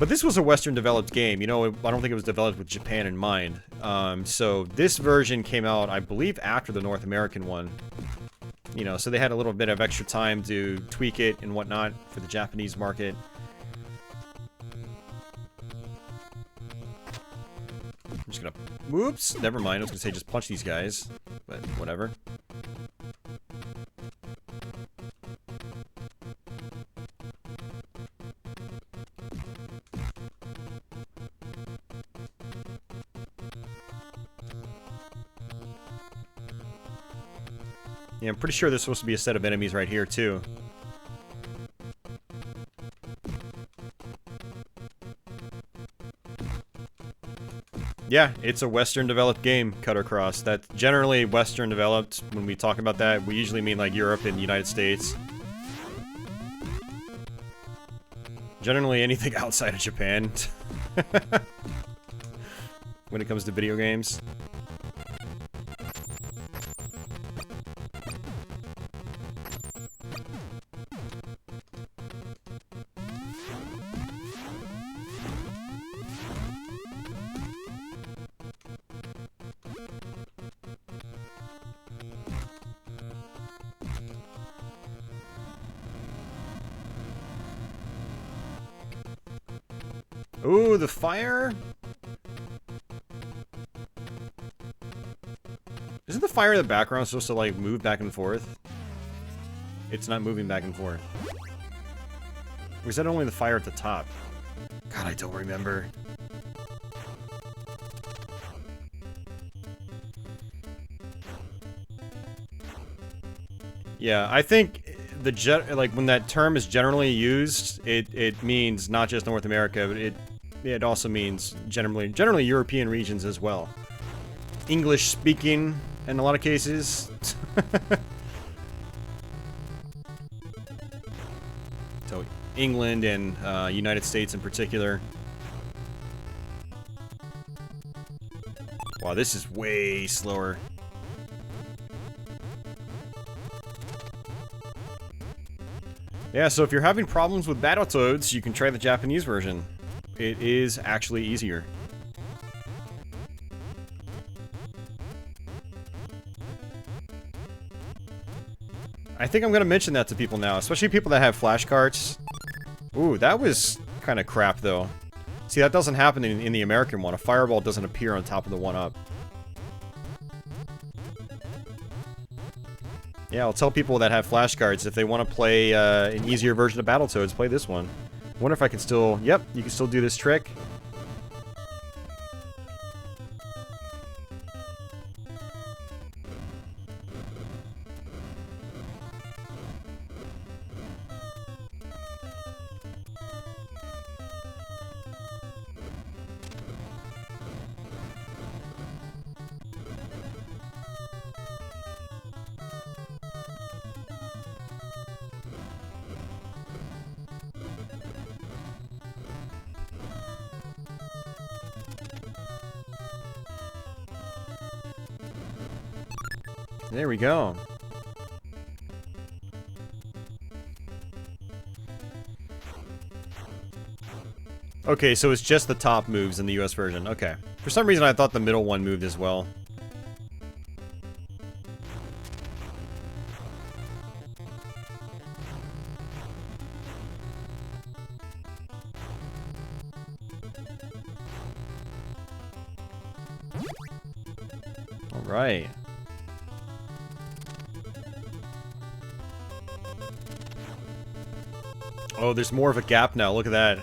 But this was a Western developed game, you know, I don't think it was developed with Japan in mind. So this version came out, I believe, after the North American one. You know, so they had a little bit of extra time to tweak it and whatnot for the Japanese market. I'm just gonna... Whoops! Never mind, I was gonna say just punch these guys. But whatever. Yeah, I'm pretty sure there's supposed to be a set of enemies right here, too. Yeah, it's a Western developed game, Cut Across. That's generally Western developed. When we talk about that, we usually mean like Europe and the United States. Generally anything outside of Japan. When it comes to video games. Ooh, the fire? Isn't the fire in the background supposed to, like, move back and forth? It's not moving back and forth. Or is that only the fire at the top? God, I don't remember. Yeah, I think like when that term is generally used, it means not just North America, but it also means generally European regions as well. English speaking in a lot of cases. So England and United States in particular. Wow, this is way slower. Yeah, so if you're having problems with Battletoads, you can try the Japanese version. It is actually easier. I think I'm gonna mention that to people now, especially people that have flashcards. Ooh, that was kind of crap, though. See, that doesn't happen in the American one. A fireball doesn't appear on top of the one-up. Yeah, I'll tell people that have flashcards if they want to play an easier version of Battletoads, play this one. I wonder if I can still... Yep, you can still do this trick. There we go. Okay, so it's just the top moves in the US version. Okay. For some reason, I thought the middle one moved as well. All right. Oh, there's more of a gap now. Look at that.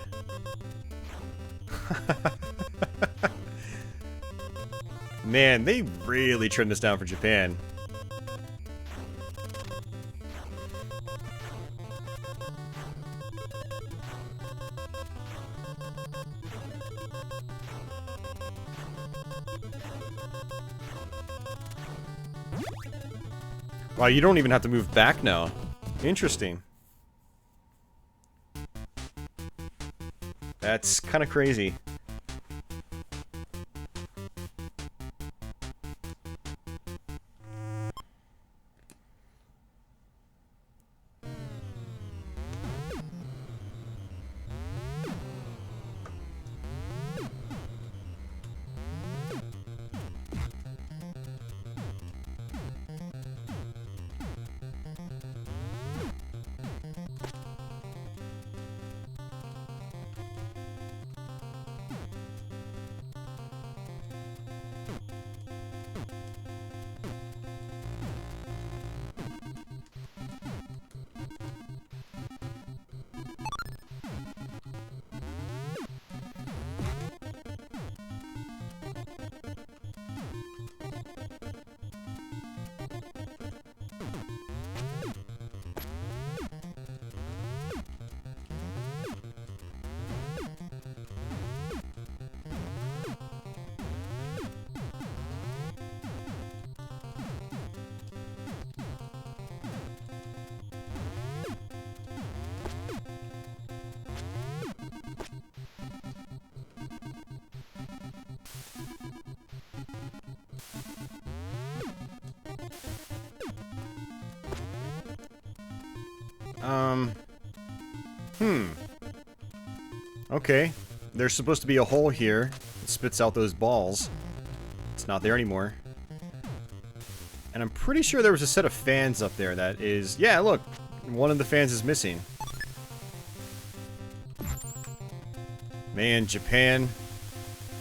Man, they really trimmed this down for Japan. Wow, you don't even have to move back now. Interesting. That's kind of crazy. Okay. There's supposed to be a hole here that spits out those balls. It's not there anymore. And I'm pretty sure there was a set of fans up there that is... Yeah, look! One of the fans is missing. Man, Japan.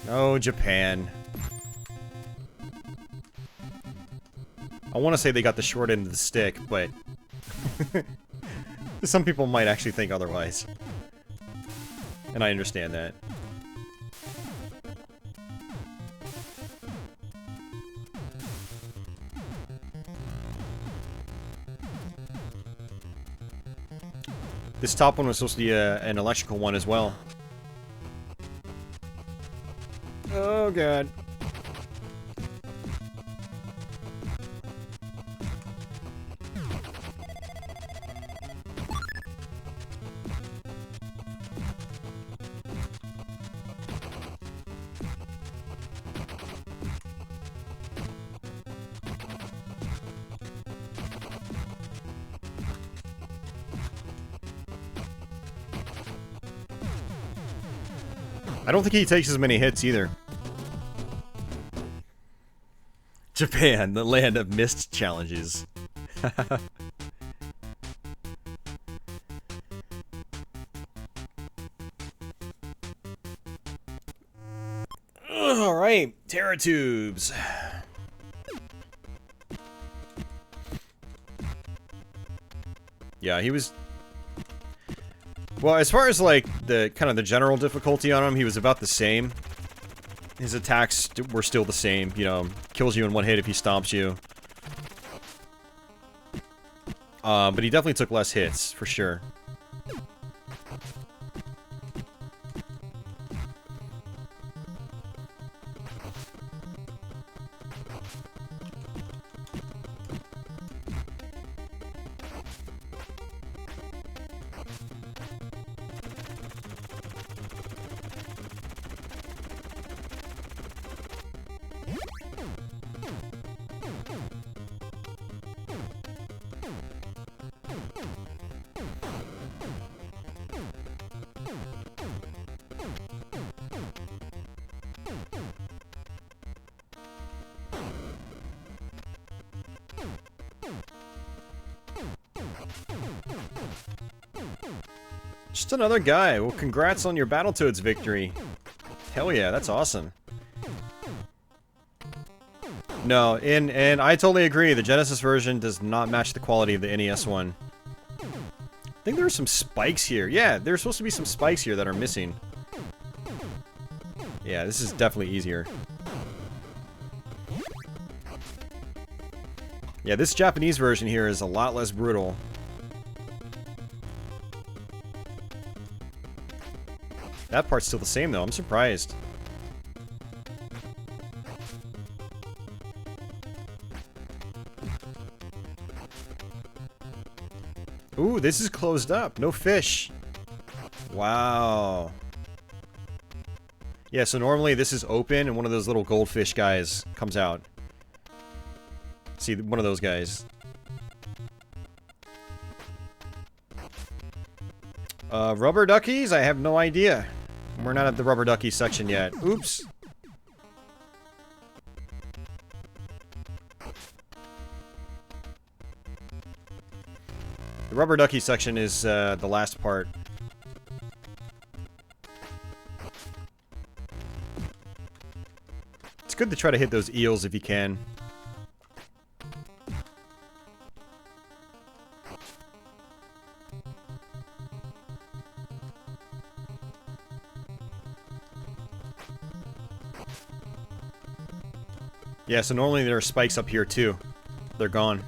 Oh, Japan. I want to say they got the short end of the stick, but... some people might actually think otherwise. And I understand that. This top one was supposed to be an electrical one as well. Oh god. I don't think he takes as many hits either. Japan, the land of missed challenges. Alright, Terratubes. Yeah, he was... Well, as far as, like, the kind of the general difficulty on him, he was about the same. His attacks were still the same, you know, kills you in one hit if he stomps you. But he definitely took less hits, for sure. Just another guy. Well, congrats on your Battletoads victory. Hell yeah, that's awesome. No, and I totally agree. The Genesis version does not match the quality of the NES one. I think there are some spikes here. Yeah, there's supposed to be some spikes here that are missing. Yeah, this is definitely easier. Yeah, this Japanese version here is a lot less brutal. That part's still the same, though. I'm surprised. Ooh, this is closed up. No fish. Wow. Yeah, so normally this is open and one of those little goldfish guys comes out. See, one of those guys. Rubber duckies? I have no idea. We're not at the rubber ducky section yet. Oops. The rubber ducky section is the last part. It's good to try to hit those eels if you can. Yeah, so normally there are spikes up here too. They're gone.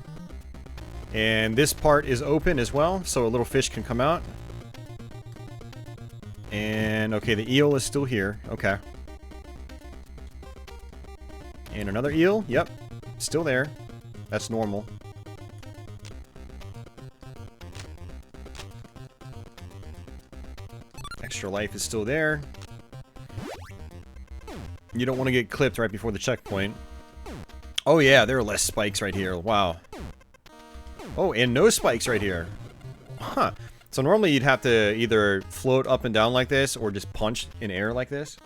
And this part is open as well, so a little fish can come out. And, okay, the eel is still here. Okay. And another eel. Yep. Still there. That's normal. Extra life is still there. You don't want to get clipped right before the checkpoint. Oh yeah, there are less spikes right here. Wow. Oh, and no spikes right here. Huh. So normally you'd have to either float up and down like this or just punch in air like this.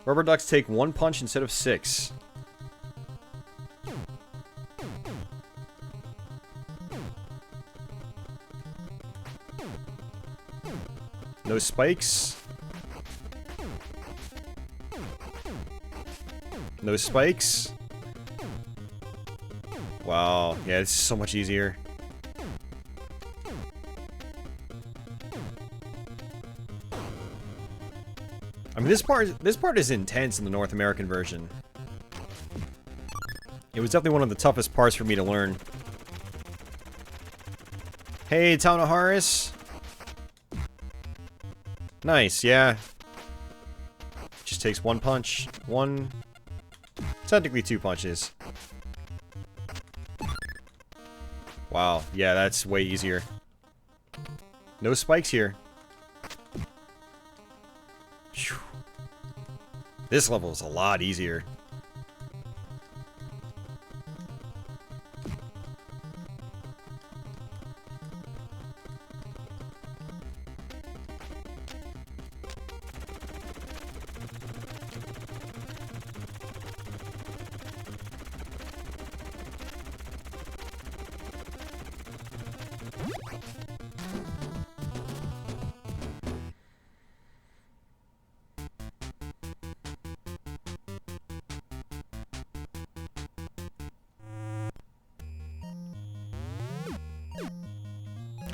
Rubber ducks take 1 punch instead of 6. No spikes. No spikes. Wow. Yeah, this is so much easier. I mean, this part is intense in the North American version. It was definitely one of the toughest parts for me to learn. Hey, Taunaharis. Nice, yeah. Just takes 1 punch. Technically 2 punches. Wow, yeah, that's way easier. No spikes here. Whew. This level is a lot easier.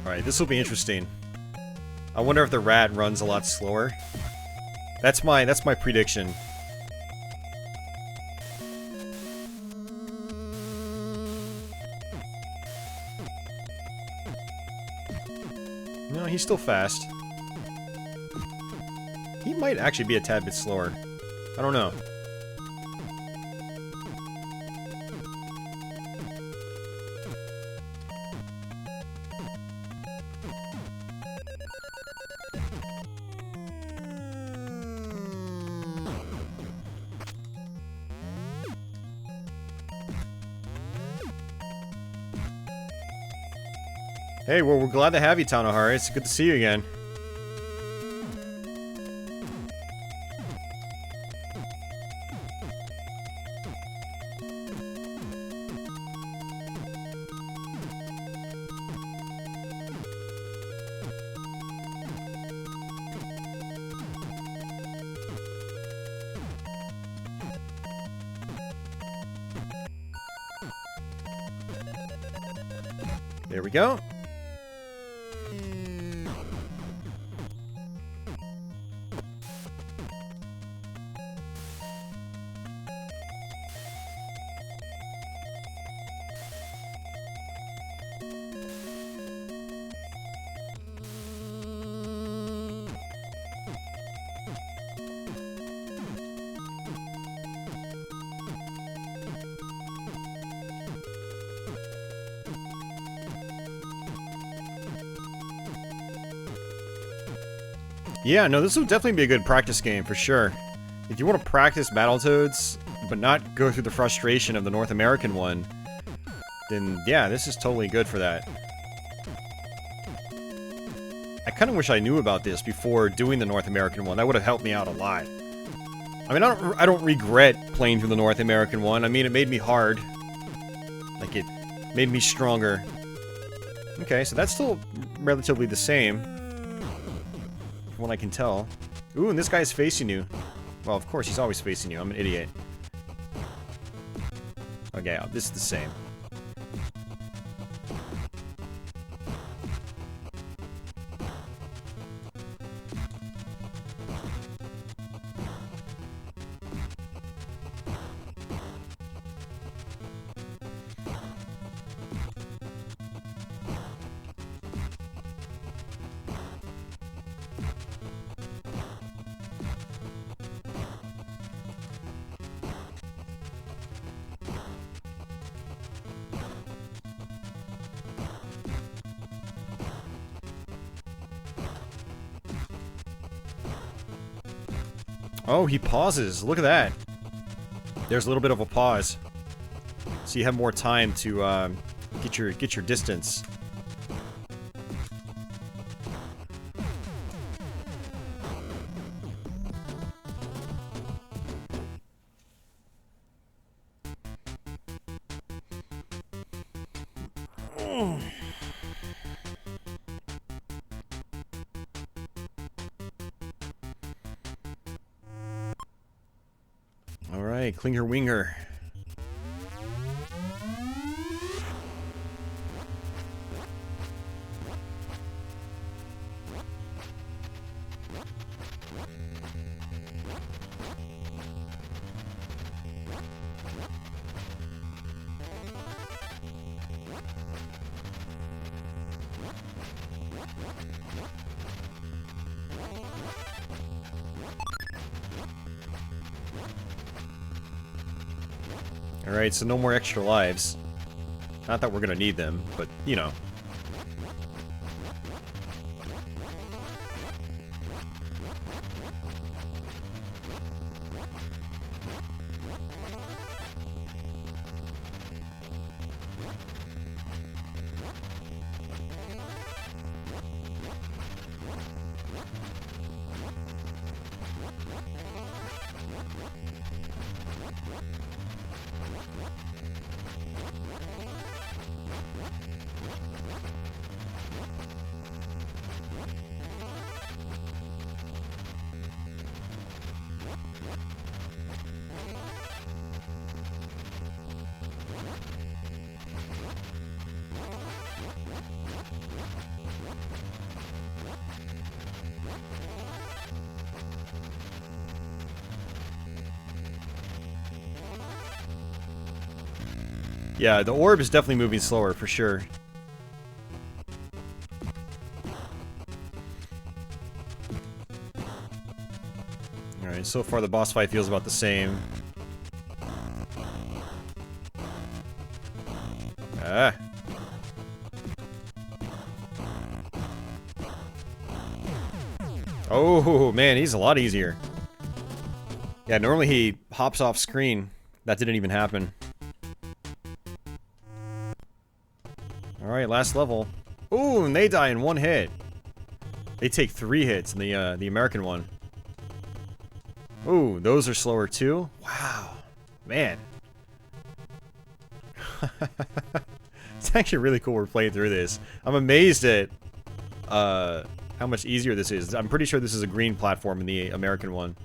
Alright, this will be interesting. I wonder if the rat runs a lot slower. That's my prediction. No, he's still fast. He might actually be a tad bit slower. I don't know. Hey, well, we're glad to have you, Taunohara. It's good to see you again. There we go. Yeah, no, this would definitely be a good practice game, for sure. If you want to practice Battletoads, but not go through the frustration of the North American one, then yeah, this is totally good for that. I kind of wish I knew about this before doing the North American one. That would have helped me out a lot. I mean, I don't regret playing through the North American one. I mean, it made me hard. Like, it made me stronger. Okay, so that's still relatively the same. From what I can tell. Ooh, and this guy's facing you. Well, of course, he's always facing you. I'm an idiot. Okay, this is the same. Oh, he pauses. Look at that. There's a little bit of a pause. So you have more time to get your distance. Alright, Klinger Winger. Alright, so no more extra lives. Not that we're gonna need them, but, you know. Yeah, the orb is definitely moving slower, for sure. Alright, so far the boss fight feels about the same. Ah. Oh, man, he's a lot easier. Yeah, normally he hops off screen. That didn't even happen. Alright, last level. Ooh, and they die in one hit. They take 3 hits in the American one. Ooh, those are slower too? Wow. Man. It's actually really cool we're playing through this. I'm amazed at how much easier this is. I'm pretty sure this is a green platform in the American one.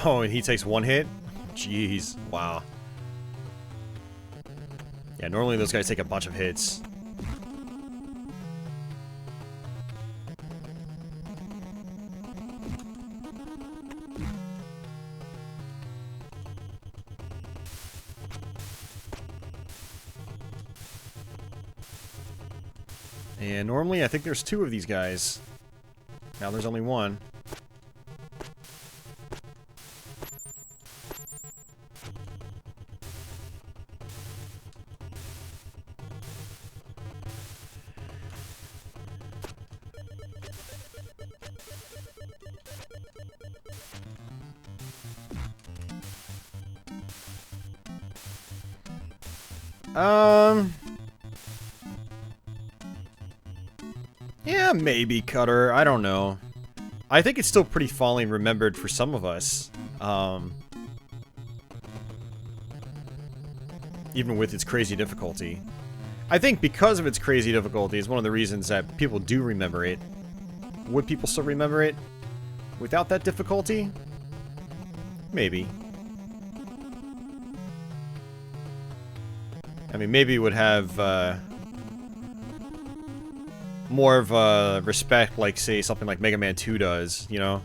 Oh, and he takes one hit? Jeez. Wow. Yeah, normally those guys take a bunch of hits. And normally I think there's 2 of these guys. Now there's only 1. Yeah, maybe Cutter. I don't know. I think it's still pretty fondly remembered for some of us. Even with its crazy difficulty. I think because of its crazy difficulty is one of the reasons that people do remember it. Would people still remember it without that difficulty? Maybe. I mean, maybe it would have more of a respect, like, say, something like Mega Man 2 does, you know?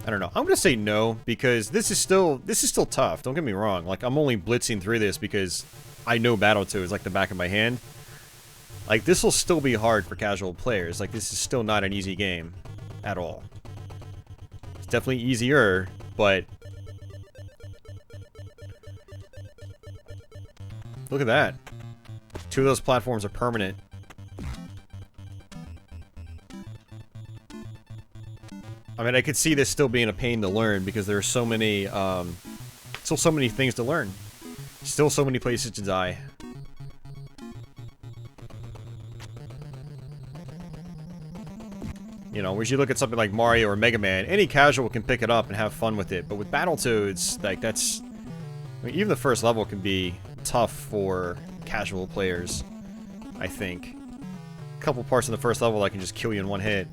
I don't know. I'm gonna say no, because this is still tough, don't get me wrong. Like, I'm only blitzing through this because I know Battletoads like the back of my hand. Like, this will still be hard for casual players. Like, this is still not an easy game at all. It's definitely easier, but look at that. 2 of those platforms are permanent. I mean, I could see this still being a pain to learn because there are so many, still so many things to learn. Still so many places to die. You know, whereas you look at something like Mario or Mega Man, any casual can pick it up and have fun with it. But with Battletoads, like, that's... I mean, even the first level can be tough for casual players, I think. A couple parts in the first level that can just kill you in one hit.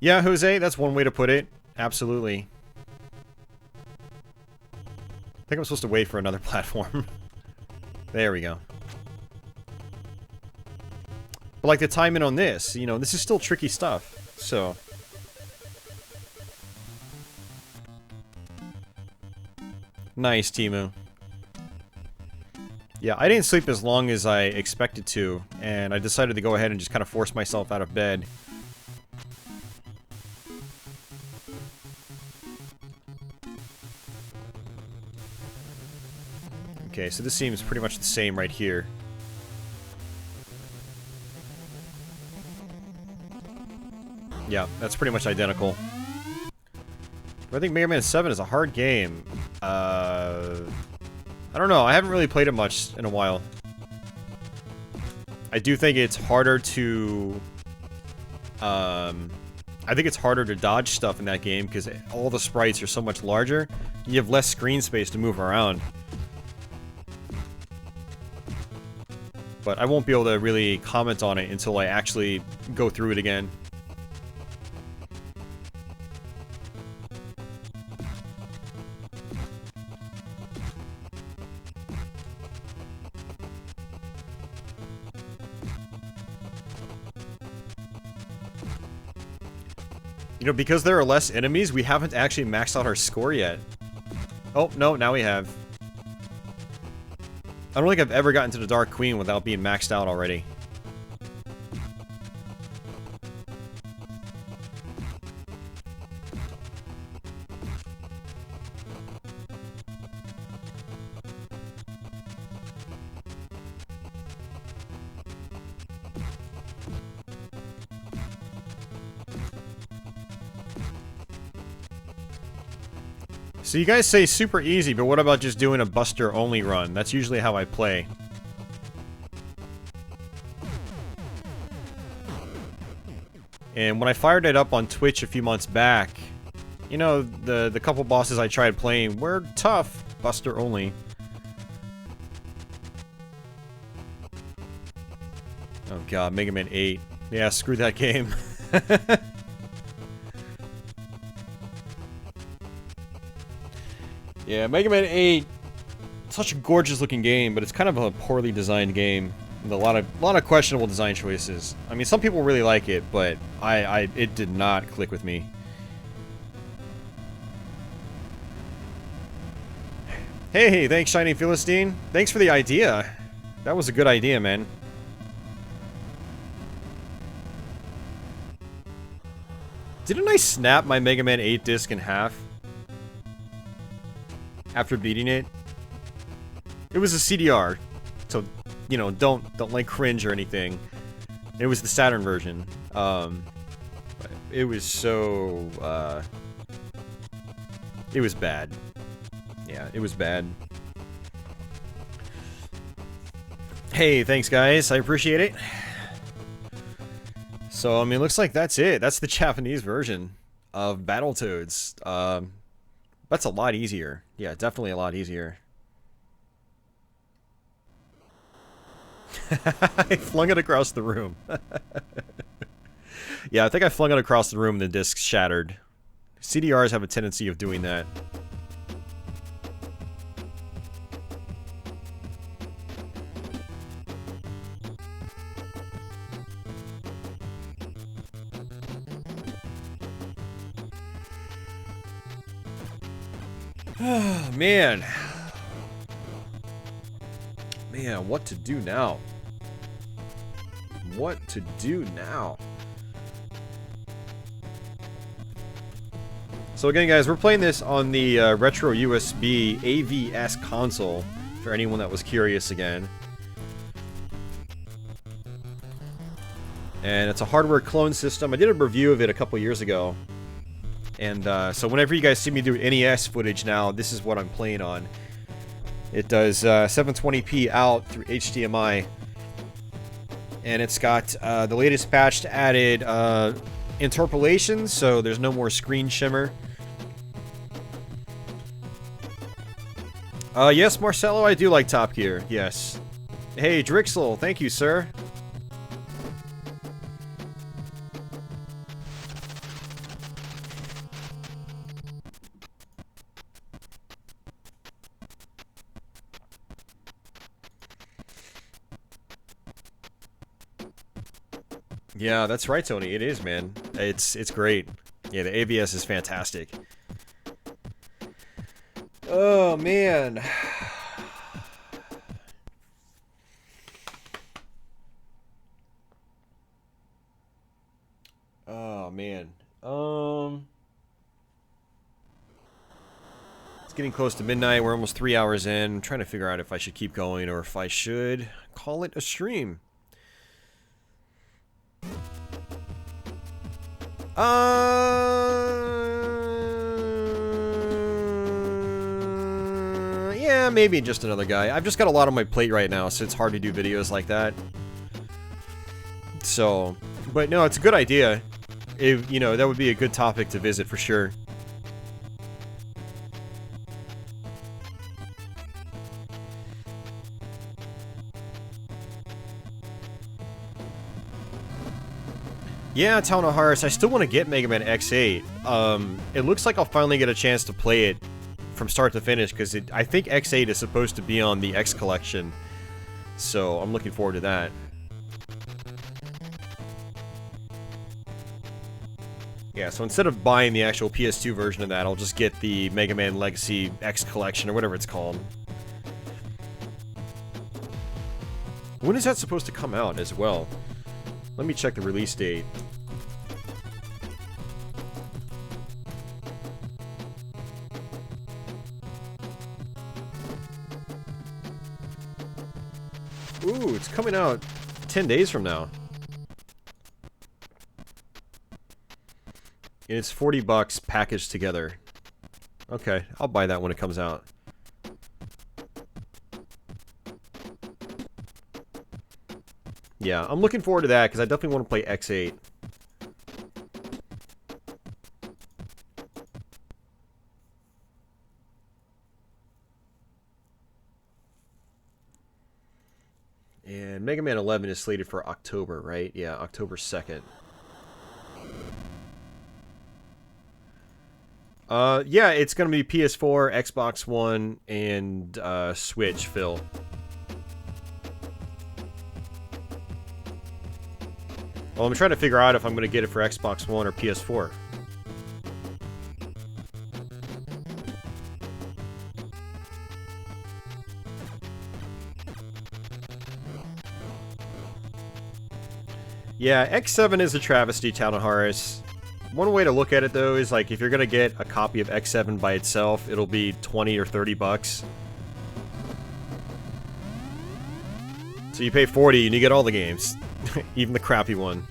Yeah, Jose, that's one way to put it. Absolutely. I think I'm supposed to wait for another platform. There we go. But like the timing on this, you know, this is still tricky stuff. So. Nice, Timu. Yeah, I didn't sleep as long as I expected to, and I decided to go ahead and just kind of force myself out of bed. Okay, so this seems pretty much the same right here. Yeah, that's pretty much identical. But I think Mega Man 7 is a hard game. I don't know, I haven't really played it much in a while. I do think it's harder to... I think it's harder to dodge stuff in that game because all the sprites are so much larger. You have less screen space to move around. But I won't be able to really comment on it until I actually go through it again. You know, because there are less enemies, we haven't actually maxed out our score yet. Oh, no, now we have. I don't think I've ever gotten to the Dark Queen without being maxed out already. So you guys say super easy, but what about just doing a Buster only run? That's usually how I play. And when I fired it up on Twitch a few months back, you know, the couple bosses I tried playing were tough, Buster only. Oh god, Mega Man 8. Yeah, screw that game. Yeah, Mega Man 8, such a gorgeous looking game, but it's kind of a poorly designed game with a lot of questionable design choices. I mean, some people really like it, but it did not click with me. Hey, thanks, Shining Philistine. Thanks for the idea. That was a good idea, man. Didn't I snap my Mega Man 8 disc in half after beating it? It was a CDR, so, you know, don't like cringe or anything. It was the Saturn version. It was so, it was bad. Yeah, it was bad. Hey, thanks guys, I appreciate it. So, I mean, looks like that's it. That's the Japanese version of Battletoads. That's a lot easier. Yeah, definitely a lot easier. I flung it across the room. Yeah, I think I flung it across the room and the disc shattered. CDRs have a tendency of doing that. Man. Man, what to do now? What to do now? So again, guys, we're playing this on the Retro USB AVS console, for anyone that was curious again. And it's a hardware clone system. I did a review of it a couple years ago. And so whenever you guys see me do NES footage now, this is what I'm playing on. It does 720p out through HDMI. And it's got the latest patch added interpolation, so there's no more screen shimmer. Yes, Marcelo, I do like Top Gear, yes. Hey, Drixel, thank you, sir. Yeah, that's right, Tony. It is, man. It's great. Yeah, the AVS is fantastic. Oh, man. Oh, man. It's getting close to midnight. We're almost 3 hours in. I'm trying to figure out if I should keep going or if I should call it a stream. Yeah, maybe just another guy. I've just got a lot on my plate right now, so it's hard to do videos like that. So, but no, it's a good idea. If, you know, that would be a good topic to visit for sure. Yeah, Town of Hearts. I still want to get Mega Man X8. It looks like I'll finally get a chance to play it from start to finish, because I think X8 is supposed to be on the X Collection. So, I'm looking forward to that. Yeah, so instead of buying the actual PS2 version of that, I'll just get the Mega Man Legacy X Collection, or whatever it's called. When is that supposed to come out as well? Let me check the release date. Ooh, it's coming out 10 days from now. And it's 40 bucks packaged together. Okay, I'll buy that when it comes out. Yeah, I'm looking forward to that because I definitely want to play X8. Mega Man 11 is slated for October, right? Yeah, October 2nd. Yeah, it's gonna be PS4, Xbox One, and Switch, Phil. Well, I'm trying to figure out if I'm gonna get it for Xbox One or PS4. Yeah, X7 is a travesty, Town of Horus. One way to look at it, though, is like if you're gonna get a copy of X7 by itself, it'll be 20 or 30 bucks. So you pay 40 and you get all the games, even the crappy one.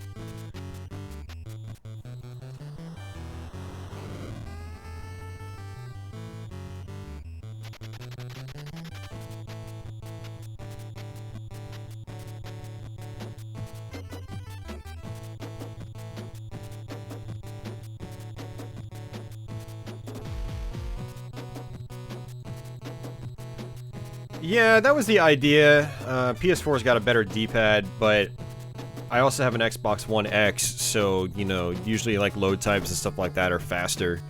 Yeah, that was the idea. PS4's got a better D-pad, but I also have an Xbox One X, so, you know, usually, like, load times and stuff like that are faster.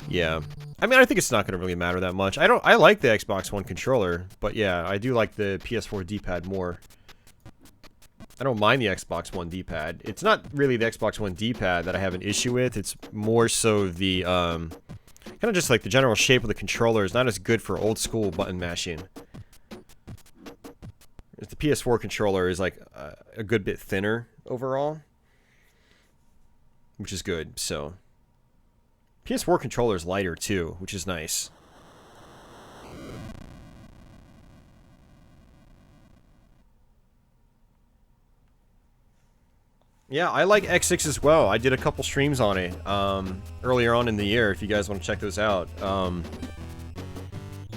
Yeah. I mean, I think it's not going to really matter that much. I like the Xbox One controller, but yeah, I do like the PS4 D-pad more. I don't mind the Xbox One D-pad. It's not really the Xbox One D-pad that I have an issue with, it's more so the, kind of just like the general shape of the controller is not as good for old school button mashing. The PS4 controller is like a good bit thinner overall, which is good. So PS4 controller is lighter too, which is nice. Yeah, I like X6 as well. I did a couple streams on it earlier on in the year, if you guys want to check those out.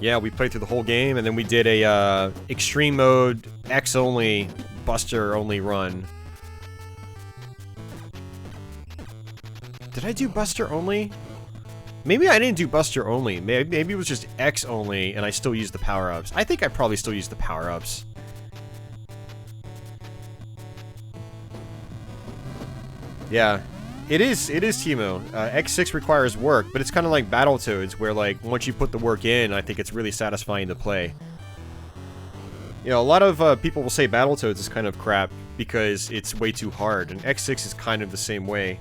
Yeah, we played through the whole game, and then we did a extreme mode, X-only, Buster-only run. Did I do Buster-only? Maybe I didn't do Buster-only. Maybe it was just X-only, and I still used the power-ups. I think I probably still used the power-ups. Yeah, it is Timo. X6 requires work, but it's kind of like Battletoads, where like once you put the work in, I think it's really satisfying to play. You know, a lot of people will say Battletoads is kind of crap because it's way too hard, and X6 is kind of the same way.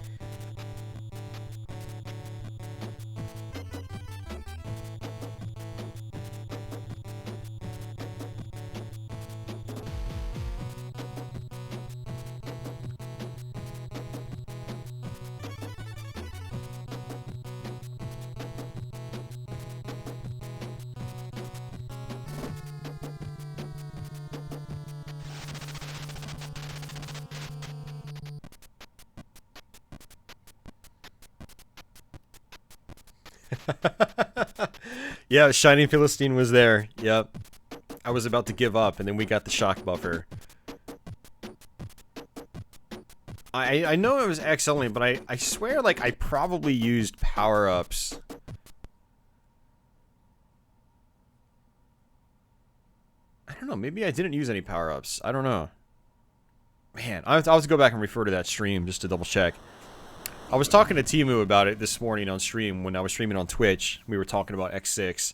Yeah, Shining Philistine was there. Yep. I was about to give up, and then we got the shock buffer. I know it was X only, but I swear, like, I probably used power-ups. I don't know, maybe I didn't use any power-ups. I don't know. Man, I'll have to go back and refer to that stream just to double-check. I was talking to Timu about it this morning on stream when I was streaming on Twitch. We were talking about X6.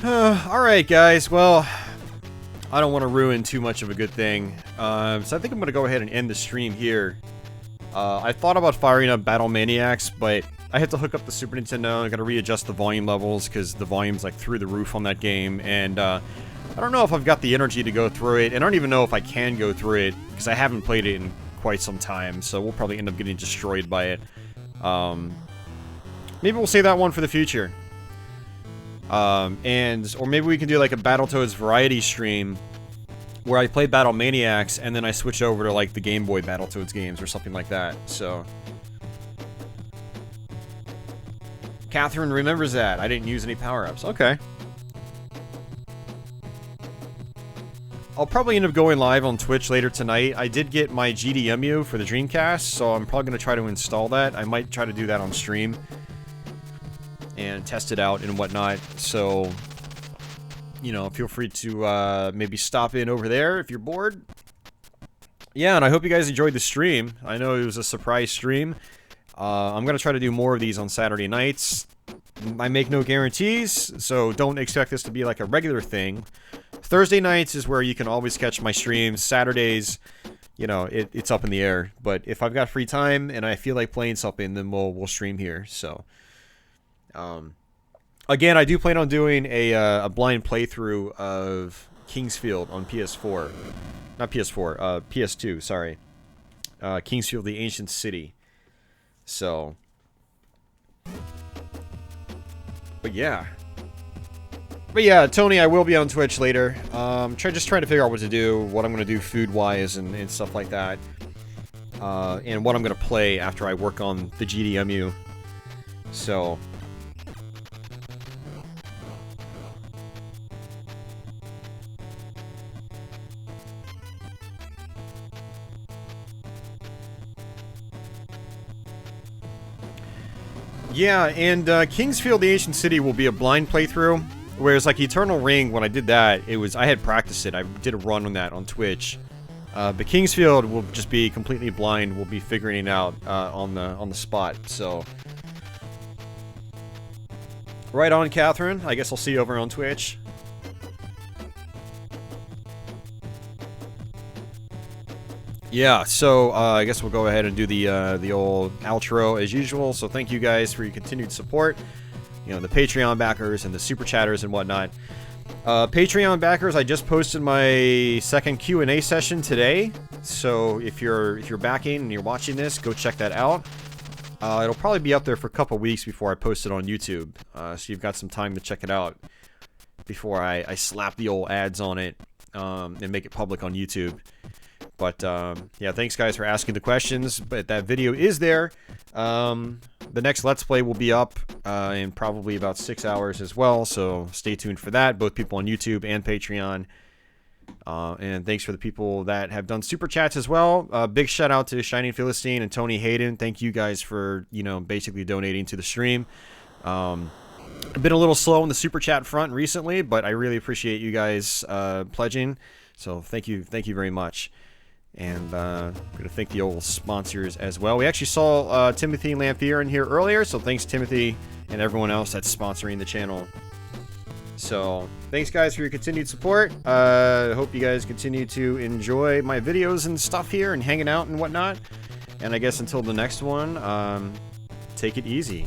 Alright, guys. Well, I don't want to ruin too much of a good thing. So I think I'm going to go ahead and end the stream here. I thought about firing up Battlemaniacs, but I had to hook up the Super Nintendo. I got to readjust the volume levels because the volume's like through the roof on that game, and I don't know if I've got the energy to go through it, and I don't even know if I can go through it because I haven't played it in quite some time. So we'll probably end up getting destroyed by it. Maybe we'll save that one for the future. Or maybe we can do like a Battletoads variety stream where I play Battlemaniacs and then I switch over to like the Game Boy Battletoads games or something like that. So Catherine remembers that. I didn't use any power-ups. Okay. I'll probably end up going live on Twitch later tonight. I did get my GDMU for the Dreamcast, so I'm probably going to try to install that. I might try to do that on stream and test it out and whatnot. So, you know, feel free to maybe stop in over there if you're bored. Yeah, and I hope you guys enjoyed the stream. I know it was a surprise stream. I'm going to try to do more of these on Saturday nights. I make no guarantees, so don't expect this to be like a regular thing. Thursday nights is where you can always catch my streams. Saturdays, you know, it's up in the air. But if I've got free time and I feel like playing something, then we'll stream here. So, again, I do plan on doing a blind playthrough of Kingsfield on PS4. Not PS4, PS2, sorry. Kingsfield, the Ancient City. So, but yeah, Tony, I will be on Twitch later. Just trying to figure out what to do, what I'm going to do food-wise and stuff like that. And what I'm going to play after I work on the GDMU. So, yeah, and Kingsfield, the Ancient City will be a blind playthrough, whereas like Eternal Ring, when I did that, I had practiced it. I did a run on that on Twitch. But Kingsfield will just be completely blind. We'll be figuring it out on the spot. So, right on, Catherine. I guess I'll see you over on Twitch. Yeah, so I guess we'll go ahead and do the old outro as usual. So thank you guys for your continued support. You know, the Patreon backers and the super chatters and whatnot. Patreon backers, I just posted my second Q&A session today. So if you're backing and you're watching this, go check that out. It'll probably be up there for a couple weeks before I post it on YouTube. So you've got some time to check it out before I slap the old ads on it and make it public on YouTube. But, yeah, thanks, guys, for asking the questions. But that video is there. The next Let's Play will be up in probably about 6 hours as well. So stay tuned for that, both people on YouTube and Patreon. And thanks for the people that have done Super Chats as well. Big shout out to Shining Philistine and Tony Hayden. Thank you guys for, you know, basically donating to the stream. I've been a little slow on the Super Chat front recently, but I really appreciate you guys pledging. So thank you very much. And I'm going to thank the old sponsors as well. We actually saw Timothy Lamphere in here earlier, so thanks Timothy and everyone else that's sponsoring the channel. So thanks guys for your continued support. I hope you guys continue to enjoy my videos and stuff here and hanging out and whatnot. And I guess until the next one, take it easy.